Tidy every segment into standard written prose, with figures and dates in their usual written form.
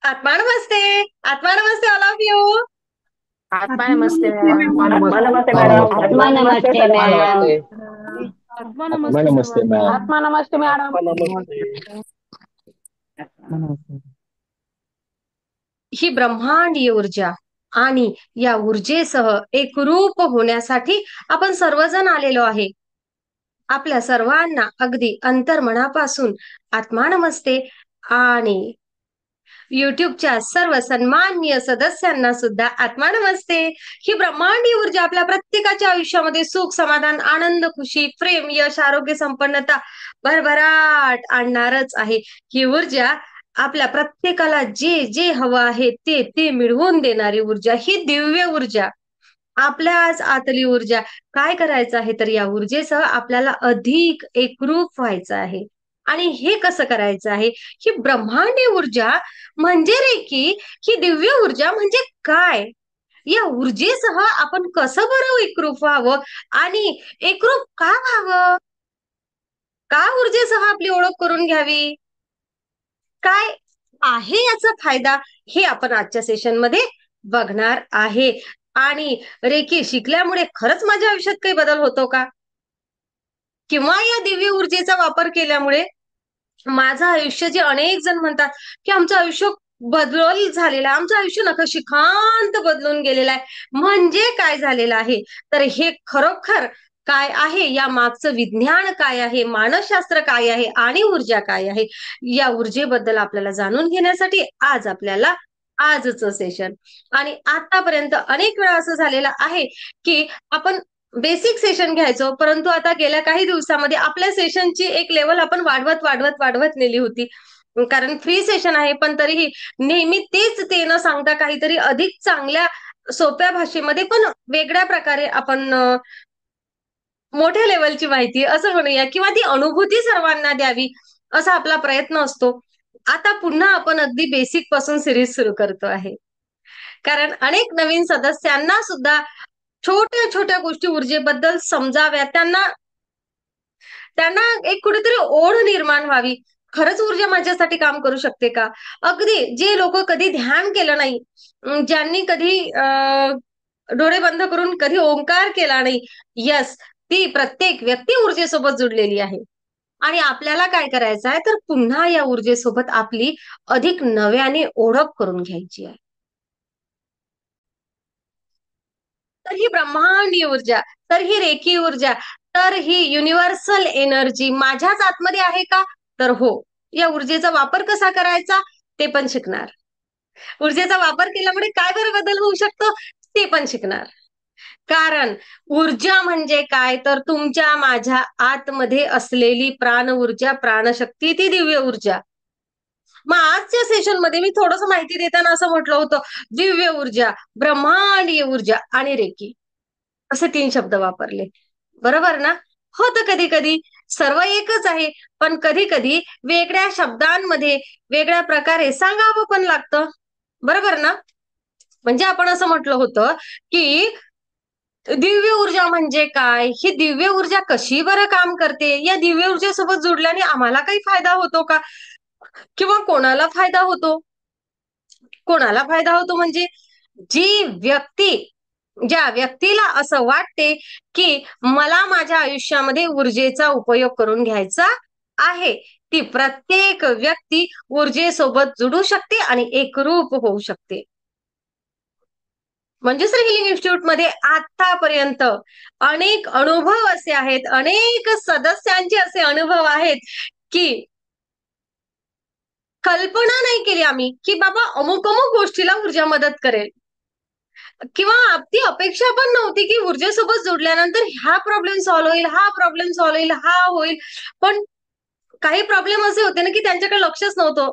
आत्मा नमस्ते. आत्मा नमस्ते all of you. आत्मा नमस्ते आत्मा मॅडम. नमस्ते नमस्ते मॅडम. आत्मा नमस्ते आत्मा मॅडम. नमस्ते. आत्मा आत्मा नमस्ते नमस्ते सर्वांना. मॅम. आत्मा नमस्ते मॅडम. आत्मा नमस्ते. ही ब्रह्मांडीय ऊर्जा आणि या ऊर्जेसह एकरूप होण्यासाठी आपण सर्वजण आलेलो आहे. आपल्या सर्वांना अगदी अंतर्मनापासून आत्मा नमस्ते आणि युट्यूबच्या सर्व सन्माननीय सदस्यांना सुद्धा आत्मा नमस्ते. ही ब्रह्मांडीय ऊर्जा आपल्या प्रत्येकाच्या आयुष्यामध्ये सुख, समाधान, आनंद, खुशी, प्रेम, यश, आरोग्य, संपन्नता, भरभराट आणणारच आहे. ही ऊर्जा आपल्या प्रत्येकाला जे जे हवं आहे ते ते मिळवून देणारी ऊर्जा, ही दिव्य ऊर्जा, आपल्याच आतली ऊर्जा. काय करायचं आहे तर या ऊर्जेसह आपल्याला अधिक एकरूप व्हायचं आहे. आणि हे कसं करायचं आहे? ही ब्रह्मांडीय ऊर्जा म्हणजे रे की ही दिव्य ऊर्जा म्हणजे काय? या ऊर्जेसह आपण कसं बरं एकरूप व्हावं आणि एकरूप का व्हावं? का ऊर्जेसह आपली ओळख करून घ्यावी? काय आहे याचा फायदा? हे आपण आजच्या सेशनमध्ये बघणार आहे. आणि रेकी शिकल्यामुळे खरंच माझ्या आयुष्यात काही बदल होतो का? किंवा या दिव्य ऊर्जेचा वापर केल्यामुळे माझं आयुष्य, जे अनेक जण म्हणतात की आमचं आयुष्य बदल झालेलं आहे, आमचं आयुष्य नखशिखांत बदलून गेलेलं आहे, म्हणजे काय झालेलं आहे? तर हे खरोखर काय आहे, या मागचं विज्ञान काय आहे, मानसशास्त्र काय आहे आणि ऊर्जा काय आहे, या ऊर्जेबद्दल आपल्याला जाणून घेण्यासाठी आज आपल्याला आजचं सेशन. आणि आतापर्यंत अनेक वेळा असं झालेलं आहे की आपण बेसिक सेशन घ्यायचो, परंतु आता गेल्या काही दिवसामध्ये आपल्या सेशनची एक लेवल आपण वाढवत वाढवत वाढवत नेली होती. कारण फ्री सेशन आहे, पण तरीही नेहमी तेच ते न सांगता काहीतरी अधिक चांगल्या सोप्या भाषेमध्ये पण वेगळ्या प्रकारे आपण मोठ्या लेवलची माहिती असं म्हणूया किंवा ती अनुभूती सर्वांना द्यावी, असा आपला प्रयत्न असतो. आता पुन्हा आपण अगदी बेसिक पासून सिरीज सुरू करतो आहे. कारण अनेक नवीन सदस्यांना सुद्धा छोट्या छोट्या गोष्टी ऊर्जेबद्दल समजाव्या, त्यांना त्यांना एक कुठेतरी ओढ निर्माण व्हावी. खरंच ऊर्जा माझ्यासाठी काम करू शकते का? अगदी जे लोक कधी ध्यान केलं नाही, ज्यांनी कधी डोळे बंद करून कधी ओंकार केला नाही, यस, ती प्रत्येक व्यक्ती ऊर्जेसोबत जुडलेली आहे. आणि आपल्याला काय करायचं आहे तर पुन्हा या ऊर्जेसोबत आपली अधिक नव्याने ओळख करून घ्यायची आहे. तर ही ब्रह्मांडीय ऊर्जा, तर ही रेखी ऊर्जा, तर ही युनिव्हर्सल एनर्जी माझ्याच आतमध्ये आहे का? तर हो. या ऊर्जेचा वापर कसा करायचा ते पण शिकणार. ऊर्जेचा वापर केल्यामुळे काय बरं बदल होऊ शकतो ते पण शिकणार. कारण ऊर्जा म्हणजे काय तर तुमच्या माझ्या आतमध्ये असलेली प्राण ऊर्जा, प्राणशक्ती, ती दिव्य ऊर्जा. मग आजच्या सेशन मध्ये मी थोडस माहिती देताना असं म्हटलं होतं, दिव्य ऊर्जा, ब्रह्मांडीय ऊर्जा आणि रेकी, असे 3 शब्द वापरले. बरोबर ना? होतं कधी कधी सर्व एकच आहे, पण कधी कधी वेगळ्या शब्दांमध्ये वेगळ्या प्रकारे सांगावं पण लागतं. बरोबर ना? म्हणजे आपण असं म्हटलं होतं की दिव्य ऊर्जा म्हणजे काय? ही दिव्य ऊर्जा कशी बरं काम करते? या दिव्य ऊर्जेसोबत जुडल्याने आम्हाला काही फायदा होतो का? किंवा कोणाला फायदा होतो? कोणाला फायदा होतो म्हणजे जी व्यक्ती, ज्या व्यक्तीला असं वाटते की मला माझ्या आयुष्यामध्ये ऊर्जेचा उपयोग करून घ्यायचा आहे, ती प्रत्येक व्यक्ती ऊर्जेसोबत जुडू शकते आणि एकरूप होऊ शकते. मंजुश्री हिलिंग इन्स्टिट्यूट मध्ये आतापर्यंत अनेक अनुभव असे आहेत, अनेक सदस्यांचे असे अनुभव आहेत की कल्पना नाही केली आम्ही की बाबा अमुक अमुक गोष्टीला ऊर्जा मदत करेल, किंवा ती अपेक्षा पण नव्हती की ऊर्जेसोबत जोडल्यानंतर हा प्रॉब्लेम सॉल्व्ह होईल, हा प्रॉब्लेम सॉल्व्ह होईल, हा होईल. पण काही प्रॉब्लेम असे होते ना की त्यांच्याकडे लक्षच नव्हतं.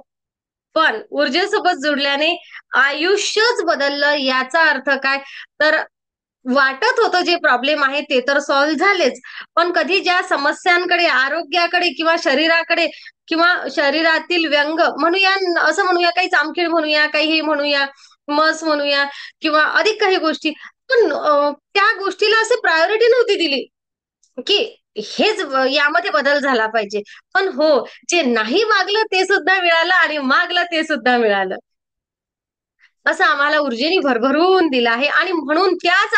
पण ऊर्जेसोबत जोडल्याने आयुष्यच बदललं. याचा अर्थ काय तर वाटत होतं जे प्रॉब्लेम आहे ते तर सॉल्व्ह झालेच, पण कधी ज्या समस्यांकडे, आरोग्याकडे किंवा शरीराकडे किंवा शरीरातील व्यंग म्हणूया, असं म्हणूया, काही चामखीड म्हणूया, काही हे म्हणूया, मस म्हणूया किंवा अधिक काही गोष्टी, पण त्या गोष्टीला असे प्रायोरिटी नव्हती दिली की हेच यामध्ये बदल झाला पाहिजे. पण हो, जे नाही मागलं ते सुद्धा मिळालं आणि मागलं ते सुद्धा मिळालं. असं आम्हाला ऊर्जेने भरभरून दिलं आहे. आणि म्हणून त्याच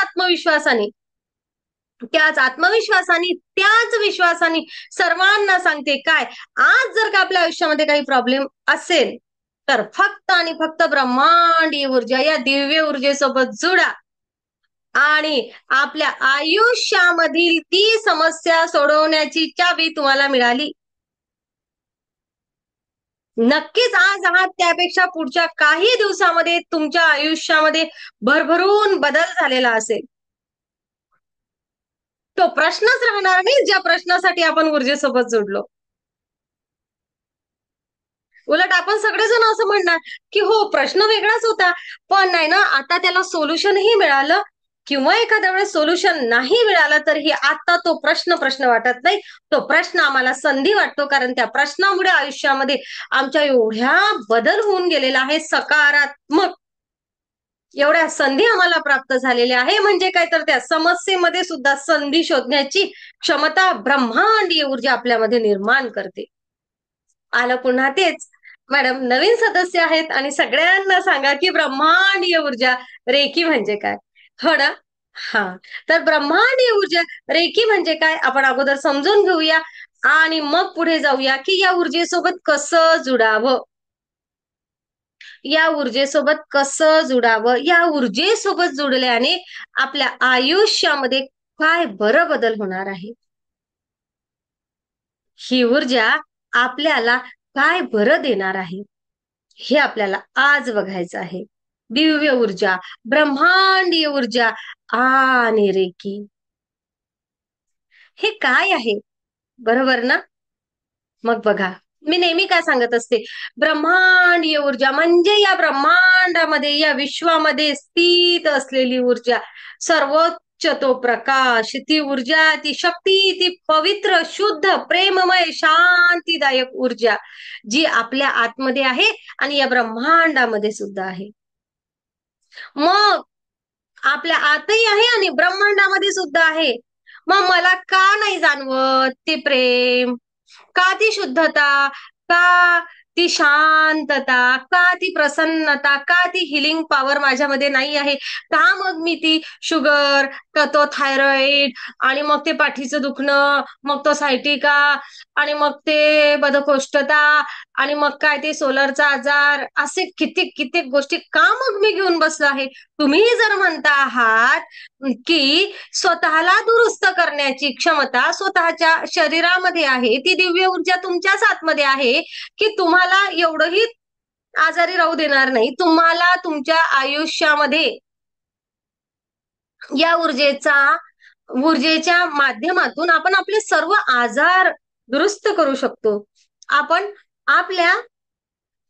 विश्वासाने सर्वांना सांगते काय, आज जर का आपल्या आयुष्यामध्ये काही प्रॉब्लेम असेल तर फक्त आणि फक्त ब्रह्मांडीय ऊर्जा, या दिव्य ऊर्जेसोबत जुडा आणि आपल्या आयुष्यामधील ती समस्या सोडवण्याची चावी तुम्हाला मिळाली. नक्कीच आज आहात त्यापेक्षा पुढच्या काही दिवसामध्ये तुमच्या आयुष्यामध्ये भरभरून बदल झालेला असेल. तो प्रश्नच राहणार नाही ज्या प्रश्नासाठी आपण ऊर्जेसोबत जोडलो. उलट आपण सगळेजण असं म्हणणार की हो, प्रश्न वेगळाच होता, पण नाही ना, आता त्याला सोल्युशनही मिळालं. किंवा एखाद्या वेळेस सोल्युशन नाही मिळालं तरीही आता तो प्रश्न प्रश्न वाटत नाही, तो प्रश्न आम्हाला संधी वाटतो. कारण त्या प्रश्नामुळे आयुष्यामध्ये आमच्या एवढ्या बदल होऊन गेलेला आहे, सकारात्मक एवढ्या संधी आम्हाला प्राप्त झालेल्या आहे. म्हणजे काय, तर त्या समस्येमध्ये सुद्धा संधी शोधण्याची क्षमता ब्रह्मांडीय ऊर्जा आपल्यामध्ये निर्माण करते. आलं पुन्हा तेच, मॅडम नवीन सदस्य आहेत आणि सगळ्यांना सांगा की ब्रह्मांडीय ऊर्जा रेकी म्हणजे काय. हो ना. हा, तर ब्रह्मांडीय ऊर्जा रेकी म्हणजे काय आपण अगोदर समजून घेऊया आणि मग पुढे जाऊया की या ऊर्जेसोबत कसं जुडावं. या ऊर्जेसोबत कसं जुडावं, या ऊर्जेसोबत जुडल्याने आपल्या आयुष्यामध्ये काय बरं बदल होणार आहे. ही ऊर्जा आपल्याला काय बरं देणार आहे हे आपल्याला आज बघायचं आहे. दिव्य ऊर्जा, ब्रह्मांडीय ऊर्जा आणि रेकी हे काय आहे, बरोबर ना. मग बघा, मी नेहमी काय सांगत असते, ब्रह्मांडीय ऊर्जा म्हणजे या ब्रह्मांडामध्ये, या विश्वामध्ये स्थित असलेली ऊर्जा, सर्वोच्च तो प्रकाश, ती ऊर्जा, ती शक्ती, ती पवित्र शुद्ध प्रेममय शांतीदायक ऊर्जा जी आपल्या आतमध्ये आहे आणि या ब्रह्मांडामध्ये सुद्धा आहे. मग आपल्या आतही आहे आणि ब्रह्मांडामध्ये सुद्धा आहे. मग मला का नाही जाणवत ते प्रेम, का ती शुद्धता, का ती शांतता, का ती प्रसन्नता, का ती हिलिंग पॉवर माझ्यामध्ये नाही आहे. का मग मी ती शुगर, का तो थायरॉइड, आणि मग ते पाठीचं दुखणं, मग तो सायटिका, आणि मग ते बद्धकोष्ठता, आणि मग काय ते सोलरचा आजार, असे कित्येक कित्येक गोष्टी का मग मी घेऊन बसलो आहे. तुम्ही जर म्हणता आहात की स्वतःला दुरुस्त करण्याची क्षमता स्वतःच्या शरीरामध्ये आहे, ती दिव्य ऊर्जा तुमच्याच आतमध्ये आहे, की तुम्हाला एवढंही आजारी राहू देणार नाही. तुम्हाला तुमच्या आयुष्यामध्ये या ऊर्जेच्या माध्यमातून आपण आपले सर्व आजार दुरुस्त करू शकतो. आपण आपल्या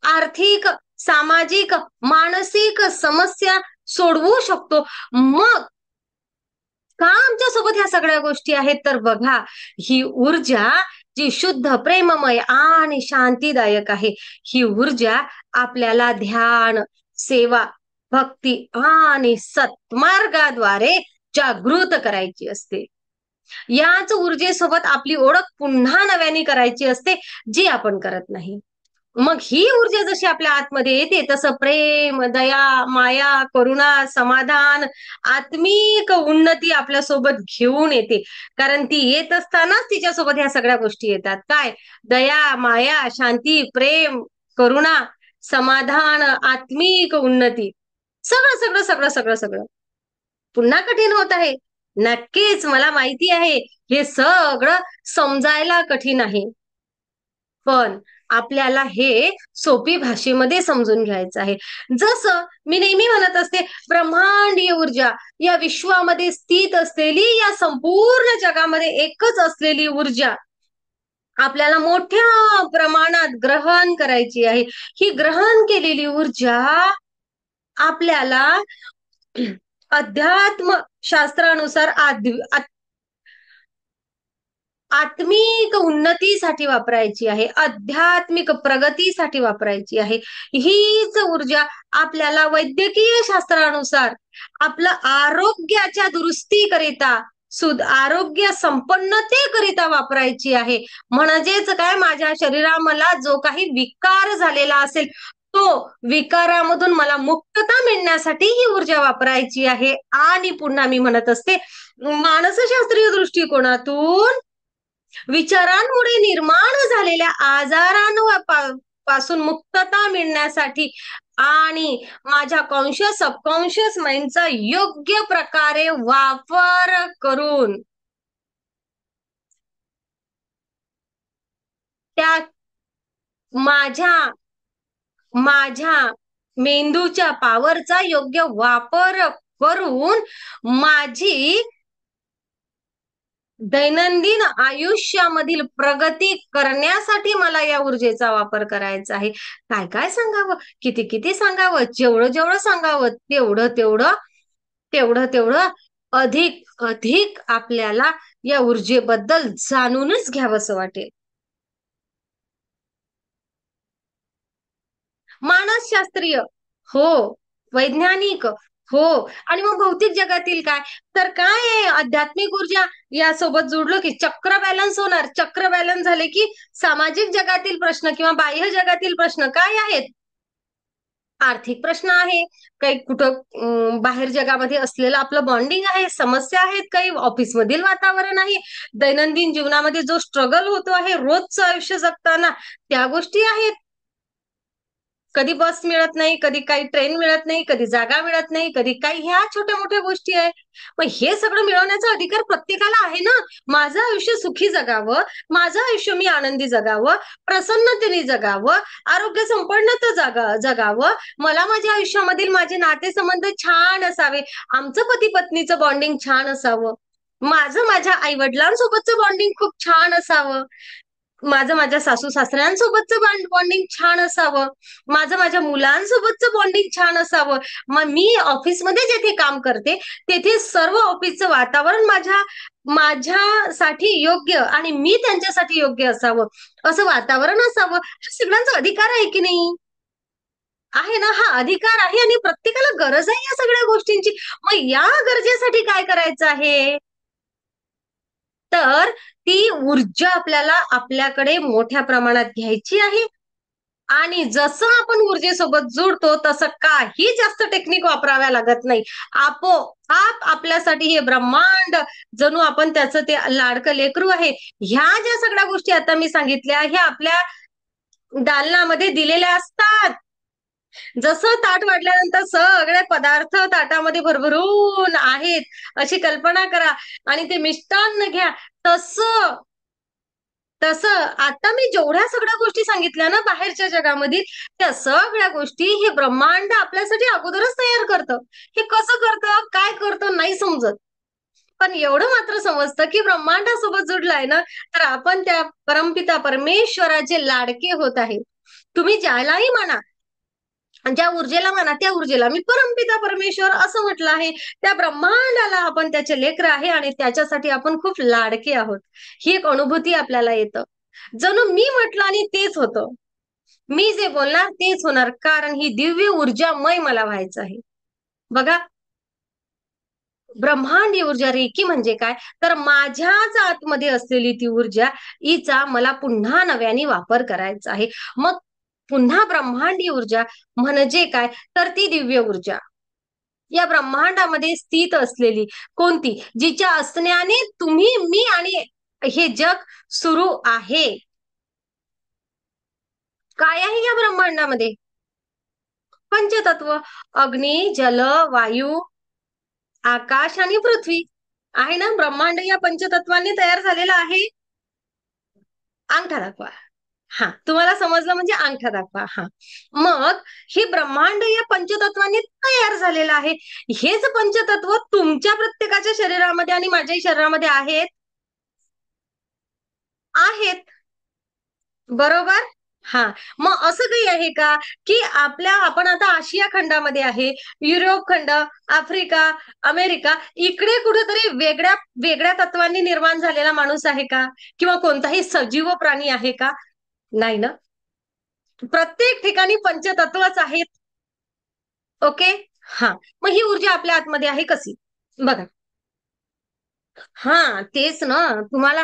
आर्थिक, सामाजिक, मानसिक समस्या सोडवू शकतो. मग का आमच्यासोबत ह्या सगळ्या गोष्टी आहेत, तर बघा, ही ऊर्जा जी शुद्ध प्रेममय आणि शांतीदायक आहे, ही ऊर्जा आपल्याला ध्यान, सेवा, भक्ती आणि सत्मार्गाद्वारे जागृत करायची असते. याच ऊर्जेसोबत आपली ओळख पुन्हा नव्याने करायची असते, जी आपण करत नाही. मग ही ऊर्जा जशी आपल्या आतमध्ये येते तसं प्रेम, दया, माया, करुणा, समाधान, आत्मिक उन्नती आपल्यासोबत घेऊन येते. कारण ती येत असतानाच तिच्यासोबत ह्या सगळ्या गोष्टी येतात. काय, दया, माया, शांती, प्रेम, करुणा, समाधान, आत्मिक उन्नती, सगळं सगळं सगळं सगळं सगळं. पुन्हा कठीण होत आहे, नक्कीच मला माहिती आहे, हे सगळं समजायला कठीण आहे. पण आपल्याला हे सोपी भाषेमध्ये समजून घ्यायचं आहे. जसं मी नेहमी म्हणत असते, ब्रह्मांडीय ऊर्जा, या विश्वामध्ये स्थित असलेली, या संपूर्ण जगामध्ये एकच असलेली ऊर्जा आपल्याला मोठ्या प्रमाणात ग्रहण करायची आहे. ही ग्रहण केलेली ऊर्जा आपल्याला अध्यात्म शास्त्रानुसार आत्मिक उन्नतीसाठी वापरायची आहे, आध्यात्मिक प्रगतीसाठी वापरायची आहे. हीच ऊर्जा आपल्याला वैद्यकीय शास्त्रानुसार आपलं आरोग्याच्या दुरुस्तीकरिता, आरोग्य संपन्नतेकरिता वापरायची आहे. म्हणजेच काय, माझ्या शरीराला जो काही विकार झालेला असेल तो विकारामधून मला मुक्तता मिळण्यासाठी ही ऊर्जा वापरायची आहे. आणि पुन्हा मी म्हणत असते, मानसशास्त्रीय दृष्टिकोनातून विचारांमुळे निर्माण झालेल्या आजारांपासून मुक्तता मिळण्यासाठी आणि माझ्या कॉन्शियस सबकॉन्शियस माइंडचा योग्य प्रकारे वापर करून त्या माझ्या माझ्या मेंदूच्या पॉवरचा योग्य वापर करून माझी दैनंदिन आयुष्यामधील प्रगती करण्यासाठी मला या ऊर्जेचा वापर करायचा आहे. काय काय सांगावं, किती किती सांगावं, जेवढं जेवढं सांगावं तेवढं अधिक अधिक आपल्याला या ऊर्जेबद्दल जाणूनच घ्यावंसं वाटेल. मानसशास्त्रीय हो, वैज्ञानिक हो, आणि मग भौतिक जगातील काय, तर काय आहे, आध्यात्मिक ऊर्जा यासोबत जोडलो की चक्र बॅलन्स होणार. चक्र बॅलन्स झाले की सामाजिक जगातील प्रश्न किंवा बाह्य जगातील प्रश्न काय आहेत, आर्थिक प्रश्न आहे, काही कुठं बाहेर जगामध्ये असलेलं आपलं बॉन्डिंग आहे, समस्या आहेत, काही ऑफिसमधील वातावरण आहे, दैनंदिन जीवनामध्ये जो स्ट्रगल होतो आहे रोजचं आयुष्य जगताना, त्या गोष्टी आहेत. कधी बस मिळत नाही, कधी काही ट्रेन मिळत नाही, कधी जागा मिळत नाही, कधी काही, ह्या छोट्या मोठ्या गोष्टी आहे. मग हे सगळं मिळवण्याचा अधिकार प्रत्येकाला आहे ना. माझं आयुष्य सुखी जगावं, माझं आयुष्य मी आनंदी जगावं, प्रसन्नतेने जगावं, आरोग्य संपन्नता जगावं, मला माझ्या आयुष्यामधील माझे नातेसंबंध छान असावे, आमचं पती पत्नीचं बॉन्डिंग छान असावं, माझं माझ्या आई वडिलांसोबतचं बॉन्डिंग खूप छान असावं, माझं माझ्या सासू सासऱ्यांसोबतचं बॉन्डिंग छान असावं, माझं माझ्या मुलांसोबतचं बॉन्डिंग छान असावं. मग मी ऑफिसमध्ये जेथे काम करते तेथे सर्व ऑफिसचं वातावरण माझ्यासाठी योग्य आणि मी त्यांच्यासाठी योग्य असावं, असं वातावरण असावं. हा सगळ्यांचा अधिकार आहे की नाही, आहे ना, हा अधिकार आहे आणि प्रत्येकाला गरज आहे या सगळ्या गोष्टींची. मग या गरजेसाठी काय करायचं आहे, तर ती ऊर्जा आपल्याला आपल्याकडे मोठ्या प्रमाणात घ्यायची आहे. आणि जसं आपण ऊर्जेसोबत जुडतो तसं काही जास्त टेक्निक वापराव्या लागत नाही. आपोआप आपल्यासाठी हे ब्रह्मांड जणू आपण त्याचं ते लाडकं लेकरू आहे. ह्या ज्या सगळ्या गोष्टी आता मी सांगितल्या ह्या आपल्या दालनामध्ये दिलेल्या असतात. जसं ताट वाढल्यानंतर सगळे पदार्थ ताटामध्ये भरभरून आहेत अशी कल्पना करा आणि ते मिष्टान्न घ्या. तसं तसं आता मी जेवढ्या सगळ्या गोष्टी सांगितल्या ना बाहेरच्या जगामधील, त्या सगळ्या गोष्टी हे ब्रह्मांड आपल्यासाठी अगोदरच तयार करतं. हे कसं करतं, काय करतं नाही समजत, पण एवढं मात्र समजतं की ब्रह्मांडासोबत जुडलाय ना, तर आपण त्या परमपिता परमेश्वराचे लाडके होत आहे. तुम्ही ज्यालाही म्हणा, ज्या ऊर्जेला म्हणा, त्या ऊर्जेला मी परमपिता परमेश्वर असं म्हटलं आहे. त्या ब्रह्मांडाला आपण त्याचे लेकरं आहे आणि त्याच्यासाठी आपण खूप लाडके आहोत. ही एक अनुभूती आपल्याला येतं. जणू मी म्हटलं आणि तेच होतं. मी जे बोलणार तेच होणार, कारण ही दिव्य ऊर्जामय मला व्हायचं आहे. बघा, ब्रह्मांडी ऊर्जा रेकी म्हणजे काय, तर माझ्याच आतमध्ये असलेली ती ऊर्जा, हिचा मला पुन्हा नव्याने वापर करायचा आहे. मग पुन्हा ब्रह्मांडी ऊर्जा म्हणजे काय, तर ती दिव्य ऊर्जा या ब्रह्मांडामध्ये स्थित असलेली कोणती, जिच्या असण्याने तुम्ही, मी आणि हे जग सुरू आहे. काय आहे या ब्रह्मांडामध्ये, पंचतत्व, अग्नी, जल, वायू, आकाश आणि पृथ्वी आहे ना. ब्रह्मांड या पंचतत्वांनी तयार झालेलं आहे. अंगठा दाखवा. हा, तुम्हाला समजलं म्हणजे अंगठा दाखवा. हा, मग हे ब्रह्मांड या पंचतत्वांनी तयार झालेलं आहे. हेच पंचतत्व तुमच्या प्रत्येकाच्या शरीरामध्ये आणि माझ्याही शरीरामध्ये आहेत. आहेत, बरोबर. हा, मग असं काही आहे का की आपण आता आशिया खंडामध्ये आहे, युरोप खंड, आफ्रिका, अमेरिका, इकडे कुठेतरी वेगळ्या वेगळ्या तत्वांनी निर्माण झालेला माणूस आहे का, किंवा कोणताही सजीव प्राणी आहे का, नाही ना. प्रत्येक ठिकाणी पंचतत्वच आहेत. ओके. हा, मग ही ऊर्जा आपल्या आतमध्ये आहे कशी, बघा. हा, तेच ना, तुम्हाला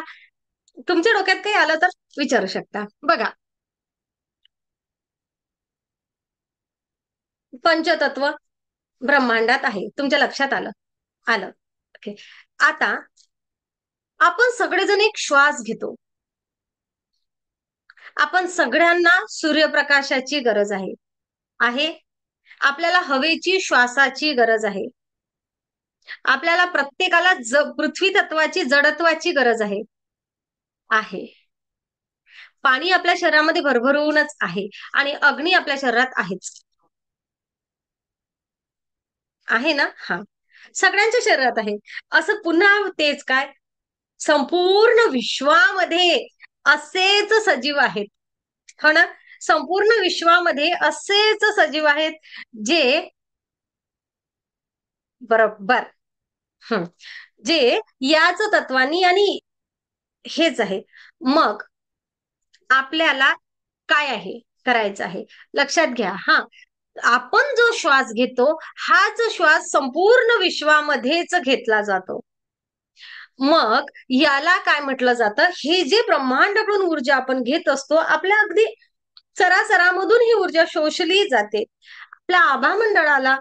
तुमच्या डोक्यात काही आलं तर विचारू शकता. बघा, पंचतत्व ब्रह्मांडात आहे. तुमच्या लक्षात आलं? आलं. ओके. आता आपण सगळेजण एक श्वास घेतो. आपण सगळ्यांना सूर्यप्रकाशाची गरज आहे. आहे. आपल्याला हवेची, श्वासाची गरज आहे. आपल्याला प्रत्येकाला पृथ्वी तत्वाची, जडत्वाची गरज आहे. आहे. पाणी आपल्या शरीरामध्ये भरभरूनच आहे आणि अग्नी आपल्या शरीरात आहेच. आहे ना? हा. सगळ्यांच्या शरीरात आहे. असं पुन्हा तेच काय? संपूर्ण विश्वामध्ये असेच सजीव आहेत. हो ना? संपूर्ण विश्वामध्ये असेच सजीव आहेत जे बरोबर जे याच तत्वानी आणि हेच आहे. मग आपल्याला काय आहे करायचं आहे? लक्षात घ्या. हा, आपण जो श्वास घेतो हाच श्वास संपूर्ण विश्वामध्येच घेतला जातो. मग याला काय म्हटलं जातं? हे जे ब्रह्मांडाकडून ऊर्जा आपण घेत असतो, आपल्या अगदी सरासरामधून ही ऊर्जा शोषली जाते. आपल्या आभामंडळाला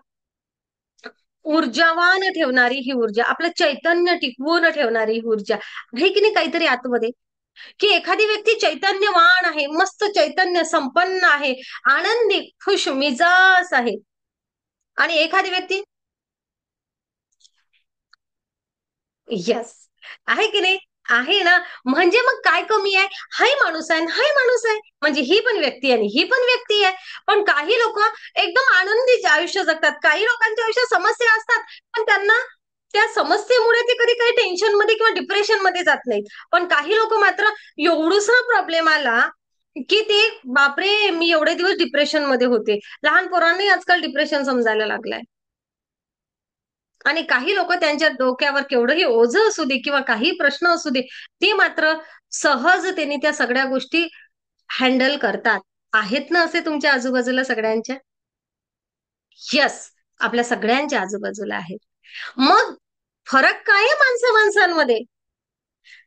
ऊर्जावान ठेवणारी ही ऊर्जा, आपलं चैतन्य टिकवून ठेवणारी ही ऊर्जा आहे की नाही काहीतरी आतमध्ये? की एखादी व्यक्ती चैतन्यवान आहे, मस्त चैतन्य संपन्न आहे, आनंदी खुश मिजाज आहे, आणि एखादी व्यक्ती यस आहे की नाही? आहे ना? म्हणजे मग काय कमी आहे? हाही माणूस आहे, हाही माणूस आहे, म्हणजे ही पण व्यक्ती आहे आणि ही पण व्यक्ती आहे. पण काही लोक एकदम आनंदी आयुष्य जगतात. काही लोकांच्या आयुष्यात समस्या असतात, पण त्यांना त्या समस्येमुळे ते कधी काही टेन्शन मध्ये किंवा डिप्रेशन मध्ये जात नाहीत. पण काही लोक मात्र एवढूसा प्रॉब्लेम आला की ते बापरे, मी एवढे दिवस डिप्रेशन मध्ये होते. लहान पोरांनाही आजकाल डिप्रेशन समजायला लागलंय. आणि काही लोक त्यांच्या डोक्यावर केवढंही ओझं असू दे किंवा काही प्रश्न असू दे, ते मात्र सहजतेने त्या सगळ्या गोष्टी हँडल करतात. आहेत ना असे तुमच्या आजूबाजूला सगळ्यांच्या? यस, आपल्या सगळ्यांच्या आजूबाजूला आहेत. मग फरक काय आहे माणसांमध्ये?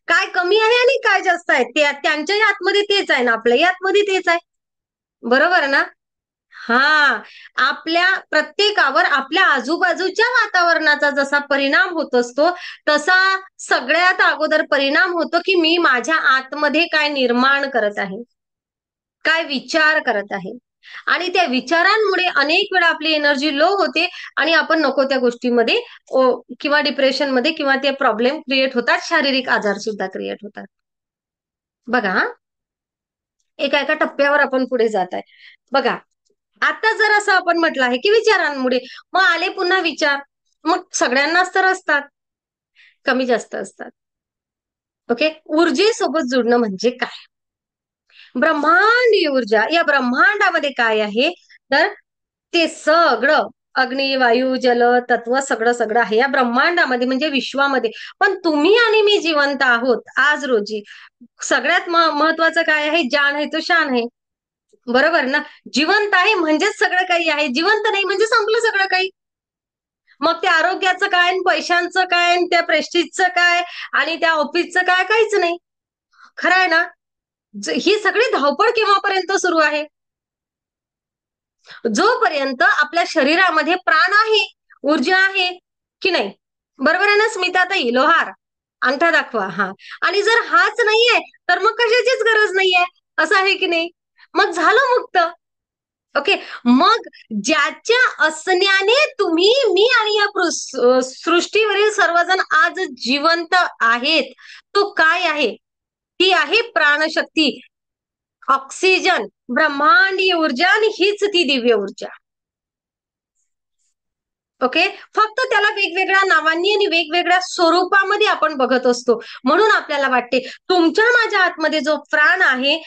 काय कमी आहे आणि काय जास्त आहे? त्यांच्याही आतमध्ये तेच आहे ना, आपल्याही आतमध्ये तेच आहे. बरोबर ना? हा, आपल्या प्रत्येकावर आपल्या आजूबाजूच्या वातावरणाचा जसा परिणाम होत असतो, तसा सगळ्यात अगोदर परिणाम होतो की मी माझ्या आतमध्ये काय निर्माण करत आहे, काय विचार करत आहे. आणि त्या विचारांमुळे अनेक वेळा आपली एनर्जी लो होते आणि आपण नको त्या गोष्टीमध्ये किंवा डिप्रेशनमध्ये किंवा ते प्रॉब्लेम क्रिएट होतात, शारीरिक आजार सुद्धा क्रिएट होतात. बघा, एका एका टप्प्यावर आपण पुढे जात आहे. बघा, आता जर असं आपण म्हटलं आहे की विचारांमुळे मग आले पुन्हा विचार, मग सगळ्यांनाच तर असतात, कमी जास्त असतात. ओके. ऊर्जेसोबत जुडणं म्हणजे काय? ब्रह्मांडीय ऊर्जा, या ब्रह्मांडामध्ये काय आहे तर ते सगळं अग्नी, वायू, जल तत्व सगळं सगळं आहे या ब्रह्मांडामध्ये, म्हणजे विश्वामध्ये. पण तुम्ही आणि मी जिवंत आहोत आज रोजी. सगळ्यात महत्वाचं काय आहे? जान है तो शान है. बरोबर ना? जिवंत आहे म्हणजेच सगळं काही आहे, जिवंत नाही म्हणजे संपलं सगळं काही. मग त्या आरोग्याचं काय, पैशांचं काय, त्या प्रेस्टिजचं काय, आणि त्या ऑफिसचं काय? काहीच नाही. खरं आहे ना? ही सगळी धावपळ केव्हापर्यंत सुरू आहे? जोपर्यंत आपल्या शरीरामध्ये प्राण आहे, ऊर्जा आहे की नाही? बरोबर आहे ना स्मिताताई? लोहार, अंगठा दाखवा. हा. आणि जर हाच नाहीये तर मग कशाचीच गरज नाहीये, असं आहे की नाही? मग झालं मुक्त. ओके. मग ज्याच्या असण्याने तुम्ही, मी आणि या सृष्टीवरील सर्वजण आज जिवंत आहेत, तो काय आहे? ती आहे प्राणशक्ती, ऑक्सिजन, ब्रह्मांडीय ऊर्जा, आणि हीच ती दिव्य ऊर्जा. ओके. फक्त त्याला वेगवेगळ्या नावांनी आणि वेगवेगळ्या स्वरूपामध्ये आपण बघत असतो. म्हणून आपल्याला वाटते तुमच्या माझ्या आतमध्ये जो प्राण आहे,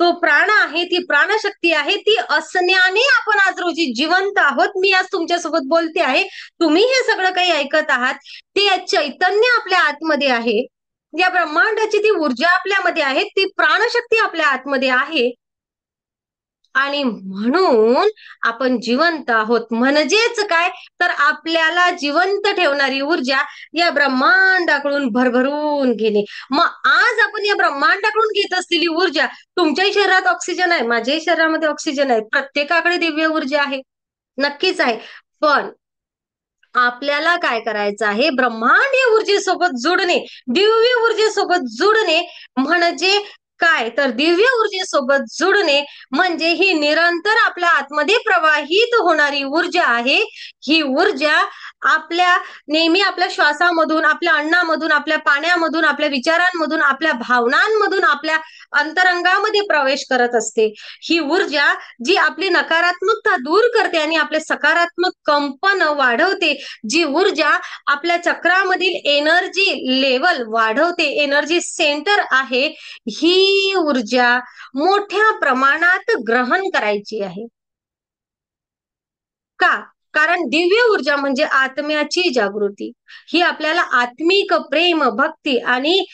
तो प्राण आहे, ती प्राणशक्ती आहे, ती असण्याने आपण आज रोजी जिवंत आहोत. मी आज तुमच्यासोबत बोलते आहे, तुम्ही हे सगळं काही ऐकत आहात. ते चैतन्य आपल्या आतमध्ये आहे, या ब्रह्मांडाची ती ऊर्जा आपल्यामध्ये आहे, ती प्राणशक्ती आपल्या आतमध्ये आहे, आणि म्हणून आपण जिवंत आहोत. म्हणजेच काय तर आपल्याला जिवंत ठेवणारी ऊर्जा या ब्रह्मांडाकडून भरभरून घेणे. मग आज आपण या ब्रह्मांडाकडून घेत असलेली ऊर्जा, तुमच्याही शरीरात ऑक्सिजन आहे, माझ्याही शरीरामध्ये ऑक्सिजन आहे, प्रत्येकाकडे दिव्य ऊर्जा आहे. नक्कीच आहे. पण आपल्याला काय करायचं आहे, ब्रह्मांडीय ऊर्जेसोबत जुडणे, दिव्य ऊर्जेसोबत जुडणे म्हणजे काय, तर दिव्य ऊर्जेसोबत जुडणे म्हणजे ही निरंतर आपल्या आतमध्ये प्रवाहित होणारी ऊर्जा आहे. ही ऊर्जा आपल्या नेहमी आपल्या श्वासामधून, आपल्या अन्नामधून, आपल्या पाण्यामधून, आपल्या विचारांमधून, आपल्या भावनांमधून, आपल्या अंतरंगामध्ये प्रवेश करत असते. ही ऊर्जा जी आपली नकारात्मकता दूर करते आणि आपले सकारात्मक कंपन वाढवते, जी ऊर्जा आपल्या चक्रामधील एनर्जी लेवल वाढवते, एनर्जी सेंटर आहे, ही ऊर्जा मोठ्या प्रमाणात ग्रहण करायची आहे. का? कारण दिव्य ऊर्जा म्हणजे आत्म्याची जागृती. ही आपल्याला आत्मिक प्रेम, भक्ती आणि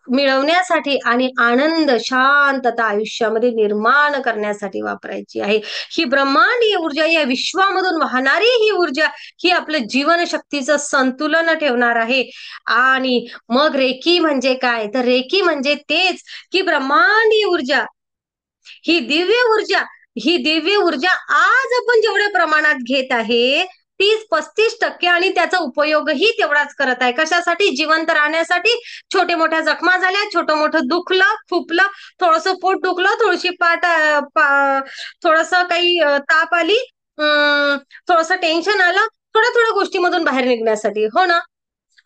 मिळवण्यासाठी आणि आनंद, शांतता आयुष्यामध्ये निर्माण करण्यासाठी वापरायची आहे. ही ब्रह्मांडीय ऊर्जा, या विश्वामधून वाहणारी ही ऊर्जा, ही आपलं जीवनशक्तीचं संतुलन ठेवणार आहे. आणि मग रेकी म्हणजे काय, तर रेकी म्हणजे तेच की ब्रह्मांडीय ऊर्जा, ही दिव्य ऊर्जा, ही दिव्य ऊर्जा आज आपण जेवढ्या प्रमाणात घेत आहे, 30-35% आणि त्याचा उपयोगही तेवढाच करत आहे. कशासाठी? जिवंत राहण्यासाठी. छोटे मोठ्या जखमा झाल्या, छोटं मोठं दुखलं, खुपलं, थोडंसं पोट दुखलं, थोडीशी थोडस काही ताप आली, थोडंसं टेन्शन आलं, थोड्या थोड्या गोष्टीमधून बाहेर निघण्यासाठी. हो ना?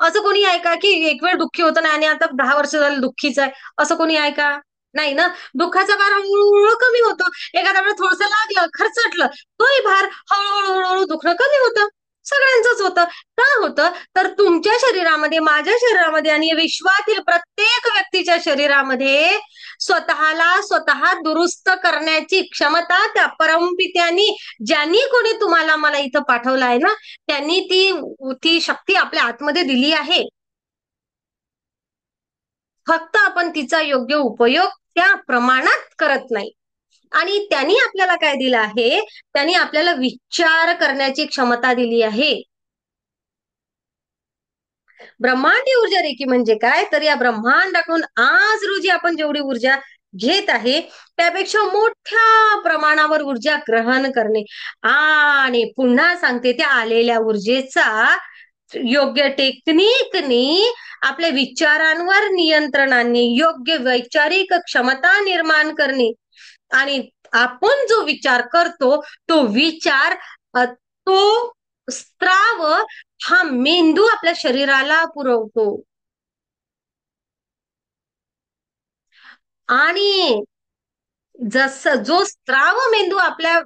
असं कोणी आहे का की एक वेळ दुःखी होतं नाही आणि आता 10 वर्ष झालं दुःखीच आहे, असं कोणी आहे का? नाही ना. दुःखाचा भार हळूहळू कमी होतो. एखाद्या वेळेस थोडंसं लागलं, खरचटलं, तोही भार हळूहळू हळूहळू दुखणं कमी होतं. सगळ्यांचंच होतं. का होतं? तर तुमच्या शरीरामध्ये, माझ्या शरीरामध्ये आणि विश्वातील प्रत्येक व्यक्तीच्या शरीरामध्ये स्वतःला स्वतः दुरुस्त करण्याची क्षमता त्या परमपित्यानी, ज्यांनी कोणी तुम्हाला मला इथं पाठवलं आहे ना, त्यांनी ती ती शक्ती आपल्या आतमध्ये दिली आहे. फक्त आपण तिचा योग्य उपयोग त्या प्रमाणात करत नाही. आणि त्यांनी आपल्याला काय दिलं आहे, त्यांनी आपल्याला विचार करण्याची क्षमता दिली आहे. ब्रह्मांडी ऊर्जा रेकी म्हणजे काय, तर या ब्रह्मांडाकडून आज रोजी आपण जेवढी ऊर्जा घेत आहे, त्यापेक्षा मोठ्या प्रमाणावर ऊर्जा ग्रहण करणे. आणि पुन्हा सांगते, त्या आलेल्या ऊर्जेचा योग्य टेक्निकनी, आपल्या विचारांवर नियंत्रणाने योग्य वैचारिक क्षमता निर्माण करणे. आणि आपण जो विचार करतो, तो विचार तो स्त्राव हा मेंदू आपल्या शरीराला पुरवतो. आणि जसं जो स्त्राव मेंदू आपल्या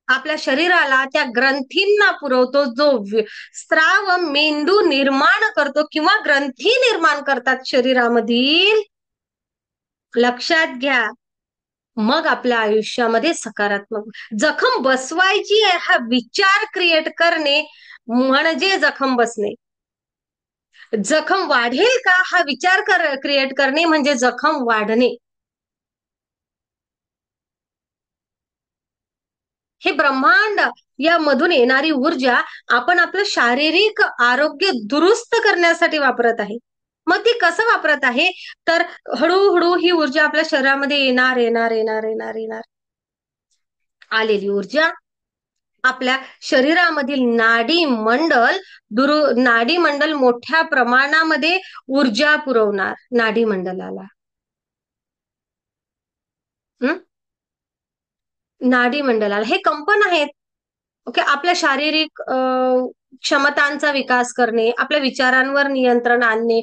आपल्या शरीराला, त्या ग्रंथींना पुरवतो, जो स्त्राव मेंदू निर्माण करतो किंवा ग्रंथी निर्माण करतात शरीरामधील, लक्षात घ्या, मग आपल्या आयुष्यामध्ये सकारात्मक जखम बसवायची आहे, हा विचार क्रिएट करणे म्हणजे जखम बसणे. जखम वाढेल का, हा विचार क्रिएट करणे म्हणजे जखम वाढणे. हे ब्रह्मांड, या मधून येणारी ऊर्जा आपण आपलं शारीरिक आरोग्य दुरुस्त करण्यासाठी वापरत आहे. मग ती कसं वापरत आहे, तर हळूहळू ही ऊर्जा आपल्या शरीरामध्ये येणार येणार येणार येणार येणार. आलेली ऊर्जा आपल्या शरीरामधील नाडी मंडल मोठ्या प्रमाणामध्ये ऊर्जा पुरवणार नाडी मंडलाला. नाडी मंडलाला हे कंपन आहेत. ओके, आपल्या शारीरिक क्षमतांचा विकास करणे, आपल्या विचारांवर नियंत्रण आणणे,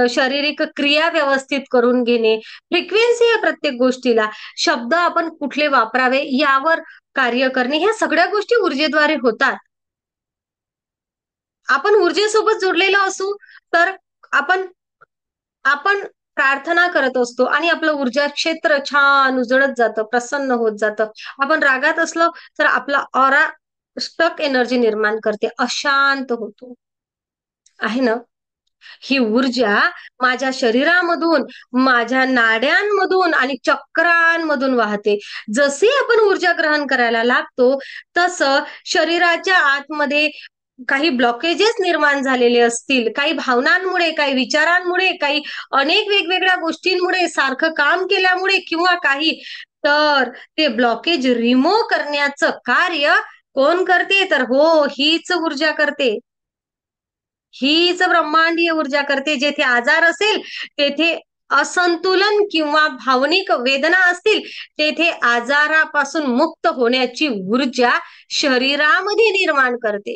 शारीरिक क्रिया व्यवस्थित करून घेणे, फ्रिक्वेन्सी आहे प्रत्येक गोष्टीला, शब्द आपण कुठले वापरावे यावर कार्य करणे, ह्या सगळ्या गोष्टी ऊर्जेद्वारे होतात. आपण ऊर्जेसोबत जोडलेलो असू तर आपण आपण प्रार्थना करत असतो आणि आपलं ऊर्जा क्षेत्र छान उजळत जातं, प्रसन्न होत जातं. आपण रागात असलो तर आपला ऑरा स्टक एनर्जी निर्माण करते, अशांत होतो, आहे ना. ही ऊर्जा माझ्या शरीरामधून, माझ्या नाड्यांमधून आणि चक्रांमधून वाहते. जसे आपण ऊर्जा ग्रहण करायला लागतो, तसं शरीराच्या आतमध्ये काही ब्लॉकेजेस निर्माण झालेले असतील, काही भावनांमुळे, काही विचारांमुळे, काही अनेक वेगवेगळ्या गोष्टींमुळे, सारखं काम केल्यामुळे किंवा काही तर ते ब्लॉकेज रिमूव्ह करण्याचं कार्य कोण करते? तर हो, हीच ऊर्जा करते. हीच ब्रह्मांडीय ऊर्जा करते. जेथे आजार असेल, तेथे असंतुलन किंवा भावनिक वेदना असतील, तेथे आजारापासून मुक्त होण्याची ऊर्जा शरीरामध्ये निर्माण करते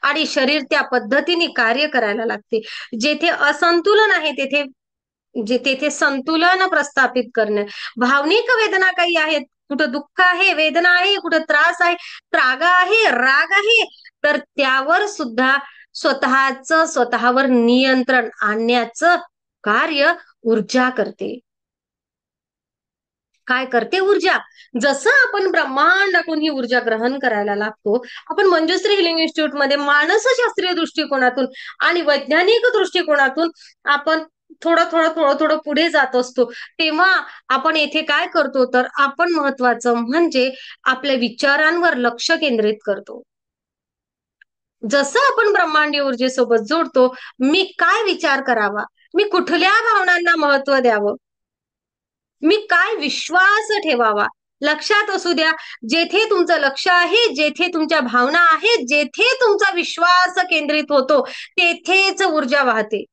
आणि शरीर त्या पद्धतीने कार्य करायला लागते. जेथे असंतुलन आहे तेथे संतुलन प्रस्थापित करणे. भावनिक वेदना काही आहेत, कुठं दुःख आहे, वेदना आहे, कुठं त्रास आहे, त्रागा आहे, राग आहे, तर त्यावर सुद्धा स्वतःवर नियंत्रण आणण्याचं कार्य ऊर्जा करते. काय करते ऊर्जा? जसं आपण ब्रह्मांडातून ही ऊर्जा ग्रहण करायला लागतो, आपण मंजुश्री हिलिंग इन्स्टिट्यूट मध्ये मानसशास्त्रीय दृष्टिकोनातून आणि वैज्ञानिक दृष्टिकोनातून आपण थोडं पुढे जात असतो, तेव्हा आपण येथे काय करतो, तर आपण महत्वाचं म्हणजे आपल्या विचारांवर लक्ष केंद्रित करतो. जसं आपण ब्रह्मांडीय ऊर्जेसोबत जोडतो, मी काय विचार करावा, मी कुठल्या भावनांना महत्व द्यावं, मी काय विश्वास ठेवावा. लक्षात असू द्या, जेथे तुमचं लक्ष आहे, जेथे तुमच्या भावना आहेत, जेथे तुमचा विश्वास केंद्रित होतो, तेथेच ऊर्जा वाहते.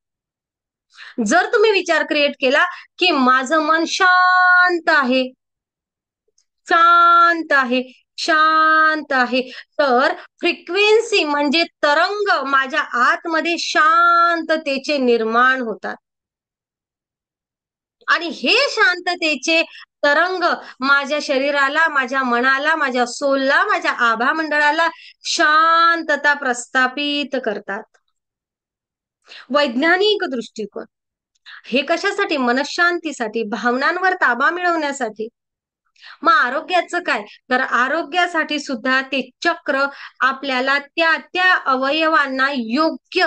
जर तुम्ही विचार क्रिएट केला की माझं मन शांत आहे, शांत आहे, शांत आहे, तर फ्रिक्वेन्सी म्हणजे तरंग माझ्या आतमध्ये शांततेचे निर्माण होतात आणि हे शांततेचे तरंग माझ्या शरीराला, माझ्या मनाला, माझ्या सोलला, माझ्या आभा मंडळाला शांतता प्रस्थापित करतात. वैज्ञानिक दृष्टिकोन हे कशासाठी? मनशांतीसाठी, भावनांवर ताबा मिळवण्यासाठी. मग आरोग्याचं काय? तर आरोग्यासाठी सुद्धा ते चक्र आपल्याला त्या त्या अवयवांना योग्य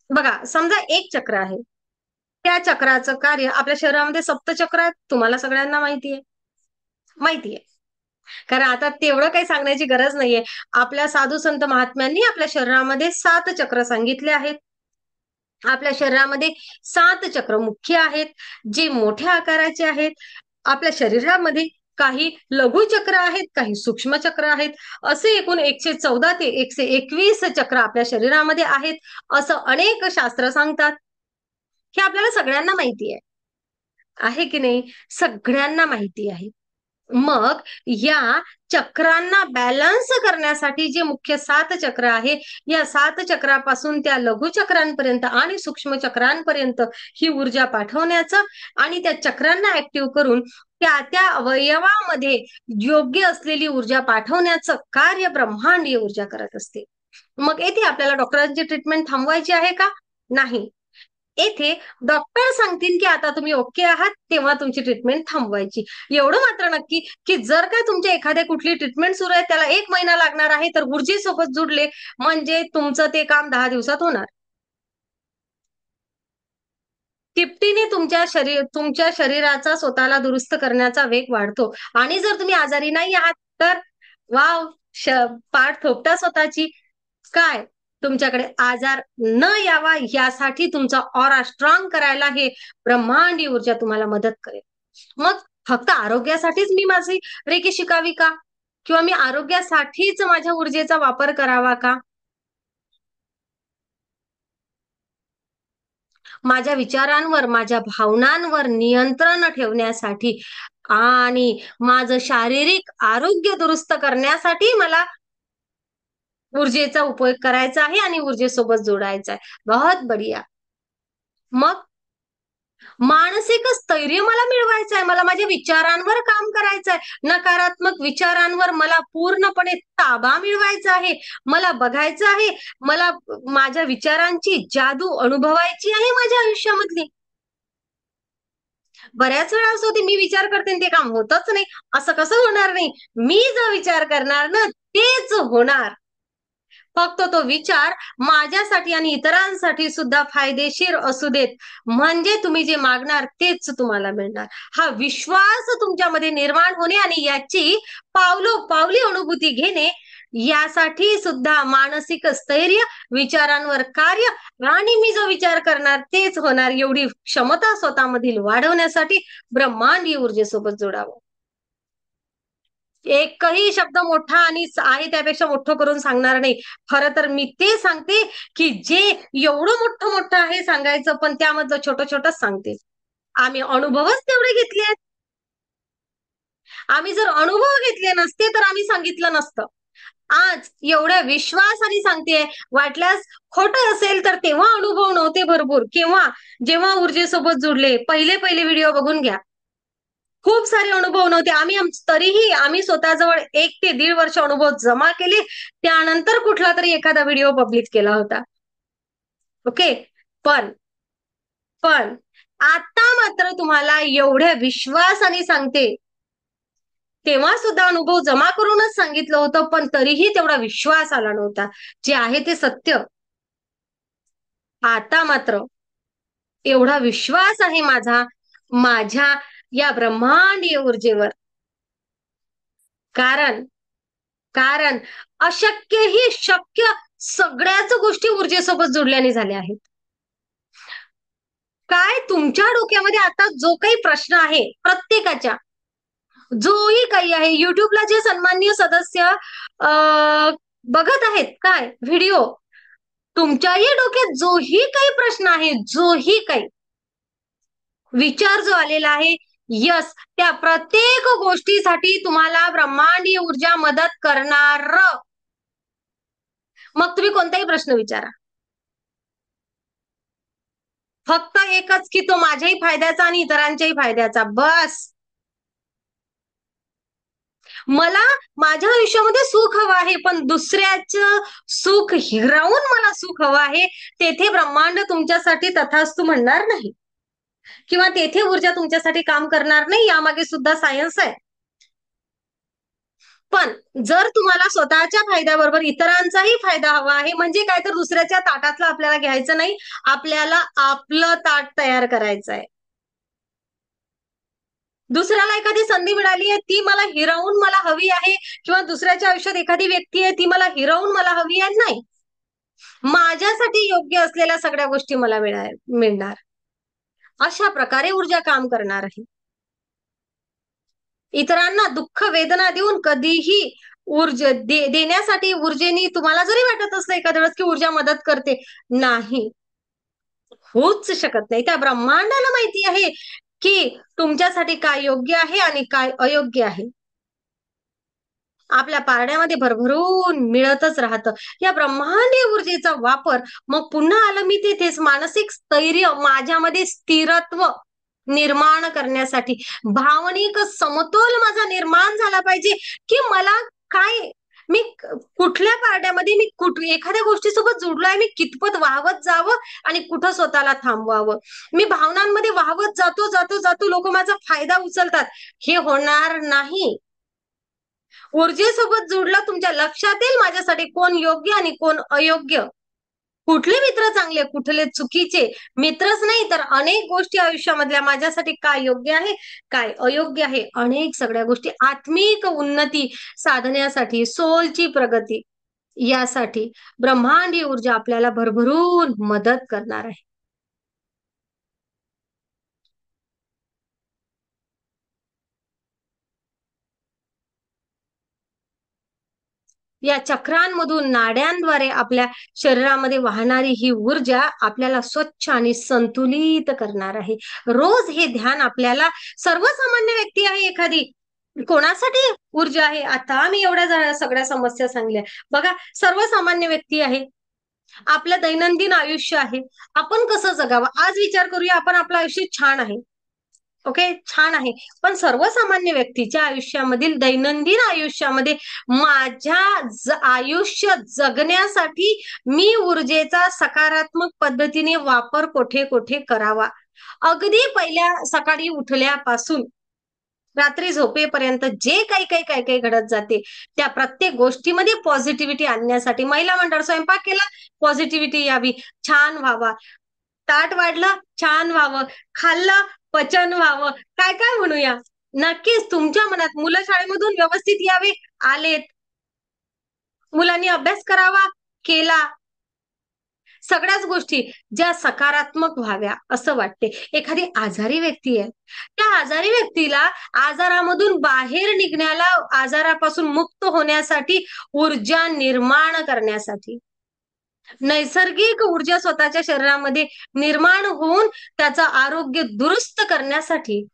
बघा, समजा एक चक्र आहे, त्या चक्राचं कार्य आपल्या शरीरामध्ये सप्तचक्र आहेत, तुम्हाला सगळ्यांना माहितीये. कारण आता तेवढं काही सांगण्याची गरज नाहीये. आपल्या साधू संत महात्म्यांनी आपल्या शरीरामध्ये 7 चक्र सांगितले आहेत. आपल्या शरीरामध्ये 7 चक्र मुख्य आहेत, जे मोठ्या आकाराचे आहेत. आपल्या शरीरामध्ये काही लघु चक्र आहेत, काही सूक्ष्म चक्र आहेत. असे एकूण 114 ते 121 चक्र आपल्या शरीरामध्ये आहेत, असं अनेक शास्त्र सांगतात. हे आपल्याला सगळ्यांना माहिती आहे की नाही? सगळ्यांना माहिती आहे. मग या चक्रांना बॅलन्स करण्यासाठी जे मुख्य 7 चक्र आहे, या 7 चक्रापासून त्या लघु चक्रांपर्यंत आणि सूक्ष्म चक्रांपर्यंत ही ऊर्जा पाठवण्याचं आणि त्या चक्रांना ऍक्टिव्ह करून त्या त्या अवयवामध्ये योग्य असलेली ऊर्जा पाठवण्याचं कार्य ब्रह्मांडीय ऊर्जा करत असते. मग येथे आपल्याला डॉक्टरांची ट्रीटमेंट थांबवायची आहे का? नाही. येथे डॉक्टर सांगतील की आता तुम्ही ओके आहात, तेव्हा तुमची ट्रीटमेंट थांबवायची. एवढं मात्र नक्की की जर काय तुमच्या एखाद्या कुठली ट्रीटमेंट सुरू आहे, त्याला 1 महिना लागणार आहे, तर ऊर्जेसोबत जुडले म्हणजे तुमचं ते काम 10 दिवसात होणार. तिपटीने तुमच्या शरीराचा स्वतःला दुरुस्त करण्याचा वेग वाढतो. आणि जर तुम्ही आजारी नाही आहात, तर वाव, पाठ थोपटा स्वतःची. काय? तुमच्याकडे आजार न यावा यासाठी तुमचा ऑरा स्ट्रॉंग करायला हे ब्रह्मांडी ऊर्जा तुम्हाला मदत करेल. मग फक्त आरोग्यासाठीच मी माझी रेकी शिकावी का? किंवा मी आरोग्यासाठीच माझ्या ऊर्जेचा वापर करावा का? माझ्या विचारांवर, माझ्या भावनांवर नियंत्रण ठेवण्यासाठी आणि माझं शारीरिक आरोग्य दुरुस्त करण्यासाठी मला ऊर्जेचा उपयोग करायचा आहे आणि ऊर्जेसोबत जोडायचा आहे. बहुत बढिया. मग मानसिक स्थैर्य मला मिळवायचं आहे, मला माझ्या विचारांवर काम करायचं आहे. नकारात्मक विचारांवर मला पूर्णपणे ताबा मिळवायचा आहे. मला बघायचं आहे, मला माझ्या विचारांची जादू अनुभवायची आहे माझ्या आयुष्यामधली. बऱ्याच वेळा असं होते, मी विचार करते ते काम होतच नाही. असं कसं होणार नाही? मी जो विचार करणार ना, तेच होणार. फक्त तो विचार माझ्यासाठी आणि इतरांसाठी सुद्धा फायदेशीर असू देत, म्हणजे तुम्ही जे मागणार तेच तुम्हाला मिळणार. हा विश्वास तुमच्यामध्ये निर्माण होणे आणि याची पावलोपावली अनुभूती घेणे यासाठी सुद्धा मानसिक स्थैर्य, विचारांवर कार्य आणि मी जो विचार करणार तेच होणार एवढी क्षमता स्वतःमधील वाढवण्यासाठी ब्रह्मांडीय ऊर्जेसोबत जोडावं. एकही शब्द मोठा आणि आहे त्यापेक्षा मोठं करून सांगणार नाही. खरं तर मी ते सांगते की जे एवढं मोठं मोठं आहे सांगायचं, पण त्यामधलं छोटं छोटंच सांगते. आम्ही अनुभवच तेवढे घेतले आहेत. आम्ही जर अनुभव घेतले नसते तर आम्ही सांगितलं नसतं. आज एवढ्या विश्वासाने सांगतेय. वाटल्यास खोटं असेल तर तेव्हा अनुभव नव्हते भरपूर. केव्हा? जेव्हा ऊर्जेसोबत जुडले. पहिले पहिले व्हिडिओ बघून घ्या. खूप सारे अनुभव नव्हते. तरीही आम्ही स्वतःजवळ 1 ते 1.5 वर्ष अनुभव जमा केले. त्यानंतर कुठला तरी एखादा व्हिडिओ पब्लिश केला होता. ओके. पण आता मात्र तुम्हाला एवढ्या विश्वासाने सांगते. तेव्हा सुद्धा अनुभव जमा करूनच सांगितलं होतं, पण तरीही तेवढा विश्वास आला नव्हता. जे आहे ते सत्य. आता मात्र एवढा विश्वास आहे माझ्या या ब्रह्मांडीय ऊर्जेवर. कारण अशक्य ही शक्य सगळ्याच गोष्टी ऊर्जेसोबत जोडल्याने झाल्या आहेत. काय तुमच्या डोक्यामध्ये आता जो काही प्रश्न आहे प्रत्येकाच्या, जोही काही आहे, युट्यूबला जे सन्माननीय सदस्य बघत आहेत काय व्हिडिओ, तुमच्याही डोक्यात जोही काही प्रश्न आहे, जोही काही विचार जो आलेला आहे, यस, त्या प्रत्येक गोष्टीसाठी तुम्हाला ब्रह्मांडीय ऊर्जा मदत करणार. मग तुम्ही कोणताही प्रश्न विचारा. फक्त एकच की तो माझ्याही फायद्याचा आणि इतरांच्याही फायद्याचा. बस. मला माझ्या आयुष्यामध्ये सुख हवं आहे, पण दुसऱ्याचं सुख हिरावून मला सुख हवं आहे. तेथे ब्रह्मांड तुमच्यासाठी तथास्तु म्हणणार नाही, किंवा तेथे ऊर्जा तुमच्यासाठी काम करणार नाही. यामागे सुद्धा सायन्स आहे. पण जर तुम्हाला स्वतःच्या फायद्याबरोबर इतरांचाही फायदा हवा आहे, म्हणजे काय तर दुसऱ्याच्या ताटातलं आपल्याला घ्यायचं नाही, आपल्याला आपलं ताट तयार करायचं आहे. दुसऱ्याला एखादी संधी मिळाली आहे, ती मला हिरावून मला हवी आहे, किंवा दुसऱ्याच्या आयुष्यात एखादी व्यक्ती आहे ती मला हिरावून मला हवी आहे, नाही. माझ्यासाठी योग्य असलेल्या सगळ्या गोष्टी मला मिळणार. अशा प्रकारे ऊर्जा काम करणार आहे. इतरांना दुःख वेदना देऊन कधीही देण्यासाठी ऊर्जेनी तुम्हाला जरी वाटत असलं एखाद्या वेळेस की ऊर्जा मदत करते, नाही, होऊच शकत नाही. त्या ब्रह्मांडाला माहिती आहे की तुमच्यासाठी काय योग्य आहे आणि काय अयोग्य आहे. आपल्या पारड्यामध्ये भरभरून मिळतच राहतं. या ब्रह्मांडीय ऊर्जेचा वापर मग पुन्हा आलं मी तेथेच, मानसिक स्थैर्य, माझ्यामध्ये स्थिरत्व निर्माण करण्यासाठी, भावनिक समतोल माझा निर्माण झाला पाहिजे की मला काय, मी कुठल्या पारड्यामध्ये, मी एखाद्या गोष्टीसोबत जुडलोय, मी कितपत वाहवत जावं आणि कुठं स्वतःला थांबवावं. मी भावनांमध्ये वाहवत जातो जातो जातो, लोक माझा फायदा उचलतात, हे होणार नाही. ऊर्जेसोबत जुडलं, तुमच्या लक्षात येईल माझ्यासाठी कोण योग्य आणि कोण अयोग्य, कुठले मित्र चांगले, कुठले चुकीचे. मित्रच नाही तर अनेक गोष्टी आयुष्यामधल्या माझ्यासाठी काय योग्य आहे, काय अयोग्य आहे, अनेक सगळ्या गोष्टी आत्मिक उन्नती साधण्यासाठी, सोलची प्रगती, यासाठी ब्रह्मांडीय ऊर्जा आपल्याला भरभरून मदत करणार आहे. या चक्रांमधून, नाड्यांद्वारे आपल्या शरीरामध्ये वाहणारी ही ऊर्जा आपल्याला स्वच्छ आणि संतुलित करणार आहे. रोज हे ध्यान आपल्याला, सर्वसामान्य व्यक्ती आहे एखादी, कोणासाठी ऊर्जा आहे? आता मी एवढ्या सगळ्या समस्या सांगल्या, बघा, सर्वसामान्य व्यक्ती आहे, आपलं दैनंदिन आयुष्य आहे, आपण कसं जगावं आज विचार करूया. आपण आपलं आयुष्य छान आहे, ओके, छान आहे, पण सर्वसामान्य व्यक्तीच्या आयुष्यामधील, दैनंदिन आयुष्यामध्ये, माझ्या आयुष्य जगण्यासाठी मी ऊर्जेचा सकारात्मक पद्धतीने वापर कोठे कोठे करावा. अगदी पहिल्या सकाळी उठल्यापासून रात्री झोपेपर्यंत जे काही काही काही काही घडत जाते, त्या प्रत्येक गोष्टीमध्ये पॉझिटिव्हिटी आणण्यासाठी, महिला मंडळ स्वयंपाक केला, पॉझिटिव्हिटी यावी, छान व्हावा, ताट वाढलं, छान व्हावं, खाल्लं, पचन व्हावं, काय काय म्हणूया. नक्कीच तुमच्या मनात मुलं शाळेमधून व्यवस्थित यावे, आलेत, मुलांनी अभ्यास करावा, केला. सगळ्याच गोष्टी ज्या सकारात्मक व्हाव्या असं वाटते. एखादी आजारी व्यक्ती आहे, त्या आजारी व्यक्तीला आजारामधून बाहेर निघण्याला, आजारापासून मुक्त होण्यासाठी, ऊर्जा निर्माण करण्यासाठी, नैसर्गिक ऊर्जा स्वतःच्या शरीरामध्ये निर्माण होऊन त्याचं आरोग्य दुरुस्त करण्यासाठी,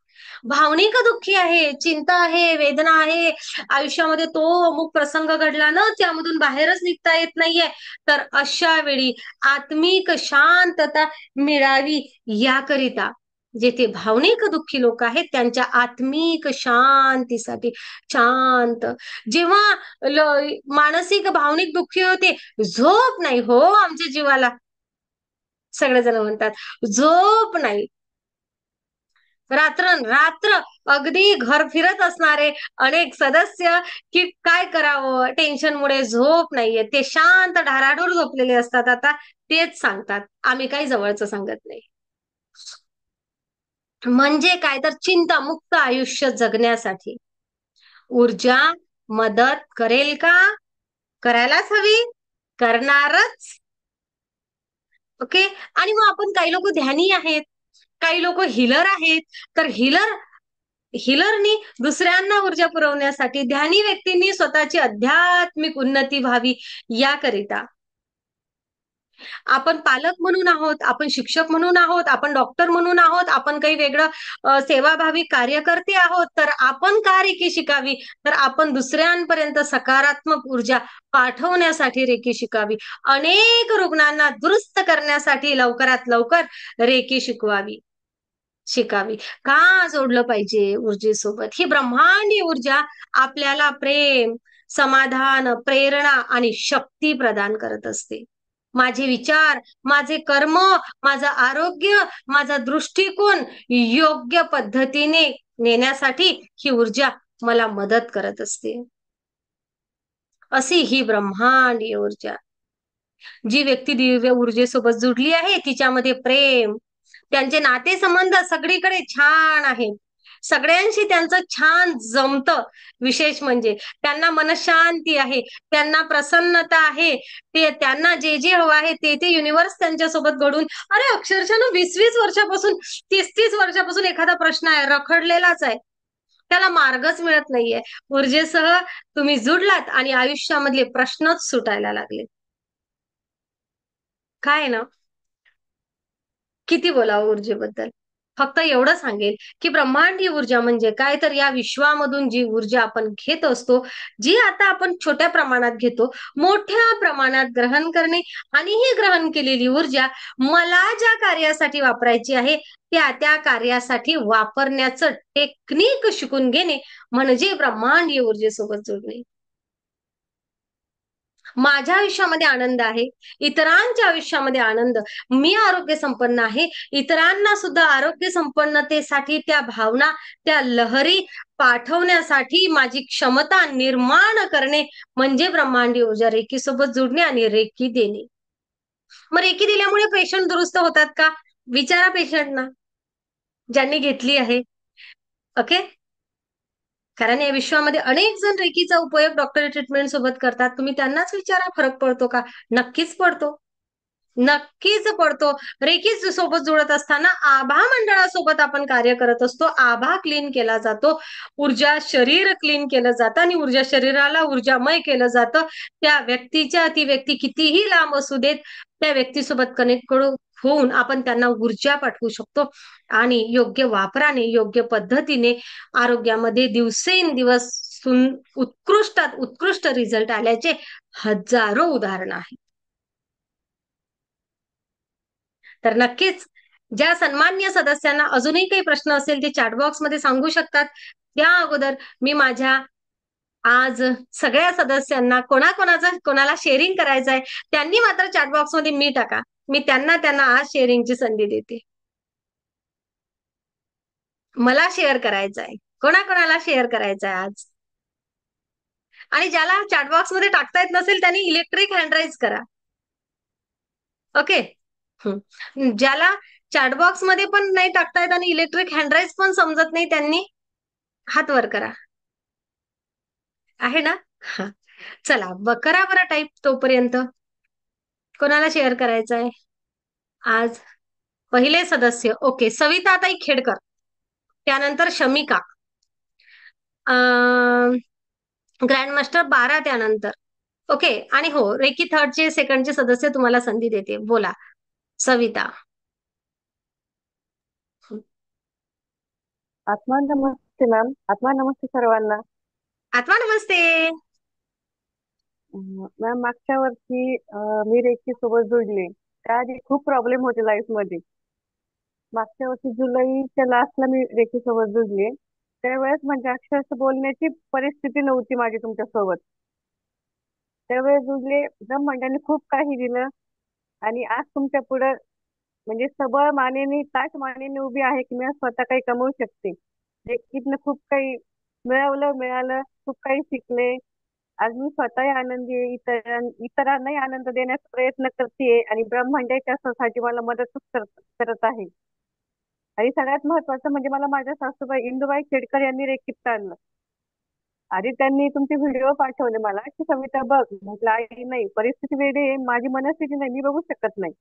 भावनिक दुःखी आहे, चिंता आहे, वेदना आहे, आयुष्यामध्ये तो अमुक प्रसंग घडला ना, त्यामधून बाहेरच निघता येत नाहीये, तर अशा वेळी आत्मिक शांतता मिळावी याकरिता, जेथे भावनिक दुःखी लोक आहेत त्यांच्या आत्मिक शांतीसाठी, शांत, जेव्हा मानसिक भावनिक दुःखी होते, झोप नाही हो आमच्या जीवाला, सगळेजण म्हणतात झोप नाही, रात्र अगदी घर फिरत असणारे अनेक सदस्य, की काय करावं टेन्शनमुळे झोप नाहीये, ते शांत ढाराढूर झोपलेले असतात. आता तेच सांगतात, आम्ही काही जवळचं सांगत नाही. म्हणजे काय तर चिंतामुक्त आयुष्य जगण्यासाठी ऊर्जा मदत करेल का? करायलाच हवी, करणारच. ओके. आणि मग आपण, काही लोक ध्यानी आहेत, काही लोक हिलर आहेत, तर हिलरनी दुसऱ्यांना ऊर्जा पुरवण्यासाठी, ध्यानी व्यक्तींनी स्वतःची आध्यात्मिक उन्नती व्हावी याकरिता, आपण पालक म्हणून आहोत, आपण शिक्षक म्हणून आहोत, आपण डॉक्टर म्हणून आहोत, आपण काही वेगळं सेवाभावी कार्यकर्ते आहोत, तर आपण का रेकी शिकावी? तर आपण दुसऱ्यांपर्यंत सकारात्मक ऊर्जा पाठवण्यासाठी रेकी शिकावी, अनेक रुग्णांना दुरुस्त करण्यासाठी लवकरात लवकर रेकी शिकावी. का जोडलं पाहिजे ऊर्जेसोबत? ही ब्रह्मांडी ऊर्जा आपल्याला प्रेम, समाधान, प्रेरणा आणि शक्ती प्रदान करत असते. माझे विचार, माझे कर्म, माझं आरोग्य, माझा दृष्टिकोन योग्य पद्धतीने नेण्यासाठी ही ऊर्जा मला मदत करत असते. अशी ही ब्रह्मांडी ऊर्जा, जी व्यक्ती दिव्य ऊर्जेसोबत जुडली आहे, तिच्यामध्ये प्रेम, त्यांचे नातेसंबंध सगळीकडे छान आहेत, सगळ्यांशी त्यांचं छान जमतं. विशेष म्हणजे त्यांना मनशांती आहे, त्यांना प्रसन्नता आहे, ते त्यांना जे जे हवं आहे ते ते युनिव्हर्स त्यांच्यासोबत घडून, अरे अक्षरशः ना 20-20 वर्षापासून, 30-30 वर्षापासून एखादा प्रश्न आहे, रखडलेलाच आहे, त्याला मार्गच मिळत नाहीये. ऊर्जेसह तुम्ही जुडलात आणि आयुष्यामधले प्रश्नच सुटायला लागले. काय ना, किती बोलावं ऊर्जेबद्दल. फक्त एवढं सांगेल की ब्रह्मांडीय ऊर्जा म्हणजे काय, तर या विश्वामधून जी ऊर्जा आपण घेत असतो, जी आता आपण छोट्या प्रमाणात घेतो, मोठ्या प्रमाणात ग्रहण करणे, आणि ही ग्रहण केलेली ऊर्जा मला ज्या कार्यासाठी वापरायची आहे त्या त्या कार्यासाठी वापरण्याचं टेक्निक शिकून घेणे, म्हणजे ब्रह्मांडीय ऊर्जेसोबत जोडणे. माझ्या आयुष्यामध्ये आनंद आहे, इतरांच्या आयुष्यामध्ये आनंद, मी आरोग्य संपन्न आहे, इतरांना सुद्धा आरोग्य संपन्नतेसाठी त्या भावना, त्या लहरी पाठवण्यासाठी माझी क्षमता निर्माण करणे, म्हणजे ब्रह्मांडी ऊर्जा. रेकी सोबत जुडणे आणि रेकी देणे. मग रेकी दिल्यामुळे पेशंट दुरुस्त होतात का? विचारा पेशंटना, ज्यांनी घेतली आहे. ओके. कारण या विश्वामध्ये अनेक जण रेकीचा उपयोग डॉक्टरी ट्रीटमेंट सोबत करतात. तुम्ही त्यांनाच विचारा, फरक पडतो का? नक्कीच पडतो, नक्कीच पडतो. रेकी सोबत जुळत असताना आभा मंडळासोबत आपण कार्य करत असतो. आभा क्लीन केला जातो, ऊर्जा शरीर क्लीन केलं जातं, आणि ऊर्जा शरीराला ऊर्जामय केलं जातं. त्या व्यक्तीच्या, ती व्यक्ती कितीही लांब असू देत, त्या व्यक्तीसोबत कनेक्ट होऊन आपण त्यांना ऊर्जा पाठवू शकतो, आणि योग्य वापराने, योग्य पद्धतीने आरोग्यामध्ये दिवसेंदिवस उत्कृष्टात उत्कृष्ट रिझल्ट आल्याचे हजारो उदाहरण आहेत. तर नक्कीच ज्या सन्मान्य सदस्यांना अजूनही काही प्रश्न असेल ते चॅटबॉक्स मध्ये सांगू शकतात. त्या अगोदर मी माझ्या आज सगळ्या सदस्यांना, कोणाला शेअरिंग करायचं आहे त्यांनी मात्र चॅटबॉक्स मध्ये मी टाका, मी त्यांना आज शेअरिंगची संधी देते. मला शेअर करायचं आहे, कोणाला शेअर करायचं आहे आज. आणि ज्याला चॅटबॉक्स मध्ये टाकता येत नसेल त्यांनी इलेक्ट्रिक हँडराईज करा. ओके. ज्याला चॅटबॉक्स मध्ये पण नाही टाकता येत आणि इलेक्ट्रिक हँडराईज पण समजत नाही, त्यांनी हात वर करा. आहे ना? चला करा बरं टाईप तोपर्यंत. कोणाला शेअर करायचंय आज? पहिले सदस्य ओके, सविताताई खेडकर, त्यानंतर शमिका, ग्रँड मास्टर 12 त्यानंतर. ओके. आणि हो, रेकी थर्डचे सेकंडचे सदस्य तुम्हाला संधी देते. बोला सविता. आत्मा नमस्ते मॅम. आत्मा नमस्ते सर्वांना. आत्मा नमस्ते. मॅम मागच्या वर्षी मी रेखी सोबत जोडले, त्याआधी खूप प्रॉब्लेम होते लाईफ मध्ये. मागच्या वर्षी जुलैच्या लास्टला मी रेखी सोबत जोडले. त्यावेळेस म्हणजे अक्षरशः बोलण्याची परिस्थिती नव्हती माझी तुमच्या सोबत. त्यावेळेस जोडले, ब्रह्मांडाने खूप काही दिलं आणि आज तुमच्या पुढे म्हणजे सबळ मानेने ताठ मानेने उभी आहे की मी आज स्वतः काही कमवू शकते. रेखीतनं खूप काही मिळालं, खूप काही शिकले. आज मी स्वतःही आनंदी आहे, इतरांनाही आनंद देण्याचा प्रयत्न करते आणि ब्रह्मांड त्यासाठी मला मदतच करत आहे. आणि सगळ्यात महत्वाचं म्हणजे मला माझ्या सासूबाई इंदुबाई खेडकर यांनी रेखीत आणलं. आधी त्यांनी तुमचे व्हिडिओ पाठवले मला की सविता बघ. म्हटलं आई नाही, परिस्थिती वेगळी आहे, माझी मनस्थिती नाही, मी बघू शकत नाही.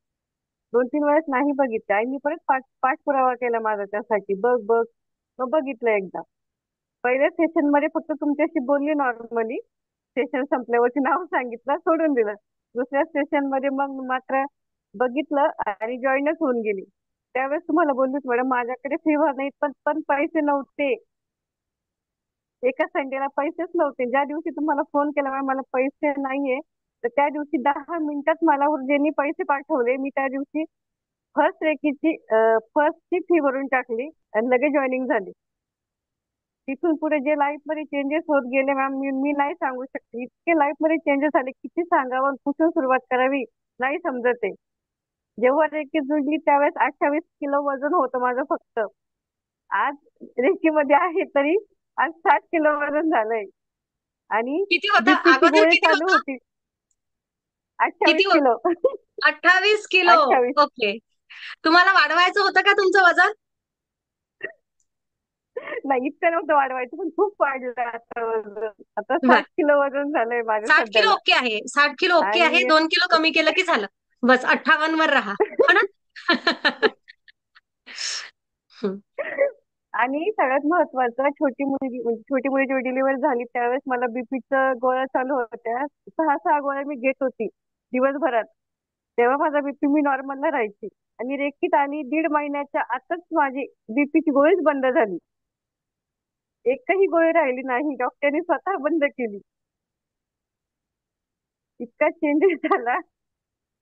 2-3 वेळेस नाही बघितलं. आईनी परत पाठपुरावा केला माझा त्यासाठी, बघ बघ. मग बघितलं एकदा. पहिल्या सेशन मध्ये फक्त तुमच्याशी बोलली नॉर्मली. सेशन संपल्यावरती नाव सांगितलं, सोडून दिलं. दुसऱ्या सेशन मध्ये मग मात्र बघितलं आणि जॉईनच होऊन गेली. त्यावेळेस तुम्हाला बोललीच मॅडम माझ्याकडे फीवर नाही, पण पण पैसे नव्हते. एका संडेला पैसेच नव्हते. ज्या दिवशी तुम्हाला फोन केला मॅम मला पैसे नाहीये, तर त्या दिवशी 10 मिनिटात मला ऊर्जेनी पैसे पाठवले. मी त्या दिवशी फर्स्टची फी भरून टाकली आणि लगेच जॉईनिंग झाली. तिथून पुढे जे लाईफ मध्ये चेंजेस होत गेले मॅम, मी नाही सांगू शकते. इतके लाईफ मध्ये चेंजेस झाले, किती सांगावं, कुठून सुरुवात करावी नाही समजत आहे. जेव्हा रेकी जुडली त्यावेळेस 28 किलो वजन होतं माझं फक्त. आज रेकीमध्ये आहे तरी आज 60 किलो वजन झालंय. आणि किती होता बीपीची अगोदर, गोळी किती चालू होता? होती. 28 किती होत? Kilo 28 kilo. 28. ओके. तुम्हाला वाढवायचं होतं का तुमचं वजन? नाही इतकं नव्हतं वाढवायचं, पण खूप वाढलं आता वजन. आता बर. 60 किलो वजन झालंय माझं 60 किलो सध्याला. ओके आहे, 60 किलो ओके आहे. आणि 2 किलो कमी केलं की झालं. बस 58 वर राहा. हो ना? हं. आणि सगळ्यात महत्वाचं, छोटी मुली जेव्हा डिलिव्हरी झाली त्यावेळेस मला बीपीचं गोळ्या चालू होत्या. 6 गोळ्या मी घेत होती दिवसभरात. तेव्हा माझा बीपी मी नॉर्मलला राहायची. आणि रेखीत आणि 1.5 महिन्याच्या आतच माझी बीपीची गोळीच बंद झाली. एकही गोळी राहिली नाही, डॉक्टरने स्वतः बंद केली. इतका चेंजेस झाला,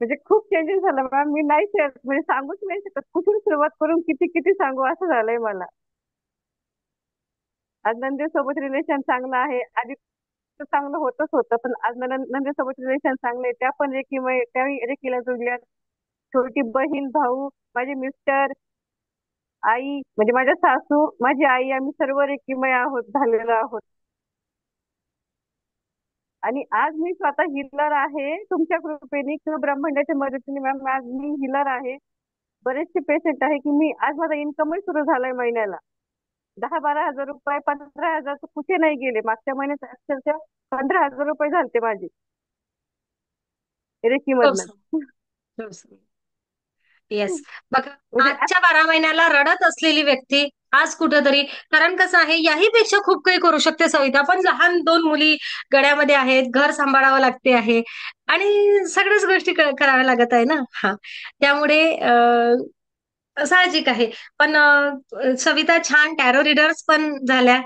म्हणजे खूप चेंजेस झाला मॅम. मी नाही म्हणजे सांगूच नाही शकत, कुठून सुरुवात करून किती किती सांगू असं झालंय मला. आज नंदेसोबत रिलेशन चांगलं आहे. आधी तर चांगलं होतच होतं, पण आज नंदेसोबत रिलेशन चांगलं आहे. त्या पण त्या रेकीला जोडल्या. छोटी बहीण, भाऊ, माझे मिस्टर, आई म्हणजे माझ्या सासू, माझी आई, आम्ही सर्व रेकीमय झालेलो आहोत. आणि आज मी स्वतः हिलर आहे तुमच्या कृपेने किंवा ब्रह्मांडाच्या मदतीने मॅम. आज मी हिलर आहे. बरेचसे पेशंट आहे की मी आज माझा इन्कमही सुरू झालाय महिन्याला. 10-12 हजार रुपये, 15 हजार तर कुठे नाही गेले. मागच्या महिन्यात अक्षरशः 15 हजार रुपये झालते माझे रेकी खूप मधनं. सुंदर, खूप सुंदर. येस. बघा, म्हणजे आजच्या 12 महिन्याला रडत असलेली व्यक्ती आज कुठेतरी, कारण कसं आहे, याही पेक्षा खूप काही करू शकते सविता, पण लहान 2 मुली गळ्यामध्ये आहेत, घर सांभाळावं लागते आहे आणि सगळ्याच गोष्टी कराव्या लागत आहे ना. हा, त्यामुळे साहजिक आहे. पण सविता छान टॅरो रीडर्स पण झाल्या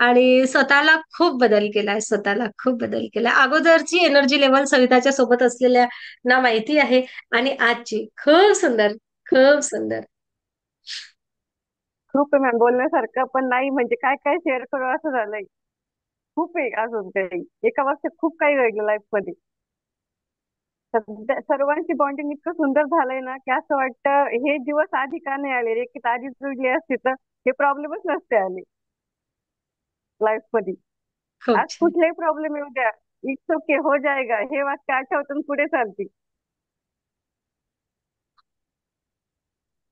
आणि स्वतःला खूप बदल केलाय, स्वतःला खूप बदल केला. अगोदरची एनर्जी लेवल सविताच्या सोबत असलेल्या ना माहिती आहे आणि आजची खूप सुंदर, खूप सुंदर. खूप आहे मॅम बोलण्यासारखं, पण नाही म्हणजे काय काय शेअर करू असं झालंय. खूप आहे अजून काही. एका वर्षात खूप काही घडलं लाईफ मध्ये. सर्वांची बॉन्डिंग इतकं सुंदर झालंय ना की असं वाटतं हे दिवस आधी का नाही आले. रेखीत आधीच जुळली असते तर हे प्रॉब्लेमच नसते आले लाईफ मध्ये. खूप आज छान. कुठलाही प्रॉब्लेम येऊ द्या, इट्स ओके, हो जाएगा, हे वाक्य आठवतून पुढे चालते.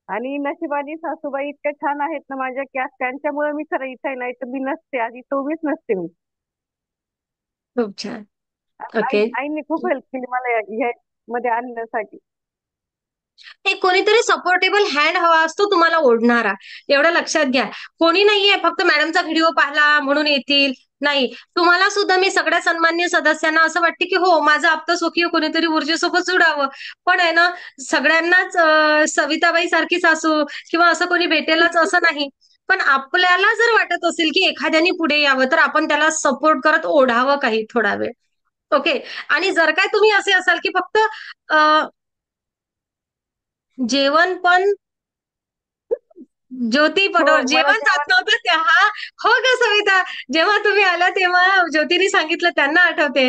आणि नशिबाने सासूबाई इतक्या छान आहेत ना माझ्या की आज त्यांच्यामुळे मी खरं इथे आहे. नाही तर मी नसते, आज इथं उभीच नसते मी. खूप छान. ओके. आईने खूप हेल्प केली मला ह्या मध्ये आणण्यासाठी. एक कोणीतरी सपोर्टेबल हँड हवा असतो तुम्हाला ओढणारा. एवढं लक्षात घ्या. कोणी नाहीये फक्त मॅडमचा व्हिडिओ पाहिला म्हणून येतील. नाही. तुम्हाला सुद्धा मी सगळ्या सन्माननीय सदस्यांना असं वाटते की हो माझं आप्तस्वकीय कोणीतरी ऊर्जेसोबत जुडावं. पण आहे ना सगळ्यांनाच सविताबाई सारखी सासू किंवा असं कोणी भेटेलच असं नाही. पण आपल्याला जर वाटत असेल की एखाद्याने पुढे यावं तर आपण त्याला सपोर्ट करत ओढावं काही थोडा वेळ. ओके. आणि जर काय तुम्ही असे असाल की फक्त जेवण पण ज्योती हो पटोर मला जेवण जात जेवण. नव्हतं तेव्हा. हो का सविता? जेव्हा तुम्ही आला तेव्हा ज्योतीने सांगितलं त्यांना आठवते.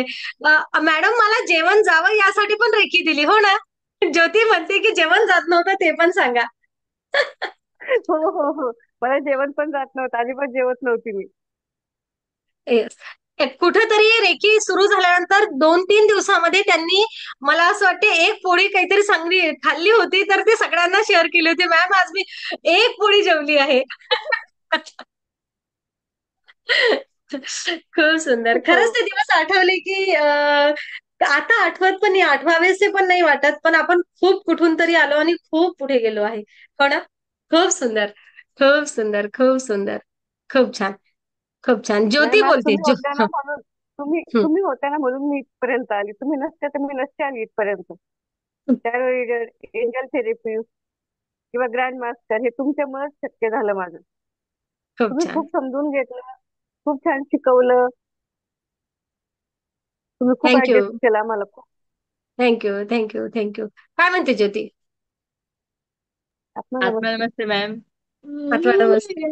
मॅडम मला जेवण जावं यासाठी पण रेकी दिली हो ना? ज्योती म्हणते की जेवण जात नव्हतं ते पण सांगा. हो हो हो, मला जेवण पण जात नव्हतं, अजिबात जेवत नव्हती मी. येस. कुठेतरी रेकी सुरू झाल्यानंतर 2-3 दिवसामध्ये त्यांनी मला असं वाटते एक पोळी काहीतरी चांगली खाल्ली होती तर ते सगळ्यांना शेअर केली होती. मॅम आज मी एक पोळी जेवली आहे. खूप सुंदर. हो. खरंच ते दिवस आठवले की आता आठवत पण नाही, आठवावेसे पण नाही वाटत. पण आपण खूप कुठून तरी आलो आणि खूप पुढे गेलो आहे. हो ना? खूप सुंदर, खूप सुंदर, खूप सुंदर. खूप छान, खूप छान. नाही ज्योती मॅम, बोलते. तुम्ही होत्या ना म्हणून, तुम्ही हं. तुम्ही होत्या ना म्हणून मी इथपर्यंत आली. तुम्ही नसत्या तर मी नसते आली इथपर्यंत. त्यावेळी एंजल थेरपी किंवा ग्रँड मास्टर हे तुमच्यामुळेच शक्य झालं माझं. खूप तुम्ही छान. खूप समजून घेतलं, खूप छान शिकवलं, तुम्ही खूप थँक यू. ऍडजस्ट केला मला खूप. Thank you, thank you, thank you. काय म्हणते ज्योती? आत्मा आत्मा नमस्ते. नमस्ते मॅम. आठवा नमस्ते.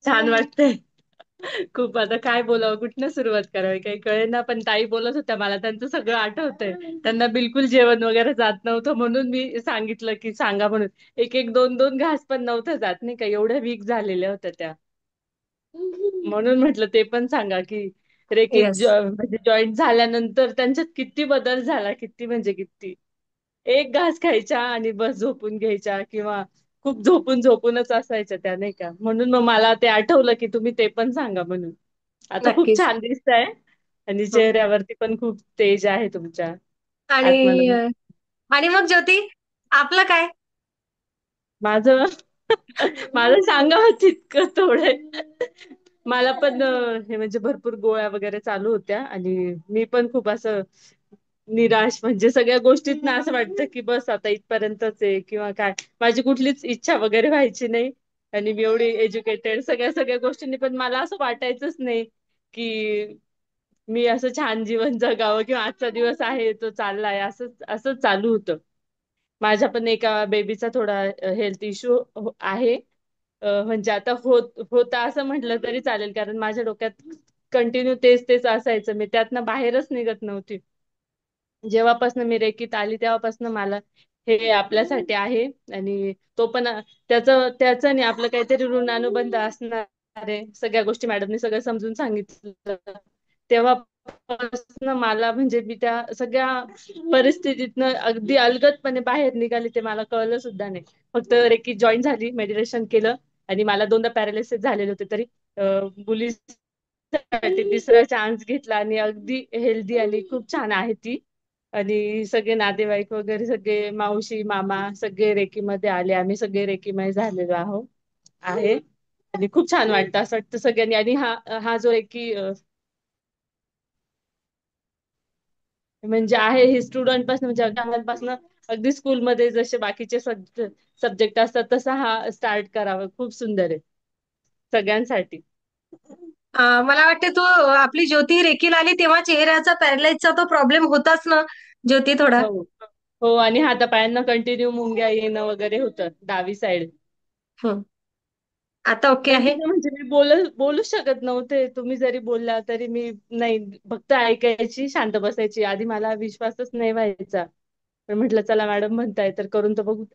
छान वाटतंय. खूप आता काय बोलावं, कुठनं सुरुवात करावी काही कळेना. पण ताई बोलत होत्या मला त्यांचं सगळं आठवतंय. त्यांना बिलकुल जेवण वगैरे जात नव्हतं म्हणून मी सांगितलं की सांगा म्हणून. एक एक दोन दोन घास पण नव्हतं जात नाही का, एवढ्या वीक झालेल्या होत्या त्या. म्हणून म्हटलं ते पण सांगा की रेकीत येस. म्हणजे जॉईन झाल्यानंतर त्यांच्यात किती बदल झाला, किती म्हणजे किती. एक घास खायच्या आणि बस झोपून घ्यायच्या किंवा खूप झोपून झोपूनच असायच्या त्या नाही का. म्हणून मग मला ते आठवलं की तुम्ही ते पण सांगा म्हणून. आता खूप नक्कीच. छान दिसताय आणि हं. चेहऱ्यावरती पण खूप तेज आहे तुमच्या. आणि आत्मानम आणि मग ज्योती आपलं काय? माझं माझं सांगावं तितकं थोडं. मला पण हे म्हणजे भरपूर गोळ्या वगैरे चालू होत्या आणि मी पण खूप असं निराश म्हणजे सगळ्या गोष्टीत ना असं वाटतं की बस आता इथपर्यंतच आहे किंवा काय. माझी कुठलीच इच्छा वगैरे व्हायची नाही आणि मी एवढी एज्युकेटेड सगळ्या सगळ्या गोष्टींनी पण मला असं वाटायचंच नाही की मी असं छान जीवन जगावं किंवा आजचा दिवस आहे तो चाललाय असंच असंच चालू होतं. माझ्या पण एका बेबीचा थोडा हेल्थ इश्यू आहे. म्हणजे आता होता असं म्हटलं तरी चालेल कारण माझ्या डोक्यात कंटिन्यू तेच तेच असायचं. मी त्यातनं बाहेरच निघत नव्हती. जेव्हापासून मी रेकीत आली तेव्हापासून मला हे आपल्यासाठी आहे आणि तो पण त्याचं त्याचं आणि आपलं काहीतरी ऋणानुबंध असणार आहे. सगळ्या गोष्टी मॅडमने सगळं समजून सांगितलं. तेव्हापासून मला म्हणजे मी त्या सगळ्या परिस्थितीतनं अगदी अलगदपणे बाहेर निघाले ते मला कळलं सुद्धा नाही. फक्त रेकी जॉईन झाली, मेडिटेशन केलं आणि मला दोनदा पॅरालिसिस झालेले होते तरी मुलीसाठी तिसरा चान्स घेतला आणि अगदी हेल्दी आणि खूप छान आहे ती. आणि सगळे नातेवाईक वगैरे सगळे मावशी मामा सगळे रेकीमध्ये आले. आम्ही सगळे रेकीमय झालेलो आहोत आहे आणि खूप छान वाटतं असं वाटतं सगळ्यांनी. आणि हा हा जो रेकी म्हणजे आहे हे स्टुडंट पासून म्हणजे अंगणवाडीपासून अगदी स्कूलमध्ये जसे बाकीचे सब्जेक्ट असतात तसा हा स्टार्ट करावा. खूप सुंदर आहे सगळ्यांसाठी. मला वाटते तू आपली ज्योती रेकीला आली तेव्हा चेहऱ्याचा पॅरालाइजचा तो प्रॉब्लेम होताच ना ज्योती थोडा. हो हो आणि हातापायांना कंटिन्यू मुंग्या येणं वगैरे होतं डावी साईड. हं. आता ओके आहे. कंटिन्यू म्हणजे मी बोलूच शकत नव्हते. तुम्ही जरी बोलला तरी मी नाही फक्त ऐकायची शांत बसायची. आधी मला विश्वासच नाही व्हायचा. पण म्हटलं चला मॅडम म्हणताय तर करून तर बघू.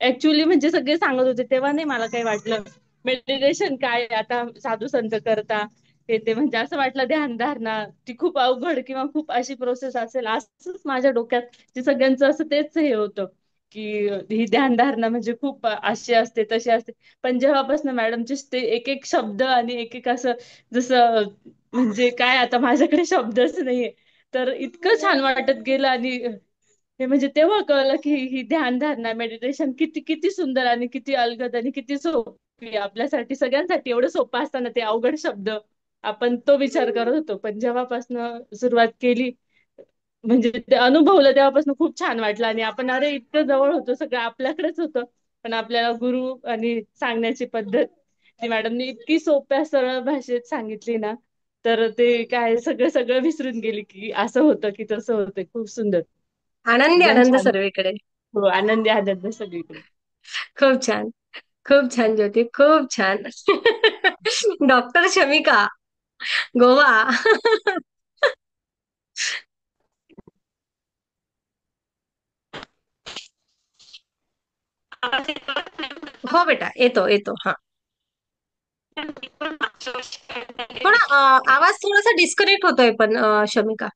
ऍक्च्युली म्हणजे सगळे सांगत होते तेव्हा नाही मला काही वाटलं. मेडिटेशन काय आता साधू संत करता ते म्हणजे असं वाटलं ध्यानधारणा ती खूप अवघड किंवा खूप अशी प्रोसेस असेल असंच माझ्या डोक्यात ते सगळ्यांचं असं तेच हे होतं. की ही ध्यानधारणा म्हणजे खूप अशी असते तशी असते. पण जेव्हापासून मॅडमचे ते एक एक शब्द आणि एक एक असं जसं म्हणजे काय आता माझ्याकडे शब्दच नाहीये. तर इतकं छान वाटत गेलं आणि हे म्हणजे तेव्हा कळलं की ही ध्यानधारणा मेडिटेशन किती किती सुंदर आणि किती अलगद आणि किती सोपी आहे. आपल्यासाठी सगळ्यांसाठी एवढं सोपं असताना ते अवघड शब्द आपण तो विचार करत होतो. पण जेव्हापासून सुरुवात केली म्हणजे ते अनुभवलं तेव्हापासून खूप छान वाटलं आणि आपण अरे इतकं जवळ होतो सगळं आपल्याकडेच होतं. पण आपल्याला गुरु आणि सांगण्याची पद्धत ती मॅडमने इतकी सोप्या सरळ भाषेत सांगितली ना, तर ते काय सगळं सगळं विसरून गेली की असं होतं की तसं होतं. खूप सुंदर आनंदी एकदम आनंद छान. सर्वीकडे. हो, आनंदी आनंद सगळीकडे. खूप छान. खूप छान ज्योती, खूप छान. डॉक्टर शमिका, गोवा. हो बेटा, येतो येतो. हा, थोडा आवाज थोडासा डिस्कनेक्ट होतोय पण शमिका,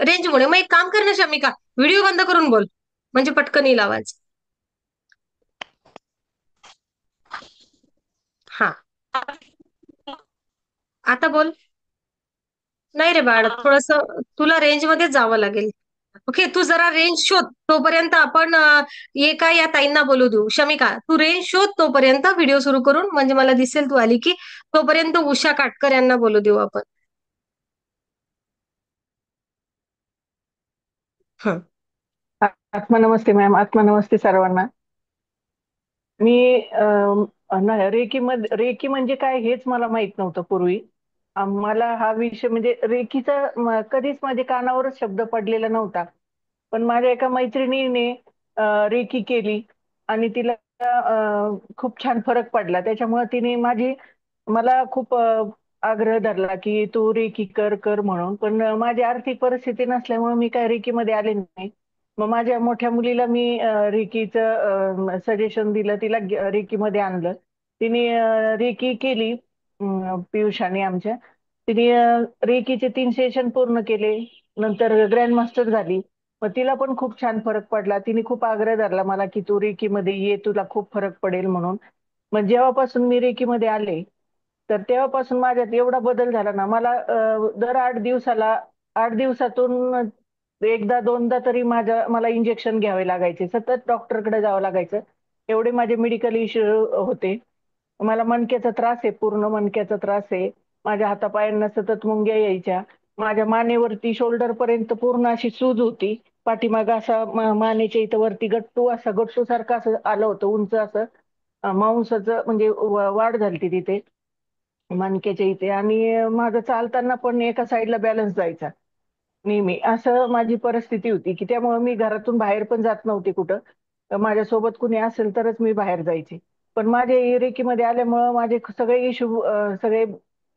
रेंजमुळे. मग एक काम कर ना शमिका, व्हिडिओ बंद करून बोल, म्हणजे पटकन येईल आवाज. हा, आता बोल. नाही रे बाळ, थोडस तुला रेंज मध्येच जावं लागेल. ओके, तू जरा रेंज शोध तोपर्यंत आपण ये का या ताईंना बोलू देऊ. शमिका, तू रेंज शोध तोपर्यंत व्हिडिओ सुरू करून, म्हणजे मला दिसेल तू आली की. तोपर्यंत उषा काटकर यांना बोलू देऊ आपण. हं. आत्मनमस्ते मॅम, आत्मनमस्ते सर्वांना. मी रेकी म्हणजे काय हेच मला माहित नव्हतं पूर्वी. मला हा विषय म्हणजे रेकीचा कधीच माझ्या कानावरच शब्द पडलेला नव्हता. पण माझ्या एका मैत्रिणीने रेकी केली आणि तिला खूप छान फरक पडला. त्याच्यामुळे तिने मला खूप आग्रह धरला की तू रेकी कर कर म्हणून. पण माझी आर्थिक परिस्थिती नसल्यामुळे मी काय रेकीमध्ये आले नाही. मग माझ्या मोठ्या मुलीला मी रेकीचं सजेशन दिलं, तिला रेकीमध्ये आणलं. तिने रेकी केली, पियुषाने आमच्या. तिने रेकीचे 3 सेशन पूर्ण केले, नंतर ग्रँड मास्टर झाली. मग तिला पण खूप छान फरक पडला. तिने खूप आग्रह धरला मला की तू रेकीमध्ये ये, तुला खूप फरक पडेल म्हणून. मग जेव्हापासून मी रेकीमध्ये आले, तर तेव्हापासून माझ्यात एवढा बदल झाला ना. मला दर 8 दिवसातून एकदा दोनदा तरी मला इंजेक्शन घ्यावे लागायचे, सतत डॉक्टरकडे जावं लागायचं. एवढे माझे मेडिकल इश्यू होते. मला मणक्याचा त्रास आहे, पूर्ण मणक्याचा त्रास आहे. माझ्या हातापायांना सतत मुंग्या यायच्या. माझ्या मानेवरती शोल्डर पर्यंत पूर्ण अशी सूज होती. पाठीमाग असा मानेच्या इथं वरती गट्टू सारखं असं आलं होतं, उंच असं मांसाचं म्हणजे वाढ झाली तिथे मणक्याच्या इथे. आणि माझं चालताना पण एका साईडला बॅलन्स जायचा नेहमी. असं माझी परिस्थिती होती की त्यामुळे मी घरातून बाहेर पण जात नव्हते कुठं. माझ्यासोबत कुणी असेल तरच मी बाहेर जायचे. पण माझे रेकीमध्ये आल्यामुळं माझे सगळे इश्यू सगळे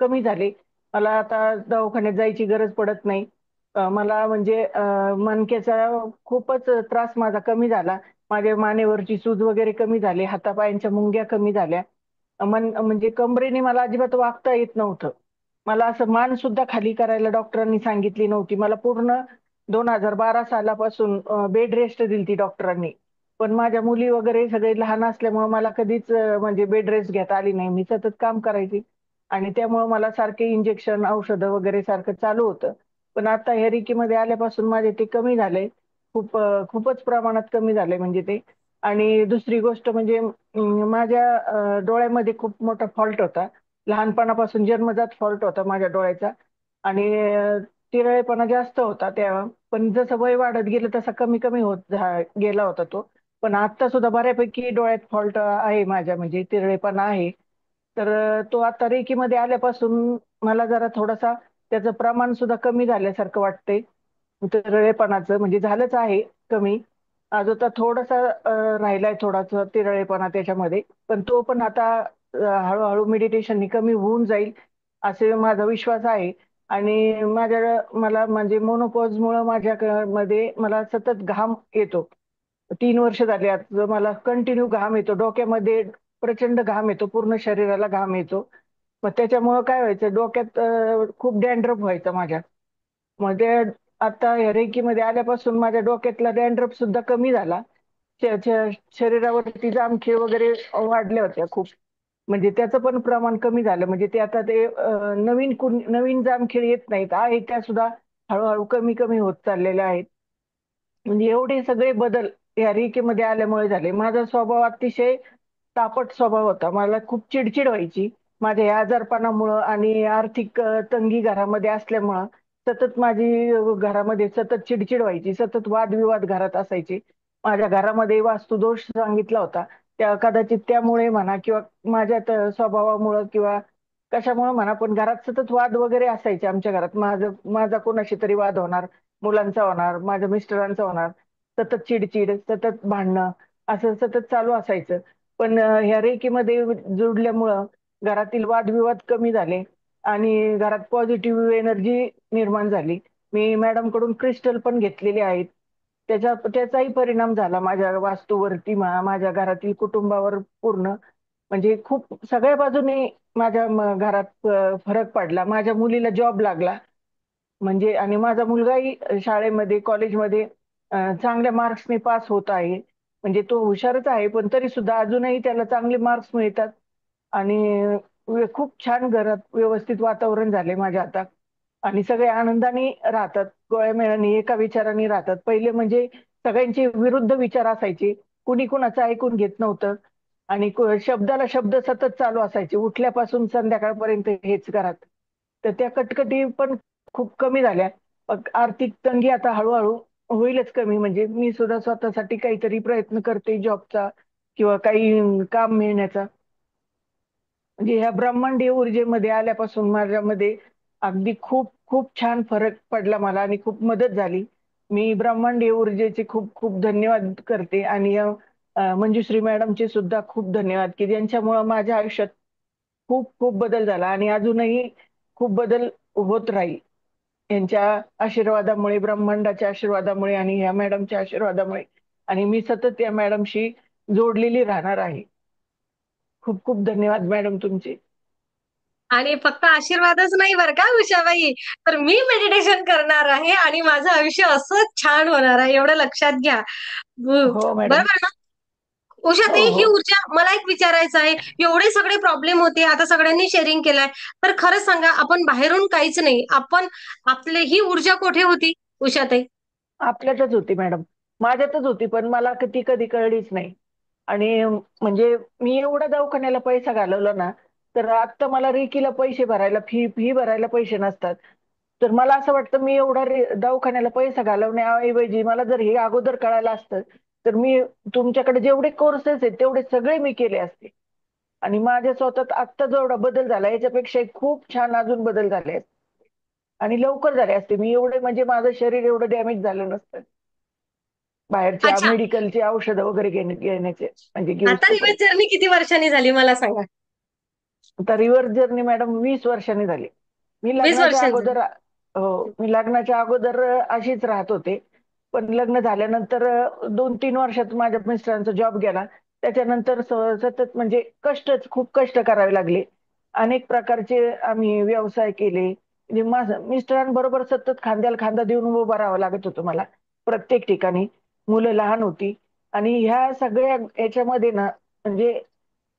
कमी झाले. मला आता दवाखान्यात जायची गरज पडत नाही. मला म्हणजे मणक्याचा खूपच त्रास माझा कमी झाला. माझ्या मानेवरची सूज वगैरे कमी झाली, हातापायांच्या मुंग्या कमी झाल्या. म्हणजे कमरेने मला अजिबात वाकता येत नव्हतं. मला असं मान सुद्धा खाली करायला डॉक्टरांनी सांगितली नव्हती. मला पूर्ण 2012 सालापासून बेड रेस्ट दिली डॉक्टरांनी. पण माझ्या मुली वगैरे सगळे लहान असल्यामुळे मला कधीच म्हणजे बेड रेस्ट घेता आली नाही. मी सतत काम करायची आणि त्यामुळे मला सारखे इंजेक्शन औषधं वगैरे सारखं चालू होतं. पण आता हेरिकीमध्ये आल्यापासून माझे ते कमी झाले. खूपच प्रमाणात कमी झाले म्हणजे ते. आणि दुसरी गोष्ट म्हणजे माझ्या डोळ्यामध्ये खूप मोठा फॉल्ट होता. लहानपणापासून जन्मजात फॉल्ट होता माझ्या डोळ्याचा. आणि तिरळेपणा जास्त होता तेव्हा. पण जसं वय वाढत गेलं तसा कमी कमी गेला होता तो. पण आता सुद्धा बऱ्यापैकी डोळ्यात फॉल्ट आहे माझ्या, म्हणजे तिरळेपणा आहे. तर तो आता रेकीमध्ये आल्यापासून मला जरा थोडासा त्याचं प्रमाण सुद्धा कमी झाल्यासारखं वाटतंय. तिरळेपणाचं म्हणजे झालंच आहे कमी. अजून तर थोडासा राहिलाय थोडासा तिरळेपणा त्याच्यामध्ये. पण तो पण आता हळूहळू मेडिटेशननी कमी होऊन जाईल असे माझा विश्वास आहे. आणि मला म्हणजे मोनोपॉजमुळं मध्ये मला सतत घाम येतो. 3 वर्ष झाली आता मला कंटिन्यू घाम येतो. डोक्यामध्ये प्रचंड घाम येतो, पूर्ण शरीराला घाम येतो. मग त्याच्यामुळं काय व्हायचं, डोक्यात खूप डॅन्ड्रफ व्हायचं माझ्या. मग ते आता या रेकीमध्ये आल्यापासून माझ्या डोक्यातला डॅन्ड्रफ सुद्धा कमी झाला. शरीरावरती जामखीळ वगैरे वाढल्या होत्या खूप. म्हणजे त्याचं पण प्रमाण कमी झालं. म्हणजे ते आता ते नवीन जामखीळ येत नाहीत, आहे त्या सुद्धा हळूहळू कमी कमी होत चाललेल्या आहेत. म्हणजे एवढे सगळे बदल या रेकीमध्ये आल्यामुळे झाले. माझा स्वभाव अतिशय तापट स्वभाव होता. मला खूप चिडचिड व्हायची माझ्या या आजारपणामुळं आणि आर्थिक तंगी घरामध्ये असल्यामुळं. सतत माझी घरामध्ये सतत चिडचिड व्हायची, सतत वादविवाद घरात असायचे. माझ्या घरामध्ये वास्तुदोष सांगितला होता. त्या कदाचित त्यामुळे म्हणा किंवा माझ्या स्वभावामुळं किंवा कशामुळे म्हणा, पण घरात सतत वाद वगैरे असायचे आमच्या घरात. माझा कोणाशी तरी वाद होणार, मुलांचा होणार, माझ्या मिस्टरांचा होणार, सतत चिडचिड, सतत भांडणं, असं सतत चालू असायचं. पण ह्या रेकीमध्ये जुडल्यामुळं घरातील वादविवाद कमी झाले आणि घरात पॉझिटिव्ह एनर्जी निर्माण झाली. मी मॅडम कडून क्रिस्टल पण घेतलेले आहेत. त्याचाही परिणाम झाला माझ्या वास्तूवरती, माझ्या घरातील कुटुंबावर पूर्ण. म्हणजे खूप सगळ्या बाजूने माझ्या घरात फरक पडला. माझ्या मुलीला जॉब लागला. म्हणजे आणि माझा मुलगाही शाळेमध्ये कॉलेजमध्ये चांगल्या मार्क्सने पास होत आहे. म्हणजे तो हुशारच आहे, पण तरी सुद्धा अजूनही त्याला चांगले मार्क्स मिळतात. आणि खूप छान घरात व्यवस्थित वातावरण झाले माझ्या आता. आणि सगळे आनंदाने राहतात, गोळ्यामेळाने एका विचाराने राहतात. पहिले म्हणजे सगळ्यांचे विरुद्ध विचार असायचे, कुणी कुणाचं ऐकून घेत नव्हतं. आणि शब्दाला शब्द सतत चालू असायचे, उठल्यापासून संध्याकाळपर्यंत हेच घरात. तर त्या कटकटी पण खूप कमी झाल्या. आर्थिक तंगी आता हळूहळू होईलच कमी. म्हणजे मी सुद्धा स्वतःसाठी काहीतरी प्रयत्न करते जॉबचा किंवा काही काम मिळण्याचा. म्हणजे ह्या ब्रह्मांडीय ऊर्जेमध्ये आल्यापासून माझ्यामध्ये अगदी खूप खूप छान फरक पडला मला आणि खूप मदत झाली. मी ब्रह्मांडीय ऊर्जेचे खूप खूप धन्यवाद करते. आणि मंजुश्री मॅडमचे सुद्धा खूप धन्यवाद, की ज्यांच्यामुळे माझ्या आयुष्यात खूप खूप बदल झाला आणि अजूनही खूप बदल होत राहील यांच्या आशीर्वादामुळे, ब्रह्मांडाच्या आशीर्वादामुळे आणि या मॅडमच्या आशीर्वादामुळे. आणि मी सतत या मॅडमशी जोडलेली राहणार आहे. खूप खूप धन्यवाद मॅडम तुमचे. आणि फक्त आशीर्वादच नाही बरं का उषाबाई, तर मी मेडिटेशन करणार आहे आणि माझं आयुष्य असंच छान होणार आहे, एवढं लक्षात घ्या. हो मॅडम. बरोबर ना हो उषाताई? ही हो. ऊर्जा मला एक विचारायचं आहे. एवढे सगळे प्रॉब्लेम होते, आता सगळ्यांनी शेअरिंग केलाय, तर खरंच सांगा, आपण बाहेरून काहीच नाही, आपण आपली ही ऊर्जा कुठे होती उषाताई? आपल्यातच होती मॅडम, माझ्यातच होती, पण मला ती कधी कळलीच नाही. आणि म्हणजे मी एवढा दवाखान्याला पैसा घालवला ना, तर आता मला रेकीला पैसे भरायला, फी फी भरायला पैसे नसतात. तर मला असं वाटतं, मी एवढा दवाखान्याला पैसा घालवण्याऐवजी मला जर हे अगोदर कळायला असतं, तर मी तुमच्याकडे जेवढे कोर्सेस आहेत तेवढे सगळे मी केले असते. आणि माझ्या स्वतःत आत्ता जेवढा बदल झाला याच्यापेक्षा खूप छान अजून बदल झाले असते. आणि लवकर झाले असते. मी एवढे म्हणजे माझं शरीर एवढं डॅमेज झालं नसतं बाहेरच्या अच्छा, मेडिकलची औषधं वगैरे घेण्याचे म्हणजे घेऊच आता तोपर्यंत. रिवर्स जर्नी किती वर्षांनी झाली मला सांगा? आता रिव्हर्स जर्नी मॅडम 20 वर्षांनी झाली. मी 20 लग्नाच्या वर्षांनी अगोदर, झाली. हो, मी लग्नाच्या अगोदर अशीच राहत होते. पण लग्न झाल्यानंतर 2-3 वर्षात माझ्या मिस्टरांचा जॉब गेला. त्याच्यानंतर सतत म्हणजे खूप कष्ट करावे लागले. अनेक प्रकारचे आम्ही व्यवसाय केले. म्हणजे मिस्टरांबरोबर सतत खांद्याला खांदा देऊन उभं राहावं लागत होतं मला प्रत्येक ठिकाणी. मुलं लहान होती आणि ह्या सगळ्या याच्यामध्ये ना, म्हणजे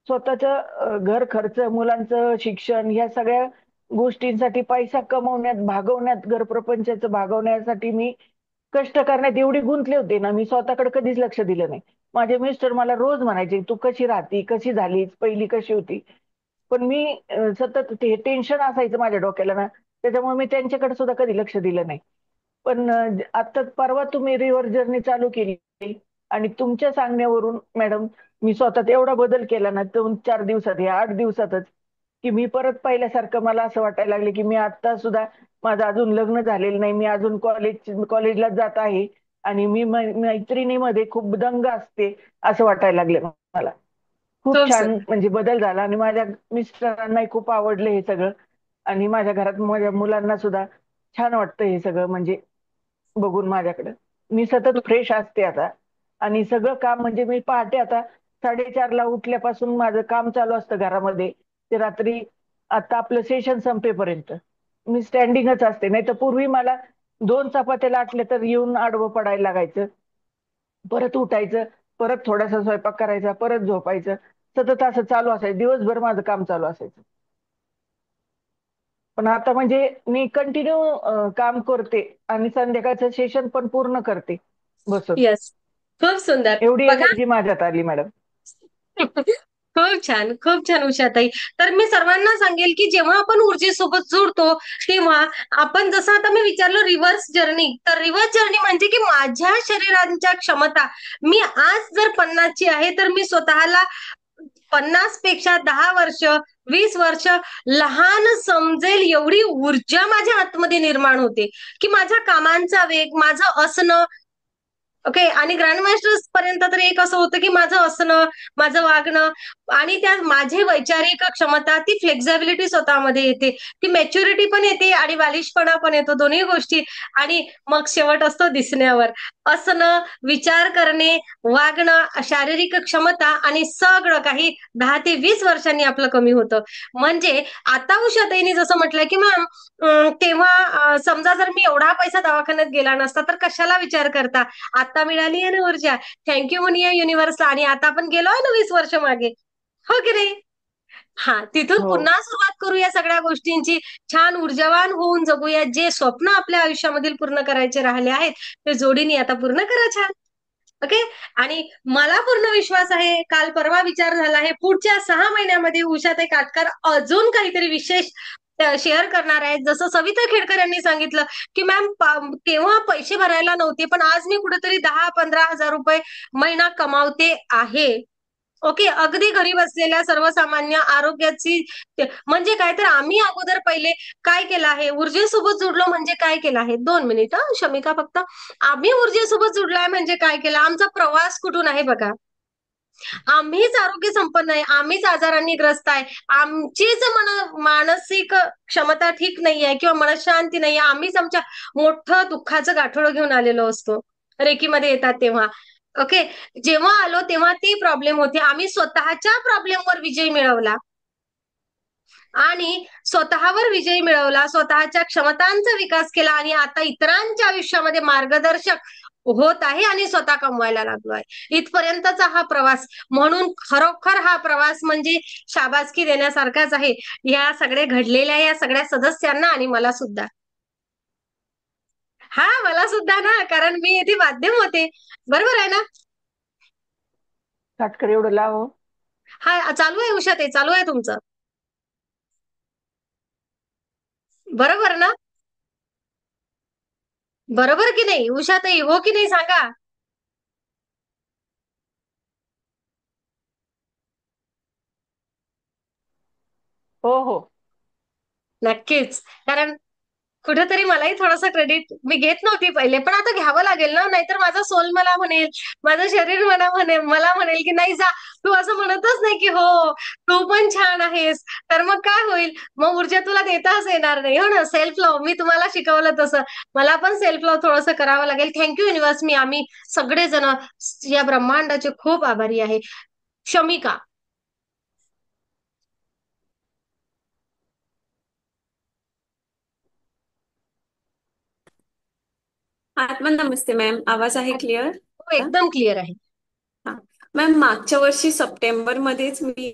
स्वतःचं घर खर्च, मुलांचं शिक्षण, ह्या सगळ्या गोष्टींसाठी पैसा कमवण्यात, भागवण्यात, घर प्रपंचाचं भागवण्यासाठी मी कष्ट करण्यात एवढी गुंतले होते ना, मी स्वतःकडे कधीच लक्ष दिलं नाही. माझे मिस्टर मला रोज म्हणायचे, तू कशी राहती, कशी झालीस, पहिली कशी होती. पण मी सतत ते टेन्शन असायचं माझ्या डोक्याला ना, त्याच्यामुळे मी त्यांच्याकडे सुद्धा कधी लक्ष दिलं नाही. पण आता परवा तुम्ही रिव्हर जर्नी चालू केली आणि तुमच्या सांगण्यावरून मॅडम मी स्वतःत एवढा बदल केला ना 2-4 दिवसात, या 8 दिवसातच, की मी परत पहिल्यासारखं मला असं वाटायला लागले, की मी आता सुद्धा, माझं अजून लग्न झालेलं नाही, मी अजून कॉलेजला जात आहे आणि मी मैत्रिणीमध्ये खूप दंग असते असं वाटायला लागले मला. खूप खूप छान सुंदर. म्हणजे बदल झाला आणि माझ्या मिस्टरांनाही खूप आवडलं हे सगळं. आणि माझ्या घरात माझ्या मुलांना सुद्धा छान वाटतं हे सगळं म्हणजे बघून माझ्याकडं. मी सतत फ्रेश असते आता. आणि सगळं काम म्हणजे मी पहाटे आता 4:30ला उठल्यापासून माझं काम चालू असतं घरामध्ये, ते रात्री आता आपलं सेशन संपेपर्यंत मी स्टँडिंगच असते. नाही तर पूर्वी मला 2 चपात्या लाटल्या तर येऊन आडवं पडायला लागायचं. परत उठायचं, परत थोडासा स्वयंपाक करायचा, परत झोपायचं. सतत असं चालू असायचं. दिवसभर माझं काम चालू असायचं. पण आता म्हणजे मी कंटिन्यू काम करते आणि संध्याकाळचं सेशन पण पूर्ण करते बसून. येस, खूप सुंदर. एवढी बघा, एनर्जी माझ्यात आली मॅडम. खूप छान, खूप छान उषाताई. तर मी सर्वांना सांगेल की जेव्हा आपण ऊर्जेसोबत जुळतो तेव्हा आपण, जसं आता मी विचारलं रिव्हर्स जर्नी, तर रिव्हर्स जर्नी म्हणजे की माझ्या शरीराच्या क्षमता, मी आज जर 50 ची आहे तर मी स्वतःला 50 पेक्षा 10 वर्ष, 20 वर्ष लहान समजेल एवढी ऊर्जा माझ्या आतमध्ये निर्माण होते, की माझ्या कामांचा वेग, माझं असणं, ओके, आणि ग्रँडमास्टर्स पर्यंत तर एक असं होतं की माझं असणं, माझं वागणं आणि त्या माझी वैचारिक क्षमता, ती फ्लेक्झिबिलिटी स्वतःमध्ये येते, ती मॅच्युरिटी पण येते आणि बालिशपणा पण येतो, दोन्ही गोष्टी. आणि मग शेवट असतो दिसण्यावर. असणं, विचार करणे, वागणं, शारीरिक क्षमता आणि सगळं काही 10 ते 20 वर्षांनी आपलं कमी होतं. म्हणजे आता उषाताईंनी जसं म्हटलं की मॅम, तेव्हा समजा जर मी एवढा पैसा दवाखान्यात गेला नसता तर कशाला विचार करता, आता मिळाली आहे ना ऊर्जा, थँक्यू म्हणूया युनिव्हर्सला, आणि आता आपण गेलोय ना 20 वर्ष मागे, हो की नाही? हा, तिथून हो. पुन्हा सुरुवात करूया सगळ्या गोष्टींची. छान ऊर्जावान होऊन जगूया. जे स्वप्न आपल्या आयुष्यामधील पूर्ण करायचे राहिले आहेत ते जोडीने आता पूर्ण करा छान. ओके. आणि मला पूर्ण विश्वास आहे, काल परवा विचार झाला आहे, पुढच्या 6 महिन्यामध्ये उषाताई काटकर अजून काहीतरी विशेष शेअर करणार आहेत. जसं सविता खेडकर यांनी सांगितलं की मॅम, तेव्हा पैसे भरायला नव्हते पण आज मी कुठेतरी 10-15 हजार रुपये महिना कमावते आहे. ओके, अगदी घरी बसलेल्या सर्वसामान्य आरोग्याची म्हणजे काय, तर आम्ही अगोदर पहिले काय केलं आहे, ऊर्जेसोबत जुडलो म्हणजे काय केलं आहे, 2 मिनिट शमिका, फक्त. आम्ही ऊर्जेसोबत जुडलाय म्हणजे काय केलं, आमचा प्रवास कुठून आहे बघा. आम्हीच आरोग्य संपन्न आहे, आम्हीच आजारांनी ग्रस्त आहे, आमचीच मानसिक क्षमता ठीक नाही आहे किंवा मनशांती नाही आहे, आम्हीच आमच्या मोठं दुःखाचं गाठोडं घेऊन आलेलो असतो रेकीमध्ये येतात तेव्हा. ओके, जेव्हा आलो तेव्हा ती प्रॉब्लेम होती, आम्ही स्वतःच्या प्रॉब्लेमवर विजय मिळवला आणि स्वतःवर विजय मिळवला, स्वतःच्या क्षमतांचा विकास केला आणि आता इतरांच्या आयुष्यामध्ये मार्गदर्शक होत आहे आणि स्वतः कमवायला लागलो आहे. इथपर्यंतचा हा प्रवास, म्हणून खरोखर हा प्रवास म्हणजे शाबासकी देण्यासारखाच आहे या सगळ्या घडलेल्या या सगळ्या सदस्यांना आणि मला सुद्धा. हा, मला सुद्धा ना, कारण मी इथे माध्यम होते, बरोबर आहे ना? काटकर एवढं लाव. हा, चालू आहे उषाताई, चालू आहे तुमचं, बरोबर ना? बरोबर की नाही उषाताई, हो की नाही सांगा? हो हो. नक्कीच. कारण कुठेतरी मलाही थोडंसं क्रेडिट मी घेत नव्हती पहिले, पण आता घ्यावं लागेल ना, नाहीतर माझा सोल मला म्हणेल, माझं शरीर मला म्हणेल की नाही जा, तू असं म्हणतच नाही की हो, तू पण छान आहेस, तर मग काय होईल, मग ऊर्जा तुला देताच येणार नाही, हो ना. सेल्फ लव्ह मी तुम्हाला शिकवलं तसं मला पण सेल्फ लव्ह थोडंसं करावं लागेल. थँक्यू युनिव्हर्स, आम्ही सगळेजण या ब्रह्मांडाचे खूप आभारी आहे. शमिका. आत्मा नमस्ते मॅम, आवाज आहे क्लिअर? हो, एकदम क्लिअर आहे. हा मॅम, मागच्या वर्षी सप्टेंबरमध्येच मी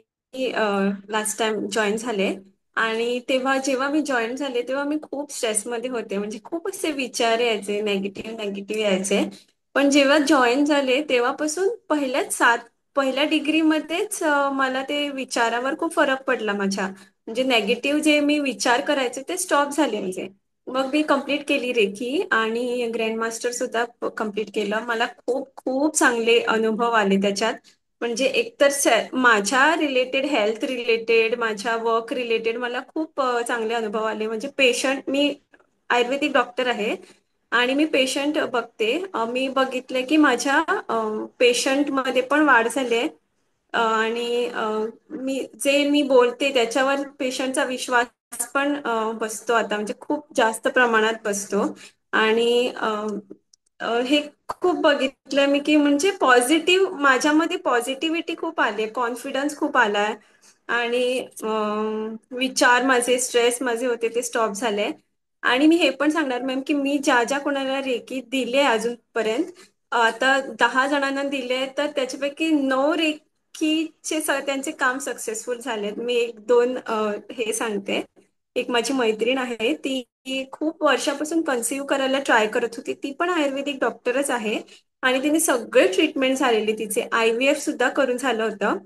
लास्ट टाइम जॉईन झाले आणि तेव्हा जेव्हा मी जॉईन झाले तेव्हा मी खूप स्ट्रेसमध्ये होते. म्हणजे खूप असे विचार यायचे, नेगेटिव्ह नेगेटिव्ह यायचे. पण जेव्हा जॉईन झाले तेव्हापासून पहिल्या डिग्रीमध्येच मला ते विचारावर खूप फरक पडला माझ्या. म्हणजे नेगेटिव्ह जे मी विचार करायचे ते स्टॉप झाले. म्हणजे मग मी कंप्लीट केली रेकी आणि ग्रँडमास्टर सुद्धा कंप्लीट केलं. मला खूप खूप चांगले अनुभव आले त्याच्यात. म्हणजे एकतर माझ्या रिलेटेड, हेल्थ रिलेटेड, माझ्या वर्क रिलेटेड मला खूप चांगले अनुभव आले. म्हणजे पेशंट, मी आयुर्वेदिक डॉक्टर आहे आणि मी पेशंट बघते. मी बघितलं की माझ्या पेशंटमध्ये पण वाढ झाली आहे आणि मी बोलते त्याच्यावर पेशंटचा विश्वास पण बसतो आता. म्हणजे खूप जास्त प्रमाणात बसतो आणि हे खूप बघितलं मी की म्हणजे पॉझिटिव्ह, माझ्यामध्ये पॉझिटिव्हिटी खूप आली, कॉन्फिडन्स खूप आलाय आणि विचार माझे, स्ट्रेस माझे होते ते स्टॉप झाले. आणि मी हे पण सांगणार मॅम की मी ज्या ज्या कोणाला रेकी दिले अजूनपर्यंत, आता 10 जणांना दिले तर त्याच्यापैकी 9 रेकीचे त्यांचे काम सक्सेसफुल झालेत. मी एक दोन हे सांगते. एक माझी मैत्रीण आहे, ती खूप वर्षापासून कन्सिव्ह करायला ट्राय करत होती. ती पण आयुर्वेदिक डॉक्टरच आहे आणि तिने सगळे ट्रीटमेंट झालेली, तिचे IVF सुद्धा करून झालं होतं.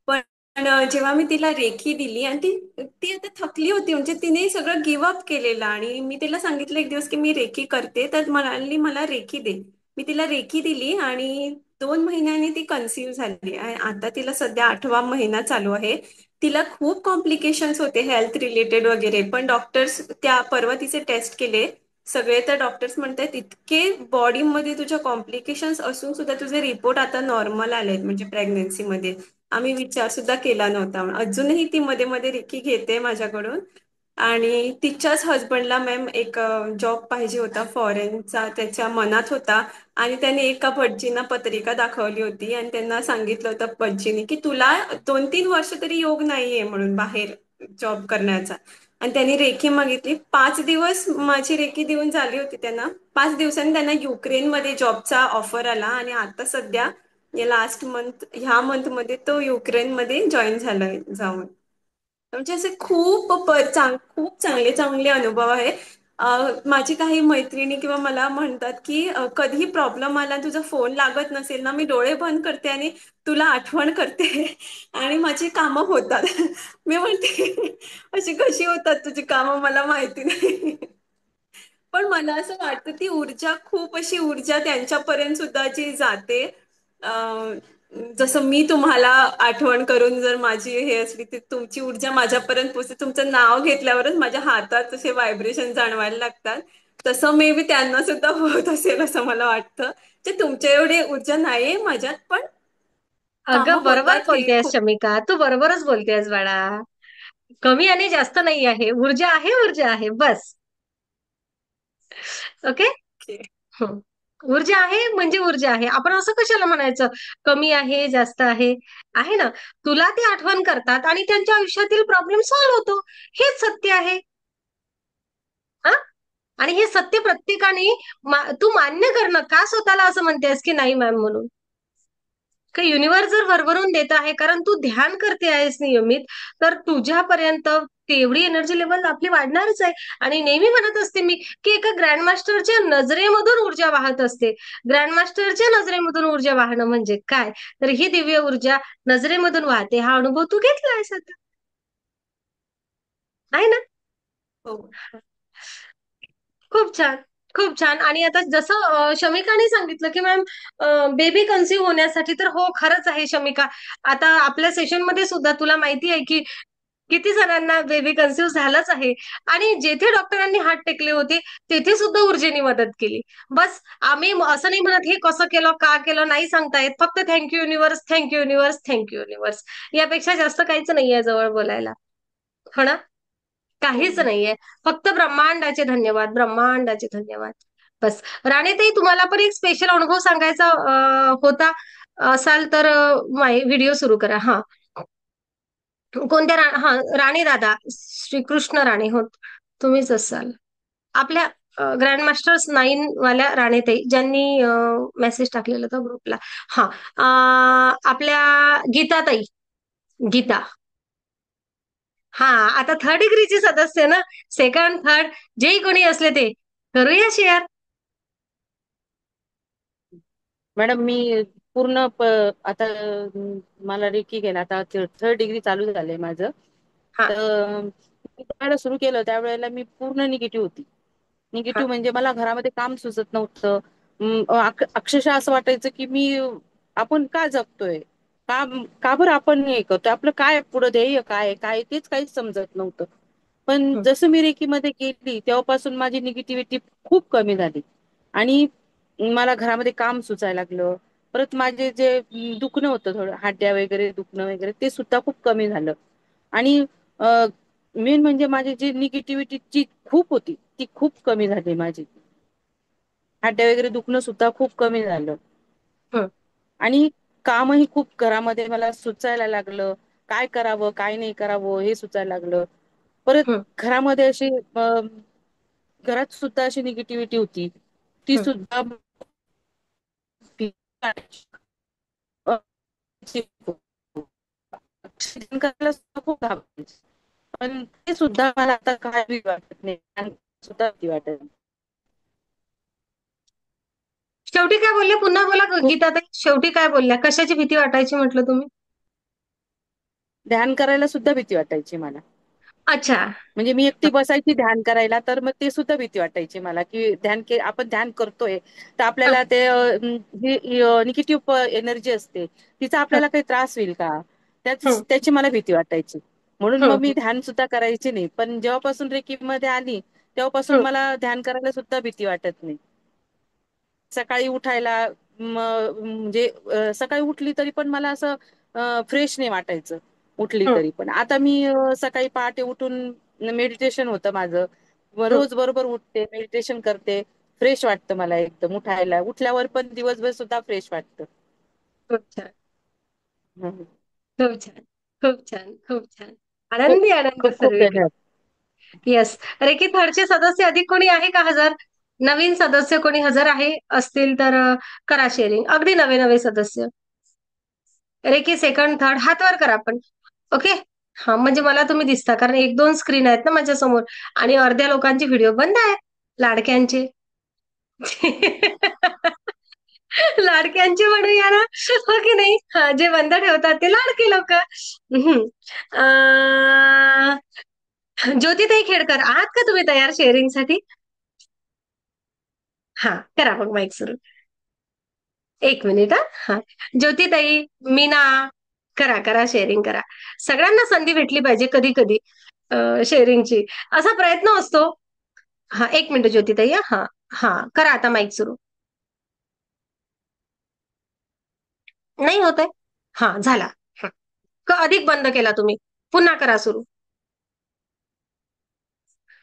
पण जेव्हा मी तिला रेखी दिली आणि ती ती आता थकली होती, म्हणजे तिने सगळं गिव्हअप केलेलं, आणि मी तिला सांगितलं एक दिवस की मी रेखी करते, तर म्हणाली मला रेखी दे. मी तिला रेखी दिली आणि 2 महिन्यांनी ती कन्सिव्ह झाली आणि आता तिला सध्या 8वा महिना चालू आहे. तिला खूप कॉम्प्लिकेशन्स होते हेल्थ रिलेटेड वगैरे, पण डॉक्टर्स त्या परवा तिचे टेस्ट केले सगळे, तर डॉक्टर्स म्हणतात इतके बॉडीमध्ये तुझ्या कॉम्प्लिकेशन्स असून सुद्धा तुझे रिपोर्ट आता नॉर्मल आलेत, म्हणजे प्रेग्नन्सीमध्ये आम्ही विचार सुद्धा केला नव्हता. अजूनही ती मध्ये मध्ये रिकी घेते माझ्याकडून. आणि तिच्याच हस्बंडला मॅम एक जॉब पाहिजे होता फॉरेनचा, त्याच्या मनात होता. आणि त्याने एका भटजींना पत्रिका दाखवली होती आणि त्यांना सांगितलं होतं भटजीने की तुला 2-3 वर्ष तरी योग नाहीये म्हणून बाहेर जॉब करण्याचा. आणि त्यांनी रेखी मागितली. 5 दिवस माझी रेखी देऊन झाली होती त्यांना. 5 दिवसांनी त्यांना युक्रेनमध्ये जॉबचा ऑफर आला आणि आता सध्या या लास्ट मंथ ह्या मंथमध्ये तो युक्रेनमध्ये जॉईन झालाय जाऊन. म्हणजे असे खूप चांगले चांगले अनुभव आहे. माझी काही मैत्रिणी किंवा मला म्हणतात की कधीही प्रॉब्लेम आला, तुझा फोन लागत नसेल ना, मी डोळे बंद करते आणि तुला आठवण करते आणि माझी कामं होतात. मी म्हणते अशी कशी होतात तुझी कामं मला माहिती नाही. पण मला असं वाटतं ती ऊर्जा, खूप अशी ऊर्जा त्यांच्यापर्यंत सुद्धा जी जाते. अं, जसं मी तुम्हाला आठवण करून जर माझी हे असली, तर तुमची ऊर्जा माझ्यापर्यंत पोहोचते. तुमचं नाव घेतल्यावरच माझ्या हातात असे व्हायब्रेशन जाणवायला लागतात. तसं मे बी त्यांना सुद्धा होत असेल असं मला वाटतं. जे तुमच्या एवढी ऊर्जा नाहीये माझ्यात, पण अगं कामं बरोबर होतात हे बोलतेस खूप. शमिका, तू बरोबरच बोलतेस बाळा. कमी आणि जास्त नाही आहे, ऊर्जा आहे, ऊर्जा आहे, बस. ओके. हं. ऊर्जा आहे म्हणजे ऊर्जा आहे. आपण असं कशाला म्हणायचं कमी आहे, जास्त आहे? आहे ना. तुला ते आठवण करतात आणि त्यांच्या आयुष्यातील प्रॉब्लेम सॉल्व्ह होतो. हेच सत्य आहे. हा. आणि हे सत्य प्रत्येकाने तू मान्य करणं का स्वतःला असं म्हणतेस की नाही मॅम म्हणून? का युनिव्हर्स जर भरभरून देत आहे, कारण तू ध्यान करते आहेस नियमित, तर तुझ्यापर्यंत तेवढी एनर्जी लेवल आपली वाढणारच आहे. आणि नेहमी म्हणत असते मी की एका ग्रँडमास्टरच्या नजरेमधून ऊर्जा वाहत असते. ग्रँडमास्टरच्या नजरेमधून ऊर्जा वाहणं म्हणजे काय? तर ही दिव्य ऊर्जा नजरेमधून वाहते. हा अनुभव तू घेतला आहेस आता, आहे ना? हो. खूप छान, खूप छान. आणि आता जसं शमिकाने सांगितलं की मॅम बेबी कन्सीव्ह होण्यासाठी, तर हो खरंच आहे शमिका. आता आपल्या सेशनमध्ये सुद्धा तुला माहिती आहे की किती जणांना बेबी कन्सीव्ह झालंच आहे. आणि जेथे डॉक्टरांनी हात टेकले होते तेथे सुद्धा ऊर्जेने मदत केली. बस आम्ही असं नाही म्हणत हे कसं केलं, का केलं, नाही सांगता येत. फक्त thank you universe, thank you universe, thank you universe. यापेक्षा जास्त काहीच नाहीये जवळ बोलायला. हो ना. हो. काहीच नाहीये. फक्त ब्रह्मांडाचे धन्यवाद, ब्रह्मांडाचे धन्यवाद. बस. राणेताई, तुम्हाला पण एक स्पेशल अनुभव सांगायचा होता असाल तर व्हिडिओ सुरू करा. हा. कोणत्या हा, राणे दादा, श्रीकृष्ण राणे हो, तुम्हीच असाल. आपल्या ग्रँड मास्टर्स 9 वाल्या राणेताई, ज्यांनी मेसेज टाकलेला होता ग्रुपला. हा. आपल्या गीताताई, गीता. हा. आता थर्ड डिग्रीची सदस्य ना, सेकंड थर्ड जे कोणी असले ते करूया शेअर. मॅडम मी पूर्ण आता मला रेकी घ्यायला आता 3rd डिग्री चालू झालंय माझं. हा. तर मी त्यावेळेला सुरू केलं त्यावेळेला मी पूर्ण निगेटिव्ह होती. हा. निगेटिव्ह म्हणजे मला घरामध्ये काम सुचत नव्हतं. अक्षरशः असं वाटायचं की आपण का जगतोय, का का बरं आपण हे करतोय, आपलं काय पुढे ध्येय काय काय तेच काहीच समजत नव्हतं. पण हं. जसं मी रेकीमध्ये गेली तेव्हापासून माझी निगेटिव्हिटी खूप कमी झाली आणि मला घरामध्ये काम सुचायला लागलं. परत माझे जे दुखणं होतं थोडं हाड्या वगैरे दुखणं वगैरे ते सुद्धा खूप कमी झालं. आणि मेन म्हणजे माझी जी निगेटिव्हिटी जी खूप होती ती खूप कमी झाली. माझी हाड्या वगैरे दुखणं सुद्धा खूप कमी झालं. हं. आणि कामही खूप घरामध्ये मला सुचायला लागलं. काय करावं काय नाही करावं हे सुचायला लागलं. परत हं. घरामध्ये अशी घरात सुद्धा अशी निगेटिव्हिटी होती, ती सुद्धा ध्यान करायला सुद्धा खूप घाबरायचे. पण ते सुद्धा मला आता काय भीती वाटत नाही, ध्यान सुद्धा भीती वाटत नाही. शेवटी काय बोलले? पुन्हा बोला खूप गीताताई, शेवटी काय बोलल्या? कशाची भीती वाटायची म्हटलं तुम्ही? ध्यान करायला सुद्धा भीती वाटायची मला. अच्छा. म्हणजे मी एकटी बसायची ध्यान करायला, तर मग ते सुद्धा भीती वाटायची मला, की आपण ध्यान करतोय तर हं, आपल्याला ते निगेटिव्ह एनर्जी असते, तिचा हं, आपल्याला काही त्रास होईल का, हं, त्याची मला भीती वाटायची. म्हणून मग मी हं, ध्यान सुद्धा करायची नाही. पण जेव्हापासून रेकी मध्ये आली तेव्हापासून हं, मला ध्यान करायला सुद्धा भीती वाटत नाही. सकाळी उठायला म्हणजे सकाळी उठली तरी पण मला असं फ्रेश नाही वाटायचं उठली हं, तरी पण. आता मी सकाळी पहाटे उठून मेडिटेशन होतं माझं, हं. रोज बरोबर उठते, मेडिटेशन करते, फ्रेश वाटतं मला एकदम. उठल्यावर पण दिवसभर सुद्धा फ्रेश वाटतं. खूप छान, हम्म. खूप छान, खूप छान, खूप छान. खूप आनंदी आनंद खूप खूप सर्वीकडे. धन्यवाद. येस. रेकी थर्डचे सदस्य अधिक कोणी आहे का हजर? नवीन सदस्य कोणी हजर आहे असतील तर करा शेअरिंग. अगदी नवे नवे सदस्य. रेकी सेकंड थर्ड हात वर करा आपण. ओके. हा, म्हणजे मला तुम्ही दिसता, कारण एक दोन स्क्रीन आहेत ना माझ्या समोर आणि अर्ध्या लोकांचे व्हिडिओ बंद आहेत, लाडक्यांचे. लाडक्यांचे म्हणूया ना, हो की नाही? हा, जे बंद ठेवतात ते लाडके लोक. ज्योतिताई खेडकर, आहात का तुम्ही तयार शेअरिंगसाठी? हा, करा मग माईक सुरू. एक मिनिट. हा, ज्योतिताई, मीना, करा करा शेअरिंग करा. सगळ्यांना संधी भेटली पाहिजे कधी कधी शेअरिंगची, असा प्रयत्न असतो. हा, एक मिनिट ज्योतिताई. हा हा, करा आता माईक सुरू. नाही होत आहे. हा, झाला. हा. अधिक बंद केला तुम्ही, पुन्हा करा सुरू.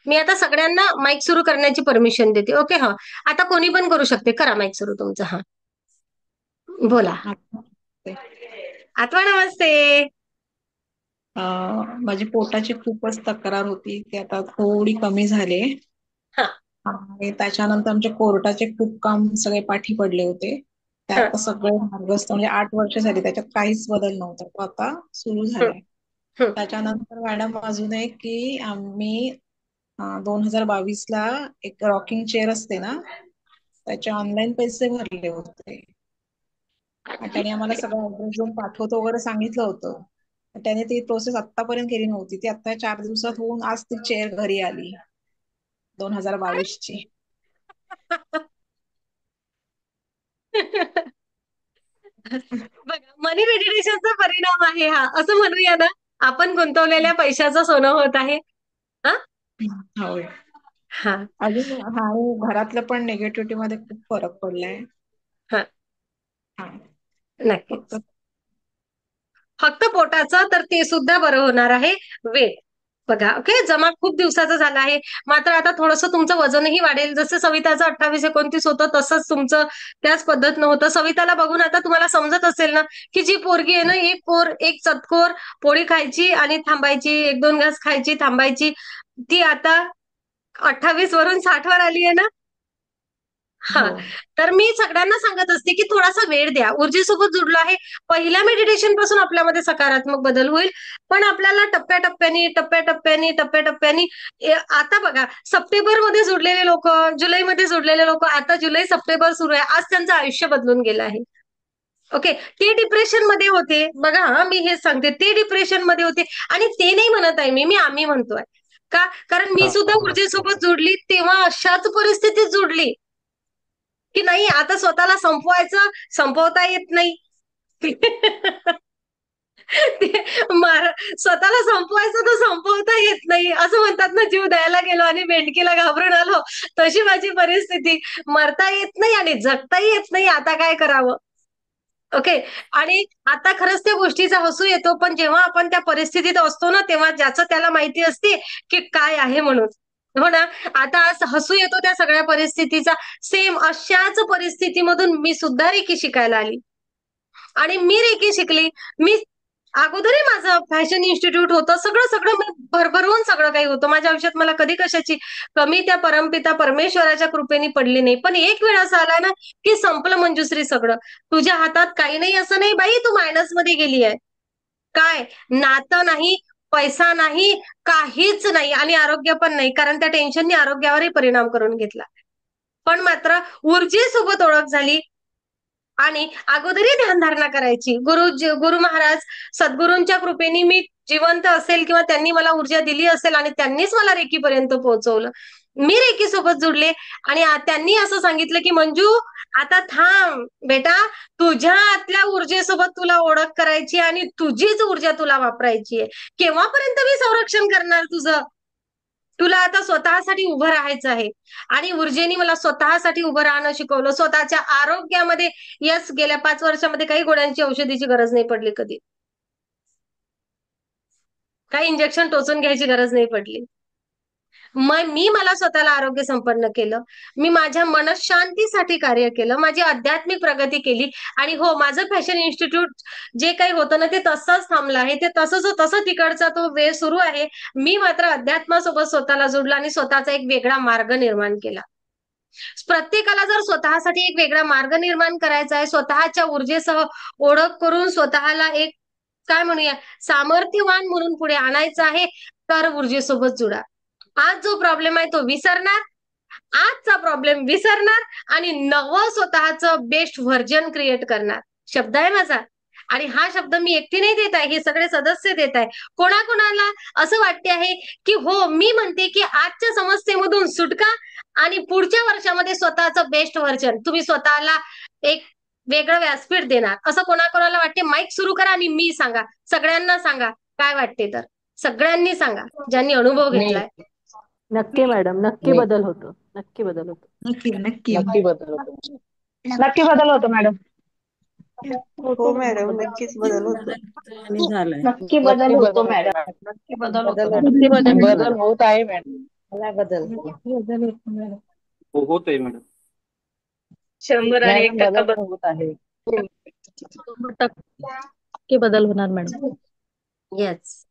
मी आता सगळ्यांना माईक सुरू करण्याची परमिशन देते. ओके. हा, आता कोणी पण करू शकते. करा माईक सुरू तुमचा. हा, बोला. आत्मा नमस्ते. माझी पोटाची खूपच तक्रार होती, ती आता थोडी कमी झाली. हा आणि त्याच्यानंतर आमचे कोर्टाचे खूप काम सगळे पाठी पडले होते, ते हा आता सगळे मार्गस्थ, म्हणजे 8 वर्ष झाली त्याच्यात काहीच बदल नव्हता, तो आता सुरू हं, झालाय. हं. त्याच्यानंतर मॅडम अजून एक की आम्ही 2022ला एक रॉकिंग चेअर असते ना, त्याचे ऑनलाईन पैसे भरले होते आणि त्याने आम्हाला सगळं ऍड्रेस देऊन पाठवतो वगैरे सांगितलं होतं. त्याने ती प्रोसेस आतापर्यंत केली नव्हती, ती आता 4 दिवसात होऊन आज ती चेअर घरी आली 2022ची. बघा, मनी मेडिटेशनचा परिणाम आहे हा, असं म्हणूया ना. आपण गुंतवलेल्या पैशाचं सोनं होत आहे. हा होय. हा अजून हा, आणि घरातलं पण निगेटिव्हिटी मध्ये खूप फरक पडलाय. हा, हा, फक्त नक्कीच. फक्त पोटाचं तर ते सुद्धा बरं होणार आहे. वेट बघा, ओके, जमा खूप दिवसाचं झालं आहे. मात्र आता थोडंसं तुमचं वजनही वाढेल. जसं सविताचं 28-29 होतं तसंच तुमचं त्याच पद्धतीनं होतं. सविताला बघून आता तुम्हाला समजत असेल ना, की जी पोरगी आहे ना, एक चतकोर पोळी खायची आणि थांबायची, 1-2 घास खायची थांबायची, ती आता 28 वरून 60 वर आली आहे ना. हा, हो. तर मी सगळ्यांना सांगत असते की थोडासा वेळ द्या. ऊर्जेसोबत जुडलो आहे. पहिल्या मेडिटेशन पासून आपल्यामध्ये सकारात्मक बदल होईल, पण आपल्याला टप्प्याटप्प्यानी आता बघा, सप्टेंबरमध्ये जुडलेले लोक, जुलैमध्ये जुडलेले लोक, आता जुलै सप्टेंबर सुरू आहे, आज त्यांचं आयुष्य बदलून गेलं आहे. ओके. ते डिप्रेशन मध्ये होते बघा. हा, मी हेच सांगते, ते डिप्रेशन मध्ये होते आणि ते नाही म्हणत आहे मी आम्ही म्हणतोय का, कारण मी सुद्धा ऊर्जेसोबत जुडली तेव्हा अशाच परिस्थितीत जुडली की नाही, आता स्वतःला संपवायचं, संपवता येत नाही. स्वतःला संपवायचं तर संपवता येत नाही, असं म्हणतात ना, जीव द्यायला गेलो आणि मेंढकीला घाबरून आलो, तशी माझी परिस्थिती. मरता येत नाही आणि जगताही येत नाही, आता काय करावं. ओके. आणि आता खरंच त्या गोष्टीचा हसू येतो, पण जेव्हा आपण त्या परिस्थितीत असतो ना, तेव्हा ज्याचं त्याला माहिती असते की काय आहे म्हणून. हो ना. आता आज हसू येतो त्या सगळ्या परिस्थितीचा. सेम अशाच परिस्थितीमधून मी सुद्धा रेकी शिकायला आली आणि मी रेकी शिकली. मी अगोदरही माझं फॅशन इन्स्टिट्यूट होतं, सगळं सगळं मी भरभरून सगळं काही होतं माझ्या आयुष्यात. मला कधी कशाची कमी त्या परमपिता परमेश्वराच्या कृपेने पडली नाही. पण एक वेळ असा आला ना की संपलं मंजुश्री सगळं. तुझ्या हातात काही नाही असं नाही बाई, तू मायनस मध्ये गेली आहे. काय नातं नाही, पैसा नाही, काहीच नाही आणि आरोग्य पण नाही, कारण त्या टेन्शनने आरोग्यावरही परिणाम करून घेतला. पण मात्र ऊर्जेसोबत ओळख झाली आणि अगोदरही ध्यानधारणा करायची. गुरु महाराज सद्गुरूंच्या कृपेने मी जिवंत असेल किंवा त्यांनी मला ऊर्जा दिली असेल आणि त्यांनीच मला रेकीपर्यंत पोहोचवलं. मी रेकी सोबत जुडले आणि त्यांनी असं सांगितलं की मंजू आता थांब बेटा, तुझ्या आतल्या ऊर्जेसोबत तुला ओळख करायची आणि तुझीच ऊर्जा तुला वापरायची आहे. केव्हापर्यंत मी संरक्षण करणार तुझं? तुला आता स्वतःसाठी उभं राहायचं आहे. आणि ऊर्जेने मला स्वतःसाठी उभं राहणं शिकवलं. स्वतःच्या आरोग्यामध्ये यस, गेल्या 5 वर्षामध्ये काही गोळ्यांची औषधीची गरज नाही पडली कधी. काही इंजेक्शन टोचून घ्यायची गरज नाही पडली. मग मला स्वतःला आरोग्य संपन्न केलं. मी माझ्या मनशांतीसाठी कार्य केलं. माझी आध्यात्मिक प्रगती केली. आणि हो, माझं फॅशन इन्स्टिट्यूट जे काही होतं ना ते तसंच थांबलं आहे. ते तसं तिकडचा तो वेळ सुरू आहे. मी मात्र अध्यात्मासोबत स्वतःला जोडला आणि स्वतःचा एक वेगळा मार्ग निर्माण केला. प्रत्येकाला जर स्वतःसाठी एक वेगळा मार्ग निर्माण करायचा आहे, स्वतःच्या ऊर्जेसह ओळख करून स्वतःला एक काय म्हणूया सामर्थ्यवान म्हणून पुढे आणायचं आहे, तर ऊर्जेसोबत जुडा. आज जो प्रॉब्लेम आहे तो विसरणार, आजचा प्रॉब्लेम विसरणार आणि नवं स्वतःचं बेस्ट व्हर्जन क्रिएट करणार. शब्द आहे माझा. आणि हा शब्द मी एकटी नाही देत आहे, हे सगळे सदस्य देत आहे. कोणाकोणाला असं वाटते आहे की हो, मी म्हणते की आजच्या समस्येमधून सुटका आणि पुढच्या वर्षामध्ये स्वतःचं बेस्ट व्हर्जन तुम्ही स्वतःला एक वेगळं व्यासपीठ देणार, असं कोणाकोणाला वाटते? माईक सुरू करा आणि मी सांगा, सगळ्यांना सांगा काय वाटते. तर सगळ्यांनी सांगा ज्यांनी अनुभव घेतलाय. नक्की मॅडम, नक्की बदल होतो, नक्की बदल होतो. नक्की नक्की नक्की बदल होतो. नक्की बदल होतो मॅडम. हो मॅडम, नक्कीच बदल होतो. आणि झालाय. नक्की बदल होतो मॅडम. नक्की बदल होतो नक्की मॅडम. बदल बदल होत आहे मॅडम. मला बदल. होत आहे मॅडम. 100 आणि 1 मॅडम टक्का बदल होत आहे. 100% बदल होणार मॅडम. येस.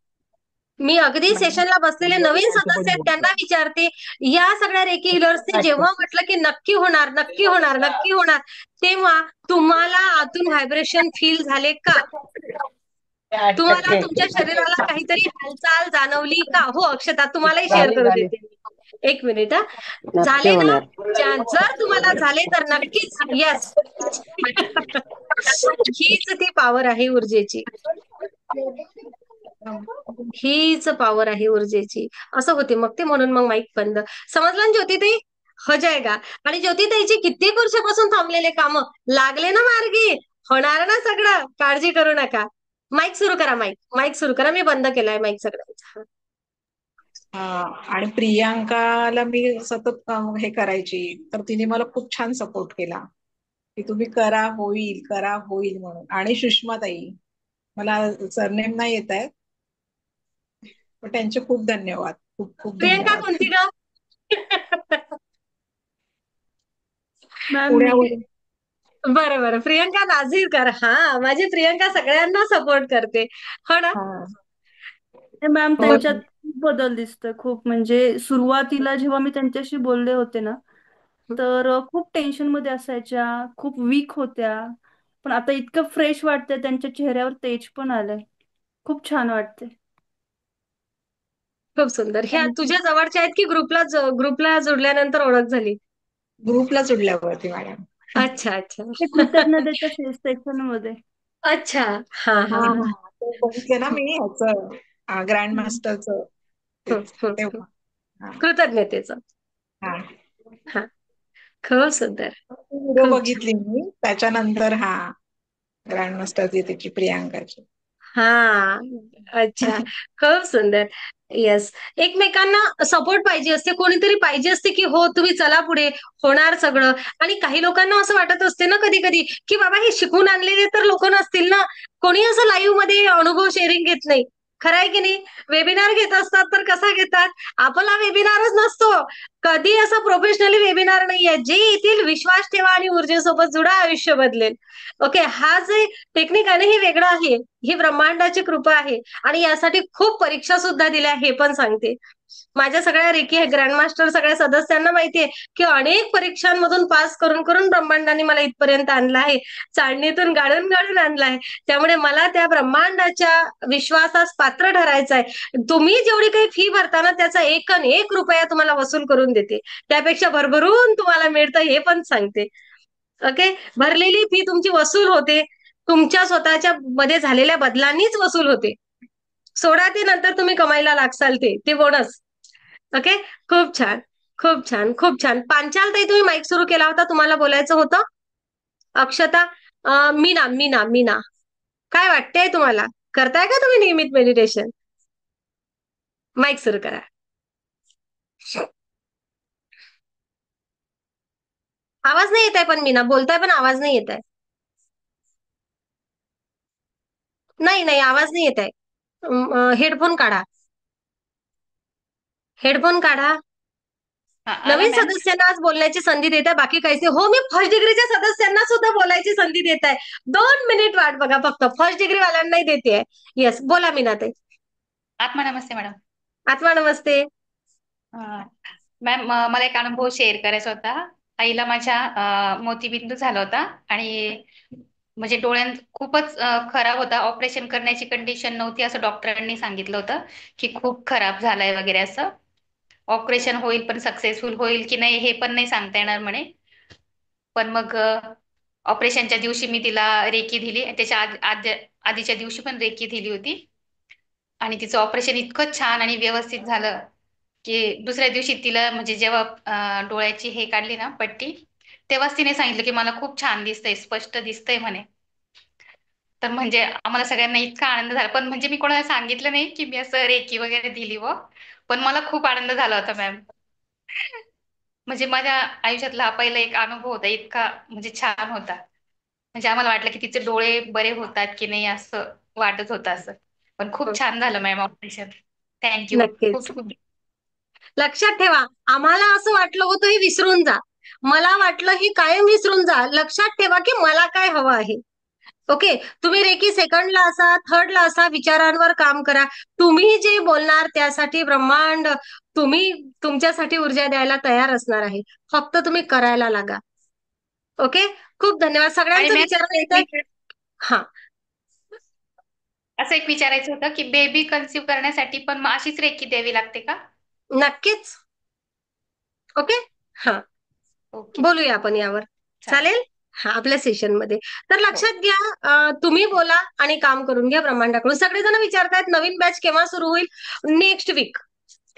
मी अगदी सेशनला बसलेले नवीन सदस्य आहेत त्यांना विचारते, या सगळ्या रेकी हिलर्सने जेव्हा म्हटलं की नक्की होणार, नक्की होणार, नक्की होणार, तेव्हा तुम्हाला आतून व्हायब्रेशन फील झाले का? तुम्हाला तुमच्या शरीराला काहीतरी हालचाल जाणवली का? हो अक्षता, तुम्हालाही शेअर करू देते. एक मिनिट हा. झाले ना? जर तुम्हाला झाले तर नक्कीच यस. हीच ती पॉवर आहे ऊर्जेची. हीच पॉवर आहे ऊर्जेची. असं होते मग ते. म्हणून मग माईक बंद. समजलं ना ज्योतिताई? हो जाएगा. आणि ज्योतिताईची कित्येक वर्षापासून थांबलेले काम लागले ना मार्गी. होणार ना सगळं, काळजी करू नका. माईक सुरू करा. माईक सुरू करा. मी बंद केलाय माईक सगळ्यांचा. आणि प्रियांकाला मी सतत हे करायची, तर तिने मला खूप छान सपोर्ट केला की तुम्ही करा, होईल, करा, होईल म्हणून. आणि सुषमाताई, मला सरनेम नाही येत आहे, पण त्यांचे खूप धन्यवाद. खूप खूप प्रियंका धन्यवाद. कोणती ग? पुण्याहून. बरं प्रियंका नाझीरकर. हा, माझी प्रियंका सगळ्यांना सपोर्ट करते. हो ना? मॅम, त्यांच्यात खूप बदल दिसतोय. खूप म्हणजे सुरुवातीला जेव्हा मी त्यांच्याशी बोलले होते ना, तर खूप टेन्शन मध्ये असायच्या, खूप वीक होत्या. पण आता इतकं फ्रेश वाटतंय, त्यांच्या चेहऱ्यावर तेज पण आलंय. खूप छान वाटते. खूप सुंदर. ह्या तुझ्या जवळच्या आहेत की ग्रुपला जोडल्यानंतर ओळख झाली? ग्रुपला जोडल्यावरती मॅडम. अच्छा. ते कृतज्ञतेच्या सेक्शन मध्ये. अच्छा. हा. ते बघितले ना मी ह्याचं ग्रँड मास्टरचं तेव्हा. कृतज्ञतेचं. हा, खूप सुंदर. व्हिडिओ बघितली मी त्याच्यानंतर. ग्रँड मास्टरची त्याची प्रियांकाची. हा, अच्छा. खूप सुंदर. येस. एकमेकांना सपोर्ट पाहिजे असते, कोणीतरी पाहिजे असते की हो तुम्ही चला पुढे, होणार सगळं. आणि काही लोकांना असं वाटत असते ना कधी कधी की बाबा हे शिकून आणलेले तर लोक नसतील ना, कोणी असं लाईव्ह मध्ये अनुभव शेअरिंग घेत नाही. खरं आहे की नाही? वेबिनार घेत असतात तर कसा घेतात? आपला वेबिनारच नसतो, कधी असं प्रोफेशनली वेबिनार नाहीये. जे येतील विश्वास ठेवा आणि ऊर्जेसोबत जुडा, आयुष्य बदलेल. ओके, हा जे टेक्निक आहे ना, हे वेगळं आहे. ही ब्रह्मांडाची कृपा आहे आणि यासाठी खूप परीक्षा सुद्धा दिल्या हे पण सांगते. माझ्या सगळ्या रेकी ग्रँडमास्टर सगळ्या सदस्यांना माहितीये की अनेक परीक्षांमधून पास करून करून ब्रह्मांडाने मला इथपर्यंत आणलं आहे. चाळणीतून गाळून गाळून आणलं आहे. त्यामुळे मला त्या ब्रह्मांडाच्या विश्वासास पात्र ठरायचं आहे. तुम्ही जेवढी काही फी भरता ना, त्याचा 1 तुम्हाला वसूल करून देते. त्यापेक्षा भरभरून तुम्हाला मिळतं हे पण सांगते. ओके, भरलेली फी तुमची वसूल होते. तुमच्या स्वतःच्या मध्ये झालेल्या बदलांनीच वसूल होते. सोडा ते नंतर तुम्ही कमाईला लागसाल ते बोनस. ओके, खूप छान, खूप छान, खूप छान. पांचाल ताई, तुम्ही माईक सुरू केला होता, तुम्हाला बोलायचं होतं. अक्षता, मीना मीना मीना, काय वाटतंय तुम्हाला? करताय का तुम्ही नियमित मेडिटेशन? माईक सुरू करा. आवाज नाही येत आहे पण मीना, बोलताय पण आवाज नाही येत आहे. नाही नाही, आवाज नाही येत आहे. हेडफोन काढा, हेडफोन काढा. आला नवीन मॅम. सदस्यांना आज बोलण्याची संधी देत आहे, बाकी काहीच नाही. हो, मी फर्स्ट डिग्रीच्या सदस्यांना सुद्धा बोलायची संधी देत आहे. 2 मिनिट वाट बघा फक्त, फर्स्ट डिग्री वाल्यांनाही देते. येस, बोला मीनाताई. आत्मा नमस्ते मॅडम. आत्मा नमस्ते. मॅम, मला एक अनुभव शेअर करायचा होता. आईला माझ्या मोतीबिंदू झाला होता आणि म्हणजे डोळ्यात खूपच खराब होता. ऑपरेशन करण्याची कंडिशन नव्हती असं डॉक्टरांनी सांगितलं होतं, की खूप खराब झालाय वगैरे असं. ऑपरेशन होईल पण सक्सेसफुल होईल की नाही हे पण नाही सांगता येणार म्हणे. पण मग ऑपरेशनच्या दिवशी मी तिला रेकी दिली. त्याच्या आधीच्या दिवशी पण रेकी दिली होती आणि तिचं ऑपरेशन इतकं छान आणि व्यवस्थित झालं की दुसऱ्या दिवशी तिला म्हणजे जेव्हा डोळ्याची हे काढली ना पट्टी, तेव्हाच तिने सांगितलं की मला खूप छान दिसतंय, स्पष्ट दिसतंय म्हणे. तर म्हणजे आम्हाला सगळ्यांना इतका आनंद झाला. पण म्हणजे मी कोणाला सांगितलं नाही की मी असं रेकी वगैरे दिली व, पण मला खूप आनंद झाला होता मॅम. म्हणजे माझ्या आयुष्यातला हा पहिला एक अनुभव होता, इतका म्हणजे छान होता. म्हणजे आम्हाला वाटलं की तिचे डोळे बरे होतात की नाही असं वाटत होतं असं. पण खूप छान झालं मॅम ऑपरेशन. थँक्यू. नक्कीच, खूप खूप लक्षात ठेवा. आम्हाला असं वाटलं होतं हे विसरून जा, मला वाटलं ही कायम विसरून जा. लक्षात ठेवा की मला काय हवं आहे. ओके, तुम्ही रेकी सेकंडला असा, थर्डला असा, विचारांवर काम करा. तुम्ही जे बोलणार त्यासाठी ब्रह्मांड तुम्ही तुमच्यासाठी ऊर्जा द्यायला तयार असणार आहे. फक्त तुम्ही करायला लागा. ओके, खूप धन्यवाद. आणि सगळ्यांचं विचारणं येतंय. हा, असं एक विचारायचं होतं की बेबी कन्सीव्ह करण्यासाठी पण मग अशीच रेकी द्यावी लागते का? नक्कीच. ओके, हा, ओके, बोलूया आपण यावर, चालेल. चालेल? हा, आपल्या सेशनमध्ये. तर हो. लक्षात घ्या, तुम्ही बोला आणि काम करून घ्या ब्रह्मांडाकडून. सगळेजण विचारतायत नवीन बॅच केव्हा सुरू होईल? नेक्स्ट वीक,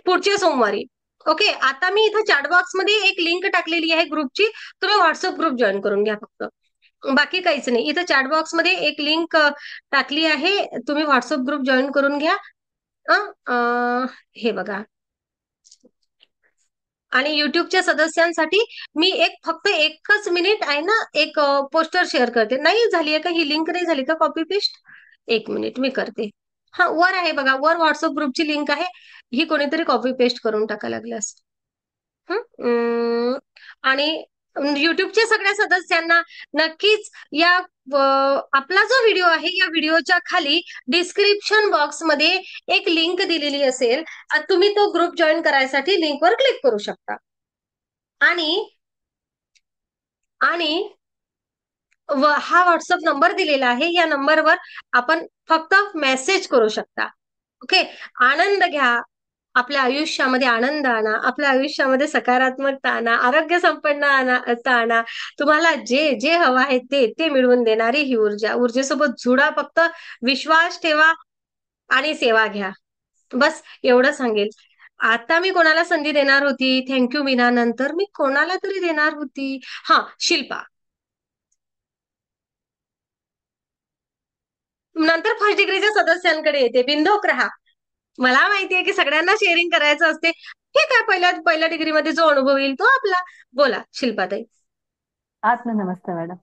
पुढच्या सोमवारी. ओके, आता मी इथं चॅट बॉक्स मध्ये एक लिंक टाकलेली आहे ग्रुपची. तुम्ही व्हॉट्सअप ग्रुप जॉईन करून घ्या फक्त, बाकी काहीच नाही. इथं चॅट बॉक्स मध्ये एक लिंक टाकली आहे, तुम्ही व्हॉट्सअप ग्रुप जॉईन करून घ्या. हे बघा. आणि युट्यूबच्या सदस्यांसाठी मी फक्त एकच मिनिट आहे ना, एक पोस्टर शेअर करते. नाही झाली आहे का ही लिंक? नाही झाली का कॉपी पेस्ट? 1 मिनिट मी करते. हा, वर आहे बघा, वर व्हॉट्सअप ग्रुपची लिंक आहे. ही कोणीतरी कॉपी पेस्ट करून टाका लागल्यास. आणि युट्यूबच्या सगळ्या सदस्यांना नक्कीच या आपला जो व्हिडिओ आहे या व्हिडिओच्या खाली डिस्क्रिप्शन बॉक्समध्ये एक लिंक दिलेली असेल. तुम्ही तो ग्रुप जॉईन करायसाठी लिंकवर क्लिक करू शकता. आणि आणि हा व्हॉट्सअप नंबर दिलेला आहे, या नंबरवर आपण फक्त मेसेज करू शकता. ओके, आनंद घ्या, आपल्या आयुष्यामध्ये आनंद आणा, आपल्या आयुष्यामध्ये सकारात्मकता आणा, आरोग्य संपन्नता आणा. तुम्हाला जे जे हवं आहे ते मिळवून देणारी ही ऊर्जा. ऊर्जेसोबत जुडा, फक्त विश्वास ठेवा आणि सेवा घ्या. बस एवढं सांगेल. आता मी कोणाला संधी देणार होती? थँक्यू मीना. नंतर मी कोणाला तरी देणार होती. हा, शिल्पा. नंतर फर्स्ट डिग्रीच्या सदस्यांकडे येते. बिंदोक राहा. मला माहितीये की सगळ्यांना शेअरिंग करायचं असते. ठीक आहे, पहिल्या डिग्रीमध्ये जो अनुभव येईल तो आपला. बोला शिल्पाताई. आत्मनमस्ते मॅडम.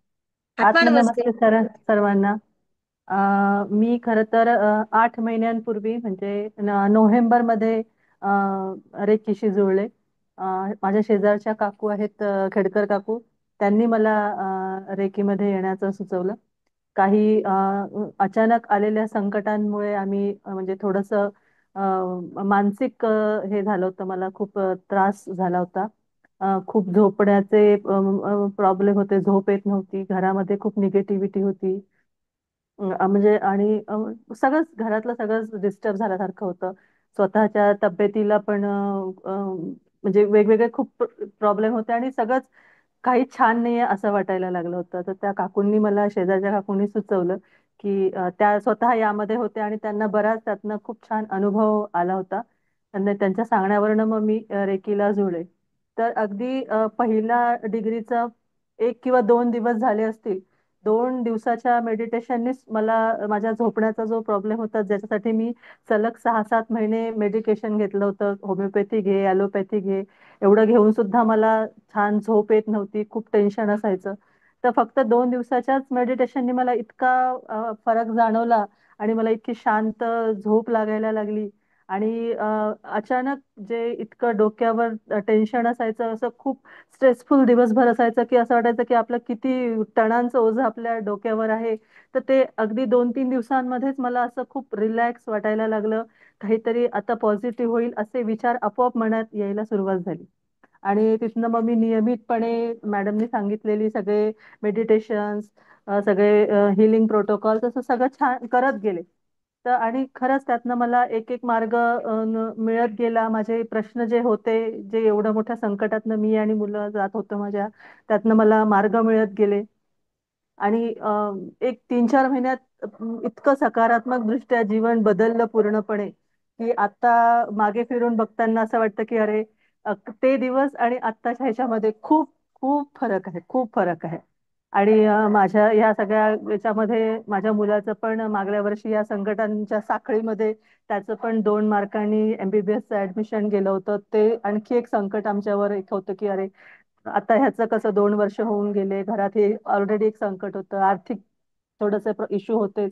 आत्मा नमस्ते. आत्मनमस्ते सर्वांना. मी खरं तर 8 महिन्यांपूर्वी म्हणजे नोव्हेंबरमध्ये रेकीशी जुळले माझ्या शेजारच्या काकू आहेत, खेडकर काकू. त्यांनी मला रेकीमध्ये येण्याचं सुचवलं. काही अचानक आलेल्या संकटांमुळे आम्ही म्हणजे थोडंसं मानसिक हे झालं होतं. मला खूप त्रास झाला होता. खूप झोपण्याचे प्रॉब्लेम होते, झोप येत नव्हती, घरामध्ये खूप निगेटिव्हिटी होती. म्हणजे आणि सगळंच घरातलं सगळंच डिस्टर्ब झाल्यासारखं होतं. स्वतःच्या तब्येतीला पण म्हणजे वेगवेगळे खूप प्रॉब्लेम होते आणि सगळंच काही छान नाहीये असं वाटायला लागलं होतं. तर त्या काकूंनी मला, शेजारच्या काकूंनी सुचवलं की त्या स्वतः यामध्ये होत्या आणि त्यांना बराच त्यातनं खूप छान अनुभव आला होता. त्यांना त्यांच्या सांगण्यावरनं मग मी रेकीला जुळले. तर अगदी पहिला डिग्रीचा 1 किंवा 2 दिवस झाले असतील. 2 दिवसाच्या मेडिटेशननीच मला माझ्या झोपण्याचा जो प्रॉब्लेम होता, ज्याच्यासाठी मी सलग 6-7 महिने मेडिकेशन घेतलं होतं, होमिओपॅथी घे, ॲलोपॅथी घे, एवढं घेऊन सुद्धा मला छान झोप येत नव्हती, खूप टेन्शन असायचं. तर फक्त 2 दिवसाच्याच मेडिटेशननी मला इतका फरक जाणवला आणि मला इतकी शांत झोप लागायला लागली. आणि अचानक जे इतकं डोक्यावर टेन्शन असायचं, असं खूप स्ट्रेसफुल दिवसभर असायचं की असं वाटायचं की आपलं किती टणांचं ओझं आपल्या डोक्यावर आहे. तर ते अगदी 2-3 दिवसांमध्येच मला असं खूप रिलॅक्स वाटायला लागलं. काहीतरी आता पॉझिटिव्ह होईल असे विचार आपोआप मनात यायला सुरुवात झाली. आणि तिथनं मग मी नियमितपणे मॅडमनी सांगितलेली सगळे मेडिटेशन्स, सगळे हिलिंग प्रोटोकॉल्स असं सगळं छान करत गेले. तर आणि खरंच त्यातनं मला एक एक मार्ग मिळत गेला. माझे प्रश्न जे होते, जे एवढ्या मोठ्या संकटातनं मी आणि मुलं जात होतो माझ्या, त्यातनं मला मार्ग मिळत गेले. आणि एक 3-4 महिन्यात इतकं सकारात्मक दृष्ट्या जीवन बदललं पूर्णपणे की आता मागे फिरून बघताना असं वाटतं की अरे, ते दिवस आणि आत्ताच्या ह्याच्यामध्ये खूप खूप फरक आहे, खूप फरक आहे. आणि माझ्या ह्या सगळ्या याच्यामध्ये माझ्या मुलाचं पण मागल्या वर्षी या संकटांच्या साखळीमध्ये त्याचं पण 2 मार्कांनी MBBS ऍडमिशन गेलं होतं. ते आणखी एक संकट आमच्यावर एक होतं की अरे, आता ह्याचं कसं 2 वर्ष होऊन गेले, घरात हे ऑलरेडी एक संकट होतं, आर्थिक थोडंसं इश्यू होतेच.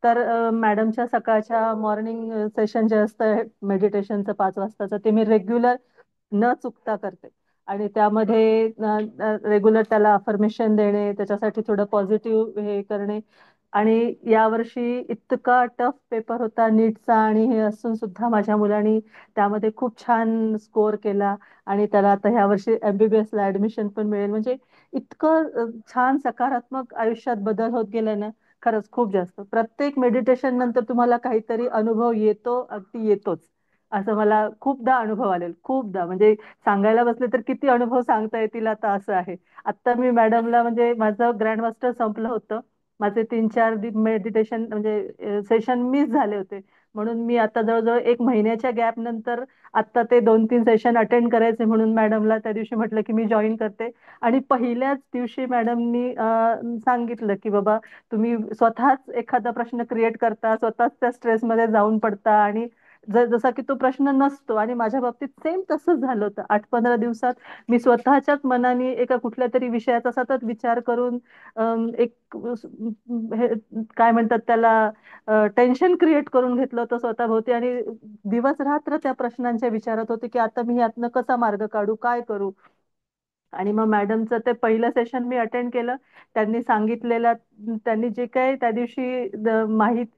तर मॅडमच्या सकाळच्या मॉर्निंग सेशन जे असतं मेडिटेशनचं 5 वाजताचं, ते मी रेग्युलर न चुकता करते. आणि त्यामध्ये रेग्युलर त्याला अफर्मेशन देणे, त्याच्यासाठी थोडं पॉझिटिव्ह हे करणे. आणि यावर्षी इतका टफ पेपर होता नीटचा, आणि हे असून सुद्धा माझ्या मुलांनी त्यामध्ये खूप छान स्कोअर केला. आणि त्याला आता ह्या वर्षी MBBS ला ऍडमिशन पण मिळेल. म्हणजे इतकं छान सकारात्मक आयुष्यात बदल होत गेला ना, खरंच खूप जास्त. प्रत्येक मेडिटेशन नंतर तुम्हाला काहीतरी अनुभव येतो, अगदी येतोच. असं मला खूपदा अनुभव आले, खूपदा. म्हणजे सांगायला बसले तर किती अनुभव सांगता येतील, आता असं आहे. आता मी मॅडमला, म्हणजे माझं ग्रँड मास्टर संपलं होतं, माझे 3-4 मेडिटेशन म्हणजे सेशन मिस झाले होते. म्हणून मी आता जवळजवळ 1 महिन्याच्या गॅप नंतर आता ते 2-3 सेशन अटेंड करायचे म्हणून मॅडमला त्या दिवशी म्हटलं की मी जॉईन करते. आणि पहिल्याच दिवशी मॅडमनी सांगितलं की बाबा, तुम्ही स्वतःच एखादा प्रश्न क्रिएट करता, स्वतःच त्या स्ट्रेसमध्ये जाऊन पडता, आणि जसा की तो प्रश्न नसतो. आणि माझ्या बाबतीत सेम तसंच झालं होतं. 8-15 दिवसात मी स्वतःच्याच मनाने एका कुठल्या तरी विषयाचा सतत विचार करून एक हे काय म्हणतात त्याला, टेन्शन क्रिएट करून घेतलं होतं स्वतःभोवती. आणि दिवस रात्र त्या प्रश्नांच्या विचारात होते की आता मी यातनं कसा मार्ग काढू, काय करू. आणि मग मॅडमचं ते पहिलं सेशन मी अटेंड केलं. त्यांनी सांगितलेलं, त्यांनी जे काही त्या दिवशी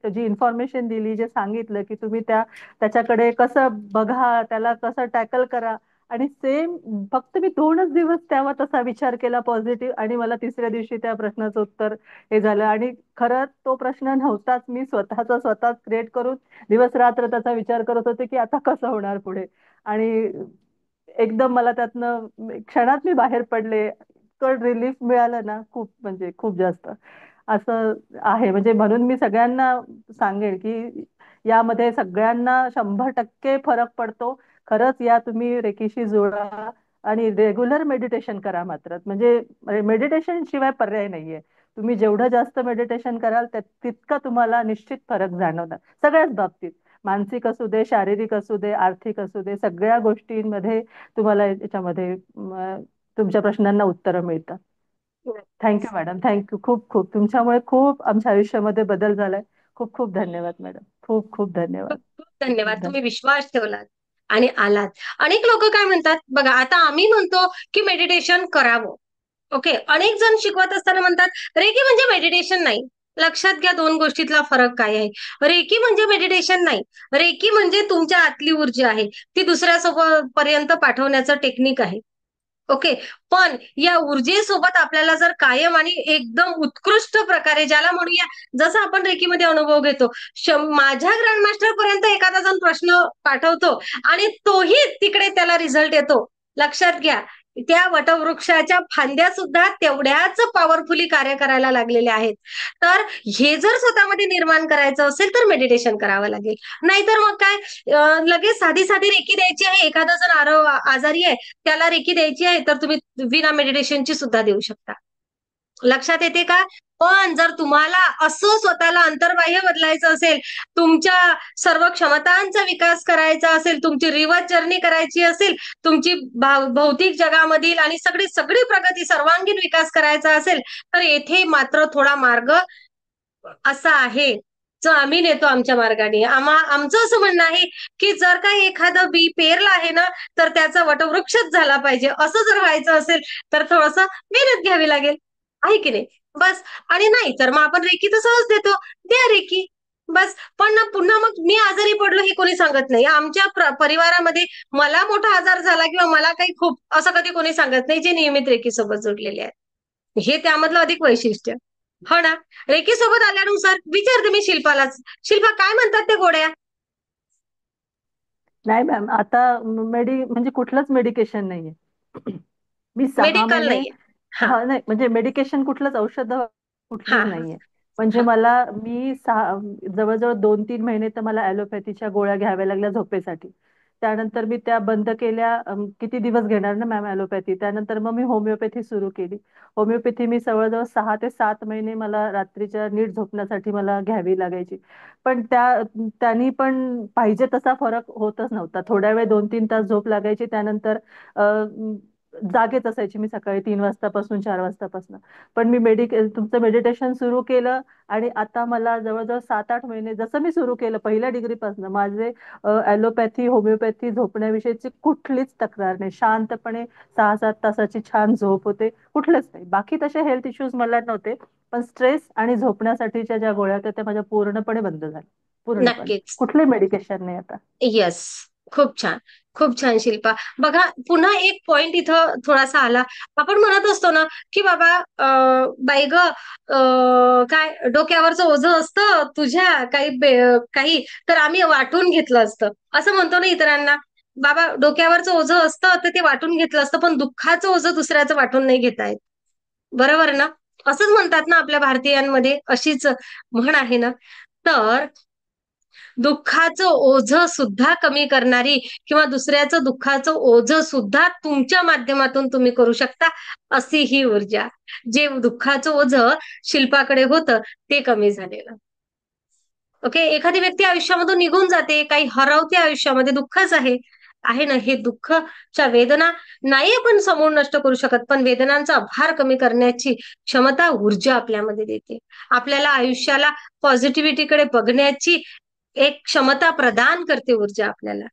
जी इन्फॉर्मेशन दिली, जे सांगितलं की तुम्ही त्याच्याकडे कसं बघा, त्याला कसं टॅकल करा. आणि सेम फक्त मी 2च दिवस तेव्हा तसा विचार केला पॉझिटिव्ह, आणि मला तिसऱ्या दिवशी त्या प्रश्नाचं उत्तर हे झालं. आणि खरंच तो प्रश्न नव्हताच, मी स्वतःच क्रिएट करून दिवस रात्र त्याचा विचार करत होते की आता कसं होणार पुढे. आणि एकदम मला त्यातनं क्षणात मी बाहेर पडले. इतकं रिलीफ मिळालं ना, खूप म्हणजे खूप जास्त असं आहे. म्हणजे म्हणून मी सगळ्यांना सांगेन की यामध्ये सगळ्यांना 100% फरक पडतो. खरंच या तुम्ही रेकीशी जुळा आणि रेग्युलर मेडिटेशन करा मात्र. म्हणजे मेडिटेशन शिवाय पर्याय नाहीये. तुम्ही जेवढं जास्त मेडिटेशन कराल तितका तुम्हाला निश्चित फरक जाणवणार सगळ्याच बाबतीत. मानसिक असू दे, शारीरिक असू दे, आर्थिक असू दे, सगळ्या गोष्टींमध्ये तुम्हाला याच्यामध्ये तुमच्या प्रश्नांना उत्तरं मिळतात. Thank you madam, thank you. खूप खूप तुमच्यामुळे खूप आमच्या आयुष्यामध्ये बदल झालाय. खूप खूप धन्यवाद मॅडम, खूप खूप धन्यवाद. खूप खूप धन्यवाद. खूप तुम्ही विश्वास ठेवलात. आणि आलात. अनेक लोक काय म्हणतात बघा, आता आम्ही म्हणतो की मेडिटेशन करावं. ओके, अनेक जण शिकवत असताना म्हणतात रेकी म्हणजे मेडिटेशन नाही. लक्षात घ्या दोन गोष्टीतला फरक काय आहे. रेकी म्हणजे मेडिटेशन नाही. रेकी म्हणजे तुमच्या आतली ऊर्जा आहे, ती दुसऱ्यासोबत पर्यंत पाठवण्याचं टेक्निक आहे. ओके, पण या ऊर्जेसोबत आपल्याला जर कायम आणि एकदम उत्कृष्ट प्रकारे, ज्याला म्हणूया, जसं आपण रेकीमध्ये अनुभव घेतो, माझ्या ग्रँडमास्टर पर्यंत एखादा जण प्रश्न पाठवतो आणि तोही तिकडे त्याला रिझल्ट येतो. लक्षात घ्या, त्या वटवृक्षाच्या फांद्या सुद्धा तेवढ्याच पॉवरफुली कार्य करायला लागलेल्या आहेत. तर हे जर स्वतःमध्ये निर्माण करायचं असेल तर मेडिटेशन करावं लागेल. नाहीतर मग काय, लगेच साधी साधी रेकी द्यायची आहे, एखादा जण आजारी आहे त्याला रेकी द्यायची आहे, तर तुम्ही विना मेडिटेशनची सुद्धा देऊ शकता. लक्षात येते का? पण जर तुम्हाला असं स्वतःला अंतर्बाह्य बदलायचं असेल, तुमच्या सर्व क्षमतांचा विकास करायचा असेल, तुमची रिवर्स जर्नी करायची असेल, तुमची भौतिक जगामधील आणि सगळी सगळी प्रगती, सर्वांगीण विकास करायचा असेल, तर येथे मात्र थोडा मार्ग असा आहे जो आम्ही नेतो आमच्या मार्गाने. आमचं असं म्हणणं आहे की जर काही एखादं बी पेरलं आहे ना, तर त्याचा वटवृक्षच झाला पाहिजे. असं जर व्हायचं असेल तर थोडंसं मेहनत घ्यावी लागेल, आहे की नाही? बस. आणि नाही तर मग आपण रेकी तर सहज देतो, द्या रेकी, बस. पण ना पुन्हा मग मी आजारी पडलो हे कोणी सांगत नाही. आमच्या परिवारामध्ये मला मोठा आजार झाला किंवा मला काही खूप, असं कधी कोणी सांगत नाही, जे नियमित रेकी सोबत जोडलेले आहेत. हे त्यामधलं अधिक वैशिष्ट्य. हो ना. रेकी सोबत आल्यानुसार विचारते मी शिल्पालाच, शिल्पा काय म्हणतात त्या गोड्या? नाही मॅम, आता म्हणजे कुठलंच मेडिकेशन नाहीये. मी 6 मेडिकल महिने, नाहीये. हा हा नाही म्हणजे मेडिकेशन कुठलंच औषध हा कुठलीच हा नाहीये. म्हणजे हा. मी जवळजवळ 2-3 महिने तर मला ॲलोपॅथीच्या गोळ्या घ्याव्या लागल्या झोपेसाठी. त्यानंतर मी त्या बंद केल्या. किती दिवस घेणार ना मॅम ॲलोपॅथी. त्यानंतर मग मी होमिओपॅथी सुरू केली. होमिओपॅथी मी जवळजवळ 6 ते 7 महिने मला रात्रीच्या नीट झोपण्यासाठी मला घ्यावी लागायची. पण त्यांनी पण पाहिजे तसा फरक होतच नव्हता. थोड्या वेळ 2-3 तास झोप लागायची, त्यानंतर जागेच असायची मी सकाळी 3 वाजतापासून 4 वाजतापासून. पण मी तुमचं मेडिटेशन सुरू केलं आणि आता मला जवळजवळ 7-8 महिने जसं मी सुरू केलं पहिल्या डिग्रीपासून, माझे ॲलोपॅथी होमिओपॅथी झोपण्याविषयीची कुठलीच तक्रार नाही. शांतपणे 6-7 तासाची छान झोप होते, कुठलेच नाही. बाकी तसे हेल्थ इश्यूज मला नव्हते, पण स्ट्रेस आणि झोपण्यासाठीच्या ज्या गोळ्या होत्या त्या माझ्या पूर्णपणे बंद झाल्या. पूर्णपणे नक्कीच. कुठले मेडिकेशन नाही आता. येस. खूप छान, खूप छान शिल्पा. बघा, पुन्हा एक पॉइंट इथं थोडासा आला. आपण म्हणत असतो ना की बाबा, बाई ग, काय डोक्यावरचं ओझं असतं तुझ्या, काही तर आम्ही वाटून घेतलं असतं, असं म्हणतो ना इतरांना. बाबा डोक्यावरचं ओझं असतं तर ते वाटून घेतलं असतं, पण दुःखाचं ओझं दुसऱ्याचं वाटून नाही घेता येत. बरोबर ना? असंच म्हणतात ना आपल्या भारतीयांमध्ये, अशीच म्हण आहे ना. तर दुःखाचं ओझं सुद्धा कमी करणारी किंवा दुसऱ्याचं दुःखाचं ओझं सुद्धा तुमच्या माध्यमातून तुम्ही करू शकता, अशी ही ऊर्जा. जे दुःखाचं ओझं शिल्पाकडे होतं ते कमी झालेलं. ओके, एखादी व्यक्ती आयुष्यामधून निघून जाते, काही हरवते आयुष्यामध्ये, दुःखच आहे. आहे ना, हे दुःखच्या वेदना नाही आपण समूळ नष्ट करू शकत, पण वेदनांचा भार कमी करण्याची क्षमता ऊर्जा आपल्यामध्ये देते. आपल्याला आयुष्याला पॉझिटिव्हिटीकडे बघण्याची एक क्षमता प्रदान करते ऊर्जा आपल्याला.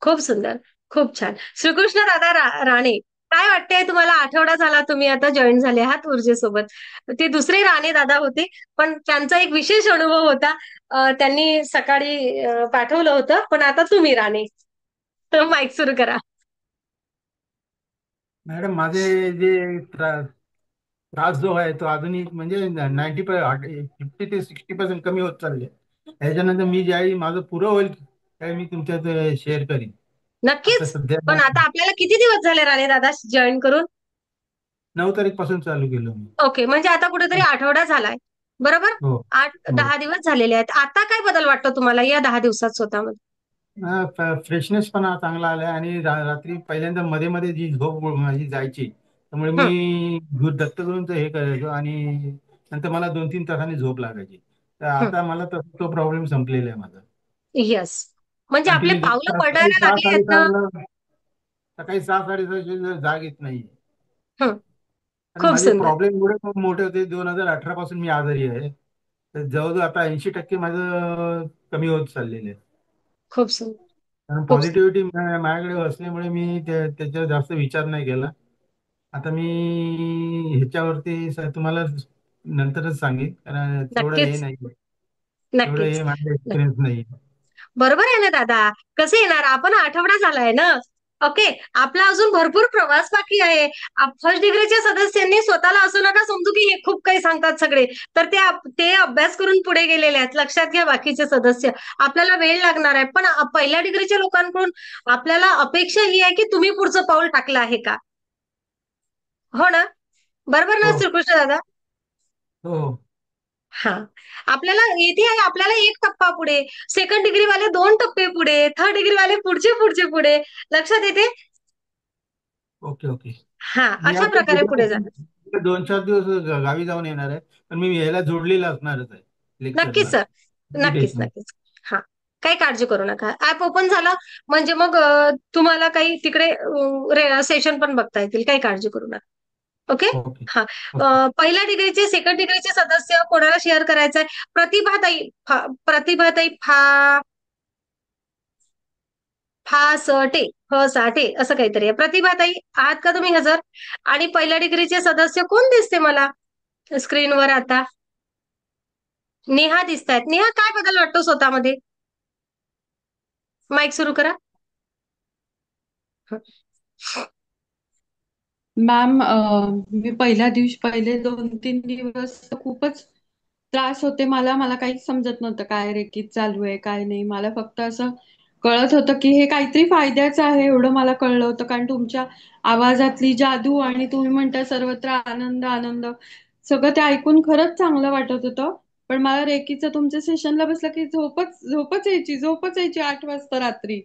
खूप सुंदर, खूप छान. श्रीकृष्ण दादा राणे, काय वाटतंय तुम्हाला? आठवडा झाला तुम्ही आता जॉईन झाले आहात ऊर्जेसोबत. ते दुसरे राणे दादा होते, पण त्यांचा एक विशेष अनुभव होता. त्यांनी सकाळी पाठवलं होतं, पण आता तुम्ही राणे, तर माईक सुरू करा. मॅडम, माझे जे त्रास जो आहे तो अजूनही म्हणजे 50 ते 60% कमी होत चालले. ह्याच्यानंतर मी ज्यावेळी माझं पुरं होईल त्यावेळी मी तुमच्यात शेअर करीन. आता नक्कीच. सध्या पण आता आपल्याला किती दिवस झाले राणे दादा जॉईन करून? 9 तारीख पासून चालू केलं मी. ओके, म्हणजे आता कुठेतरी आठवडा झालाय, बरोबर? हो 8-10 दिवस झालेले आहेत. आता काय बदल वाटतो तुम्हाला या 10 दिवसात स्वतःमध्ये? फ्रेशनेस पण चांगला आलाय आणि रात्री पहिल्यांदा मध्ये मध्ये जी झोप माझी जायची, त्यामुळे हं, मी दत्तगुरूंचं हे करायचो आणि नंतर मला 2-3 तासांनी झोप लागायची. तर हं. आता मला तो प्रॉब्लेम संपलेला आहे माझा. येस. म्हणजे आपले कंटिन्यू पावलं सकाळी पडायला सहा लागली आहेत ना. साडेसहाला सकाळी 6-6:30 जाग येत नाही. हं, आणि खूप माझे सुंदर. प्रॉब्लेम एवढे खूप मोठे होते. 2018 पासून मी आजारी आहे. तर जवळजवळ आता 80% माझं कमी होत चाललेलं आहे. खूप सुंदर. कारण खूप सुंदर. पॉझिटिव्हिटी माझ्याकडे असल्यामुळे मी त्याच्यावर जास्त विचार नाही केला. आता मी ह्याच्यावरती तुम्हाला नंतरच सांगेन, कारण तेवढं हे नक्कीच. नाही, तेवढं नक्कीच. हे माझा एक्सपिरियन्स नाही. बरोबर आहे ना दादा. कसं येणार, आपण आठवडा झालाय ना. ओके. आपला अजून भरपूर प्रवास बाकी आहे. फर्स्ट डिग्रीच्या सदस्यांनी स्वतःला असं नका समजू की हे खूप काही सांगतात सगळे. तर ते अभ्यास करून पुढे गेलेले आहेत. लक्षात घ्या बाकीचे सदस्य. आपल्याला वेळ लागणार आहे. पण पहिल्या डिग्रीच्या लोकांकडून आपल्याला अपेक्षा ही आहे की तुम्ही पुढचं पाऊल टाकलं आहे का? हो ना? बरोबर ना हो श्रीकृष्ण दादा? हो हो. हा. आपल्याला इथे आहे, आपल्याला एक टप्पा पुढे, सेकंड डिग्री वाले 2 टप्पे पुढे, थर्ड डिग्री वाले पुढचे पुढचे पुढे. लक्षात येते? Okay okay. हा, मी अशा आता प्रकारे पुढे जाणार. 2-4 दिवस गावी जाऊन येणार आहे, पण मी यायला जोडलेला असणारच आहे नक्कीच लेक्चरला. सर. नक्कीच इन्व्हिटेशन. नक्कीच. हा. काही काळजी करू नका. ऍप ओपन झालं म्हणजे मग तुम्हाला काही तिकडे सेशन पण बघता येतील. काही काळजी करू नका. ओके. ओके हा. ओके. पहिल्या डिग्रीचे, सेकंड डिग्रीचे सदस्य कोणाला शेअर करायचंय? प्रतिभाताई. प्रतिभाताई फासटे, फसाटे असं काहीतरी आहे. प्रतिभाताई आहात का तुम्ही हजर? आणि पहिल्या डिग्रीचे सदस्य कोण दिसते मला स्क्रीनवर आता? नेहा दिसतायत. नेहा, काय बदल वाटतो स्वतःमध्ये? माईक सुरू करा. मॅम मी पहिले 2-3 दिवस खूपच त्रास होते मला. मला काहीच समजत नव्हतं काय रेकीत चालू आहे, काय नाही. मला फक्त असं कळत होतं की हे काहीतरी फायद्याचं आहे, एवढं मला कळलं होतं. कारण तुमच्या आवाजातली जादू आणि तुम्ही म्हणता सर्वत्र आनंद आनंद, सगळं ते ऐकून खरंच चांगलं वाटत होतं. पण मला रेकीचं तुमच्या सेशनला बसलं की झोपच यायची 8 वाजता रात्री.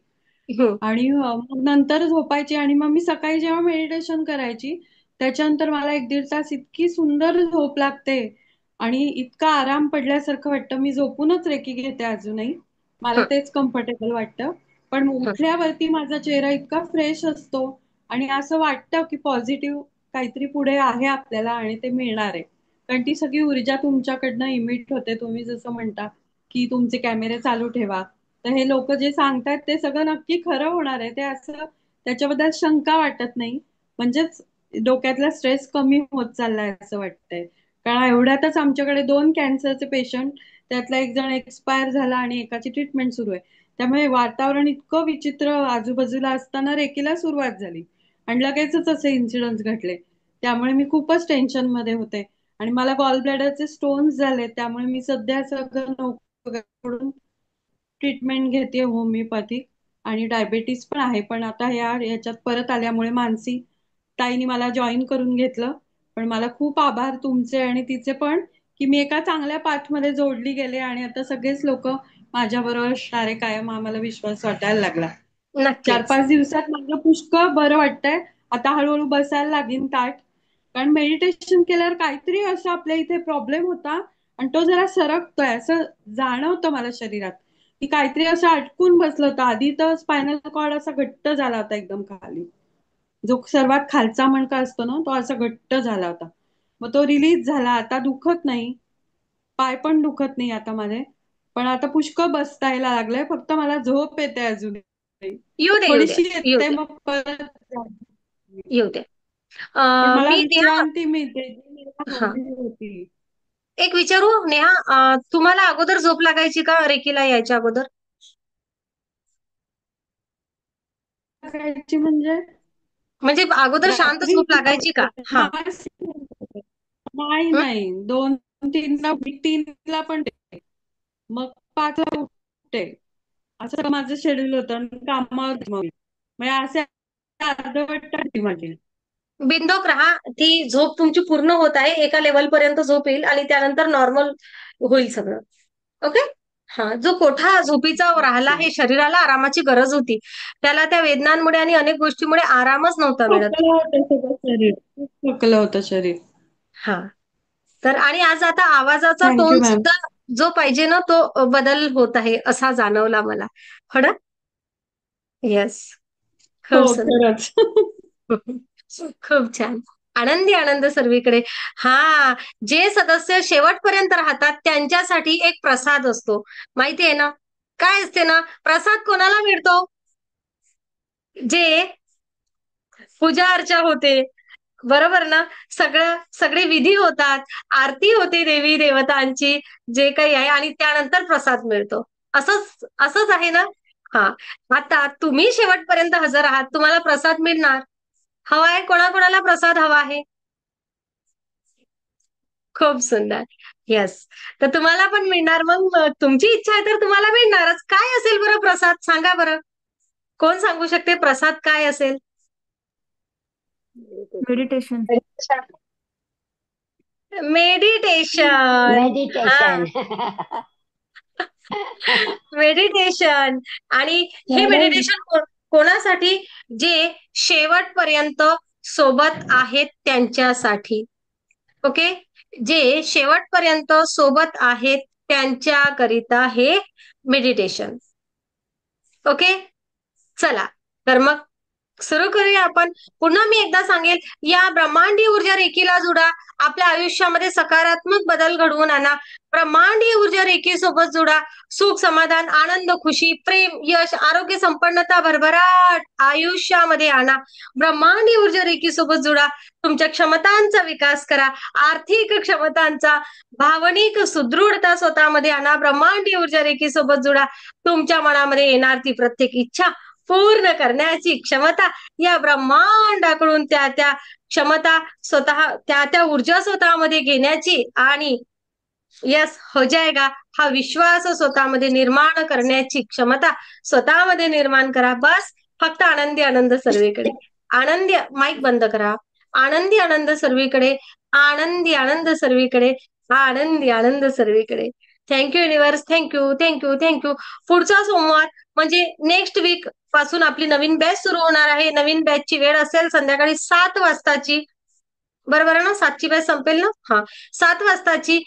हं. आणि मग नंतर झोपायची आणि मग मी सकाळी जेव्हा मेडिटेशन करायची, त्याच्यानंतर मला 1-1.5 तास इतकी सुंदर झोप लागते आणि इतका आराम पडल्यासारखं वाटतं. मी झोपूनच रेकी घेते अजूनही. मला हं. तेच कम्फर्टेबल वाटतं. पण हं. उठल्यावरती माझा चेहरा इतका फ्रेश असतो आणि असं वाटतं की पॉझिटिव्ह काहीतरी पुढे आहे आपल्याला आणि ते मिळणार आहे. कारण ती सगळी ऊर्जा तुमच्याकडनं इमिट होते. तुम्ही जसं म्हणता, की तुमचे कॅमेरे चालू ठेवा. तर हे लोक जे सांगतायत ते सगळं नक्की खरं होणार आहे. ते असं त्याच्याबद्दल शंका वाटत नाही. म्हणजेच डोक्यातला स्ट्रेस कमी होत चाललाय असं वाटतंय. कारण एवढ्यातच आमच्याकडे 2 कॅन्सरचे पेशंट, त्यातला एक जण एक्सपायर झाला आणि एकाची ट्रीटमेंट सुरू आहे. त्यामुळे वातावरण इतकं विचित्र आजूबाजूला असताना रेकीला सुरुवात झाली आणि लगेचच असे इन्सिडेंट्स घडले. त्यामुळे मी खूपच टेन्शनमध्ये होते आणि मला गॉल ब्लॅडरचे स्टोन्स झाले. त्यामुळे मी सध्या सगळं सोडून ट्रीटमेंट घेते होमिओपॅथिक आणि डायबिटीस पण आहे. पण आता याच्यात परत आल्यामुळे मानसी ताईने मला जॉईन करून घेतलं. पण मला खूप आभार तुमचे आणि तिचे पण, की मी एका चांगल्या पाथमध्ये जोडली गेले आणि आता सगळेच लोक माझ्याबरोबर असणारे कायम, आम्हाला विश्वास वाटायला लागला. नक्कीच. 4-5 दिवसात मला पुष्कळ बरं वाटतंय. आता हळूहळू बसायला लागीन ताठ. कारण मेडिटेशन केल्यावर काहीतरी असं आपल्या इथे प्रॉब्लेम होता आणि तो जरा सरकतोय असं जाणवतं मला शरीरात, की काहीतरी असं अटकून बसलं होतं. आधी तर स्पायनल कॉर्ड असा घट्ट झाला होता एकदम खाली, जो सर्वात खालचा मणका असतो ना, तो असा घट्ट झाला होता. मग तो रिलीज झाला. आता दुखत नाही, पाय पण दुखत नाही आता माझे. पण आता पुष्कळ बसता यायला लागलंय. फक्त मला झोप येते अजून, येऊ द्या, येऊ द्या, थोडीशी येऊ येते द्या, मग परत येऊ द्या. पण मला मी नेहा. विश्रांती मिळते जी मला हा. हवी होती. एक विचारू नेहा, तुम्हाला अगोदर झोप लागायची का रेकीला यायच्या अगोदर? करायची म्हणजे म्हणजे अगोदर शांत रात्री झोप लागायची का? हा. नाही हं? नाही, 2-3ला 3ला पण ते. मग 5ला उठते. असं माझं शेड्यूल होतं आणि कामावर म्हणजे असे अर्धवट टाळते माझी. बिंदोक राहा. ती झोप तुमची पूर्ण होत आहे. एका लेवल पर्यंत झोप येईल आणि त्यानंतर नॉर्मल होईल सगळं. ओके. हा. जो कोठा झोपीचा राहिला, ओके. हे शरीराला आरामाची गरज होती. त्याला त्या वेदनांमुळे आणि अनेक गोष्टीमुळे आरामच नव्हता मिळत. थकलं होतं सगळं शरीर, खूप थकलं होतं शरीर. हा. तर आणि आज आता आवाजाचा थँक्यू टोन मॅम. सुद्धा जो पाहिजे ना, तो बदल होत आहे असा जाणवला मला. हो ना? येस. हो खूप सुंदर. खरंच. खूप छान. आनंदी आनंद सर्वीकडे. हा. जे सदस्य शेवटपर्यंत राहतात त्यांच्यासाठी एक प्रसाद असतो. माहिती आहे ना? काय असते ना, प्रसाद कोणाला मिळतो? जे पूजा अर्चा होते, बरोबर ना, सगळे विधी होतात, आरती होते देवी देवतांची, जे काही आहे, आणि त्यानंतर प्रसाद मिळतो. असंच असंच आहे ना. हा, आता तुम्ही शेवटपर्यंत हजर आहात, तुम्हाला प्रसाद मिळणार. हवा आहे, कोणाकोणाला प्रसाद हवा आहे? खूप सुंदर. येस, तर तुम्हाला पण मिळणार. मग तुमची इच्छा आहे तर तुम्हाला मिळणारच. काय असेल बरं प्रसाद, सांगा बरं. कोण सांगू शकते प्रसाद काय असेल? मेडिटेशन. मेडिटेशन. मेडिटेशन. मेडिटेशन. आणि हे मॅडम मेडिटेशन कोणासाठी? जे शेवटपर्यंत सोबत आहेत त्यांच्यासाठी. ओके, जे शेवटपर्यंत सोबत आहेत त्यांच्याकरिता हे मेडिटेशन. ओके, चला तर मग सुरू करूया आपण. पुन्हा मी एकदा सांगेल, या ब्रह्मांडीय ऊर्जा रेखीला जुडा, आपल्या आयुष्यामध्ये सकारात्मक बदल घडवून आणा. ब्रह्मांडीय ऊर्जा रेखीसोबत जुडा. सुख, समाधान, आनंद, खुशी, प्रेम, यश, आरोग्य, संपन्नता, भरभराट आयुष्यामध्ये आणा. ब्रह्मांडीय ऊर्जा रेखीसोबत जुडा. तुमच्या क्षमतांचा विकास करा. आर्थिक क्षमतांचा, भावनिक सुदृढता स्वतःमध्ये आणा. ब्रह्मांडीय ऊर्जा रेखीसोबत जुडा. तुमच्या मनामध्ये येणार ती प्रत्येक इच्छा पूर्ण करण्याची क्षमता या ब्रह्मांडाकडून त्या क्षमता स्वतः, त्या ऊर्जा स्वतःमध्ये घेण्याची, आणि यस हो जाएगा हा विश्वास स्वतःमध्ये निर्माण करण्याची क्षमता स्वतःमध्ये निर्माण करा. बस, फक्त आनंदी आनंद सर्वीकडे. आनंदी, माईक बंद करा. आनंदी आनंद सर्वीकडे, आनंदी आनंद सर्वीकडे, आनंदी आनंद सर्वीकडे. Thank you universe, thank you thank you thank you. पुढचा सोमवार म्हणजे नेक्स्ट वीक पासून आपली नवीन बॅच सुरू होणार आहे. नवीन बॅचची वेळ असेल संध्याकाळी 7 वाजताची. बरोबर आहे ना, 7ची बॅच संपेल ना. हा, 7 वाजताची.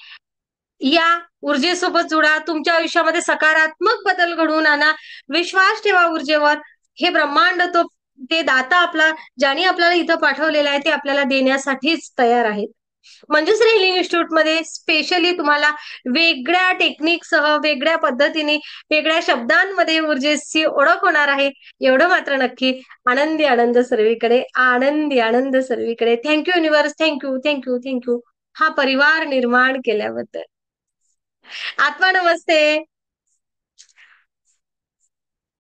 या ऊर्जेसोबत जुडा. तुमच्या आयुष्यामध्ये सकारात्मक बदल घडवून आणा. विश्वास ठेवा ऊर्जेवर. हे ब्रह्मांड, ते दाता आपला, ज्याने आपल्याला इथं पाठवलेलं आहे, ते आपल्याला देण्यासाठीच तयार आहेत. मंजुश्री हिलिंग इन्स्टिट्यूटमध्ये स्पेशली तुम्हाला वेगळ्या टेक्निकसह, वेगळ्या पद्धतीने, वेगळ्या शब्दांमध्ये ऊर्जेची ओळख होणार आहे. एवढं मात्र नक्की. आनंदी आनंद सर्वीकडे, आनंदी आनंद सर्वीकडे. Thank you universe, thank you thank you thank you. हा परिवार निर्माण केल्याबद्दल. आत्मा नमस्ते.